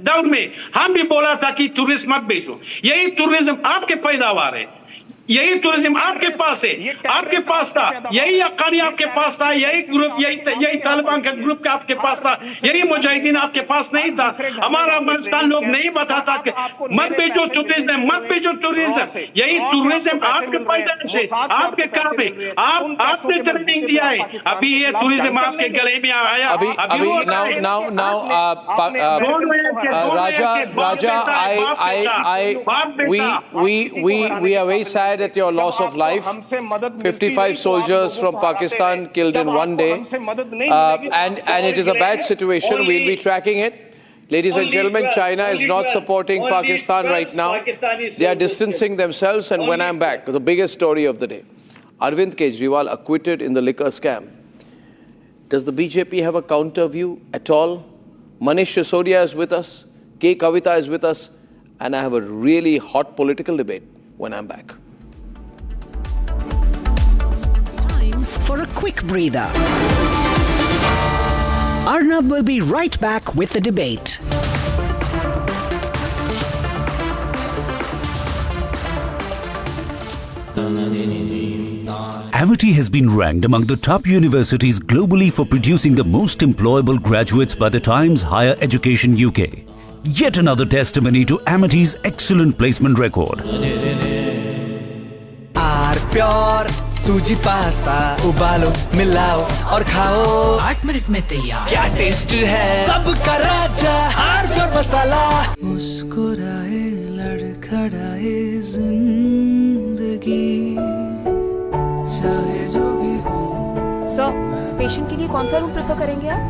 दौर में हम भी बोला था कि टूरिज्म मत भेजो। यही टूरिज्म आपके पैदावार है, यही टूरिज्म आपके पास है, आपके पास था, यही हक्कानी आपके पास था, यही ग्रुप, यही तालिबान का ग्रुप का आपके पास था, यही मुजाहिदीन आपके पास नहीं था। हमारा अफगानिस्तान लोग नहीं बताता कि मत भेजो टूरिज्म, मत भेजो टूरिज्म। यही टूरिज्म आपके पैदाइश है, आपके काम है, आपने ट्रेनिंग दिया है। अभी ये टूरिज्म आपके गले में आया। we are very sad at your loss of life. 55 soldiers from Pakistan killed in one day, and it is a bad situation. We'll be tracking it. Ladies and gentlemen, China is not supporting Pakistan right now. They are distancing themselves. And when I'm back, the biggest story of the day, Arvind Kejriwal acquitted in the liquor scam. Does the BJP have a counter view at all? Manish Sisodia is with us. Kavitha is with us. And I have a really hot political debate when I'm back. Time for a quick breather. Arnab will be right back with the debate. Amity has been ranked among the top universities globally for producing the most employable graduates by the Times Higher Education UK. Yet another testimony to Amity's excellent placement record. Pure सूजी pasta उबालो मिलाओ और खाओ 8 minute में तैयार। क्या taste है सबका राजा आर प्योर मसाला। मुस्कुराए लड़खड़ाए जिंदगी चाहे जो भी हो। सर, पेशेंट के लिए कौन सा रूम प्रेफर करेंगे आप?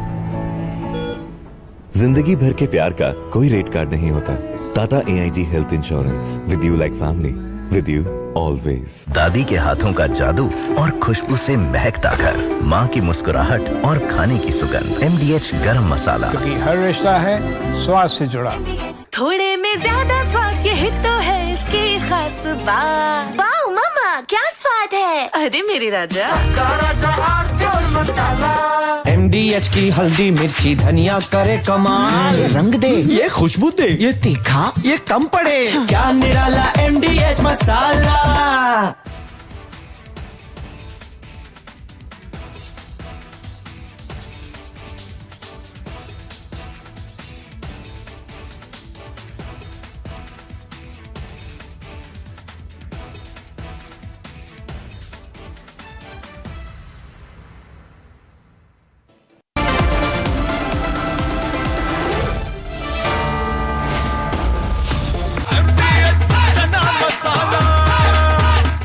जिंदगी भर के प्यार का कोई रेट कार्ड नहीं होता। Tata AIG health insurance, with you like family, with you always. दादी के हाथों का जादू और खुशबू से महकता घर, माँ की मुस्कुराहट और खाने की सुगंध। MDH गरम मसाला, क्योंकि हर रिश्ता है स्वाद से जुड़ा। थोड़े में ज्यादा स्वाद, यही तो है इसकी खास बात। वाओ मामा, क्या स्वाद है। अरे मेरे राजा, MDH की हल्दी मिर्ची धनिया करे कमाल। ये रंग दे, ये खुशबू दे, ये तीखा, ये कम पड़े। क्या निराला MDH मसाला।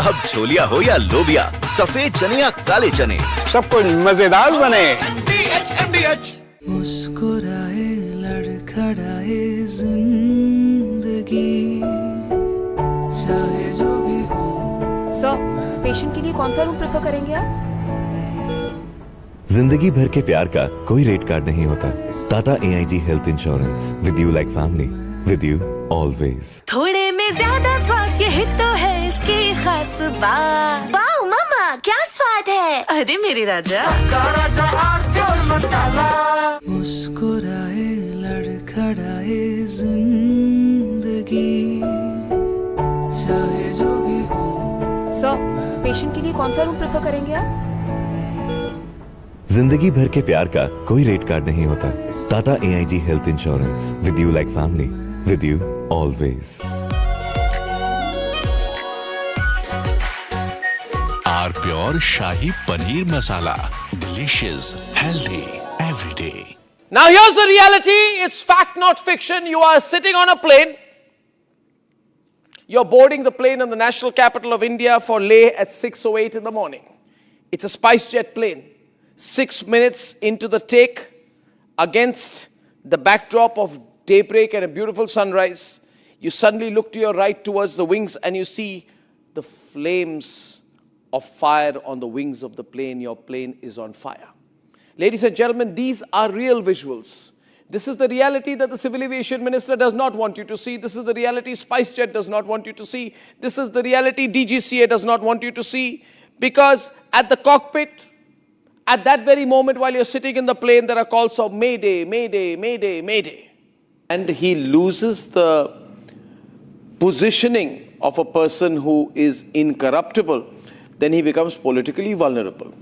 अब छोलिया हो या लोबिया, सफेद चने या काले चने, सब कुछ मजेदार बने। मुस्कुराए लड़खड़ाए जिंदगी चाहे जो भी हो। सर, पेशेंट के लिए कौन सा रूम प्रेफर करेंगे आप? जिंदगी भर के प्यार का कोई रेट कार्ड नहीं होता। Tata AIG health insurance, with you like family, with you always. थोड़े में ज्यादा स्वाद, यही तो है इसकी खास बात। वाओ मामा, क्या स्वाद है। अरे मेरे राजा, मुस्कुराए लड़खड़ाए जिंदगी चाहे जो भी हो। सर, पेशेंट के लिए कौन सा रूम प्रेफर करेंगे आप? जिंदगी भर के प्यार का कोई रेट कार्ड नहीं होता। Tata AIG health insurance, with you like family, with you always. Our pure shahi paneer masala, delicious, healthy every day. Now here's the reality. It's fact, not fiction. You are sitting on a plane. You're boarding the plane in the national capital of India for Leh at 6:08 in the morning. It's a SpiceJet plane. 6 minutes into the take, against the backdrop of daybreak and a beautiful sunrise, you suddenly look to your right towards the wings and you see the flames of fire on the wings of the plane. Your plane is on fire. Ladies and gentlemen, these are real visuals. This is the reality that the Civil Aviation Minister does not want you to see. This is the reality SpiceJet does not want you to see. This is the reality DGCA does not want you to see. Because at the cockpit, at that very moment while you're sitting in the plane, there are calls of Mayday, Mayday, Mayday, Mayday. And he loses the positioning of a person who is incorruptible, then he becomes politically vulnerable.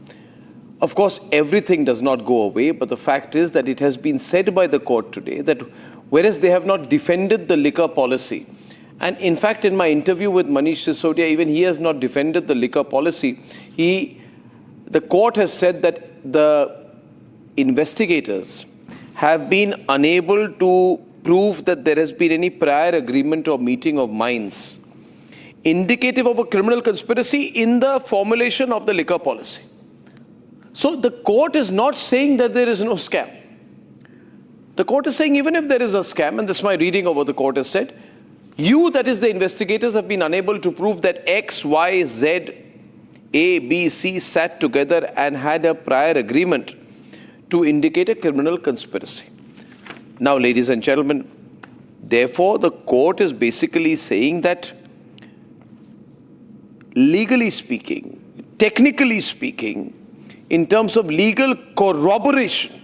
Of course, everything does not go away, but the fact is that it has been said by the court today that whereas they have not defended the liquor policy, and in fact, in my interview with Manish Sisodia, even he has not defended the liquor policy. The court has said that the investigators have been unable to prove that there has been any prior agreement or meeting of minds indicative of a criminal conspiracy in the formulation of the liquor policy. So the court is not saying that there is no scam. The court is saying even if there is a scam, and this is my reading of what the court has said, you, that is the investigators, have been unable to prove that X, Y, Z, A, B, C sat together and had a prior agreement to indicate a criminal conspiracy. Now, ladies and gentlemen, therefore the court is basically saying that legally speaking, technically speaking, in terms of legal corroboration,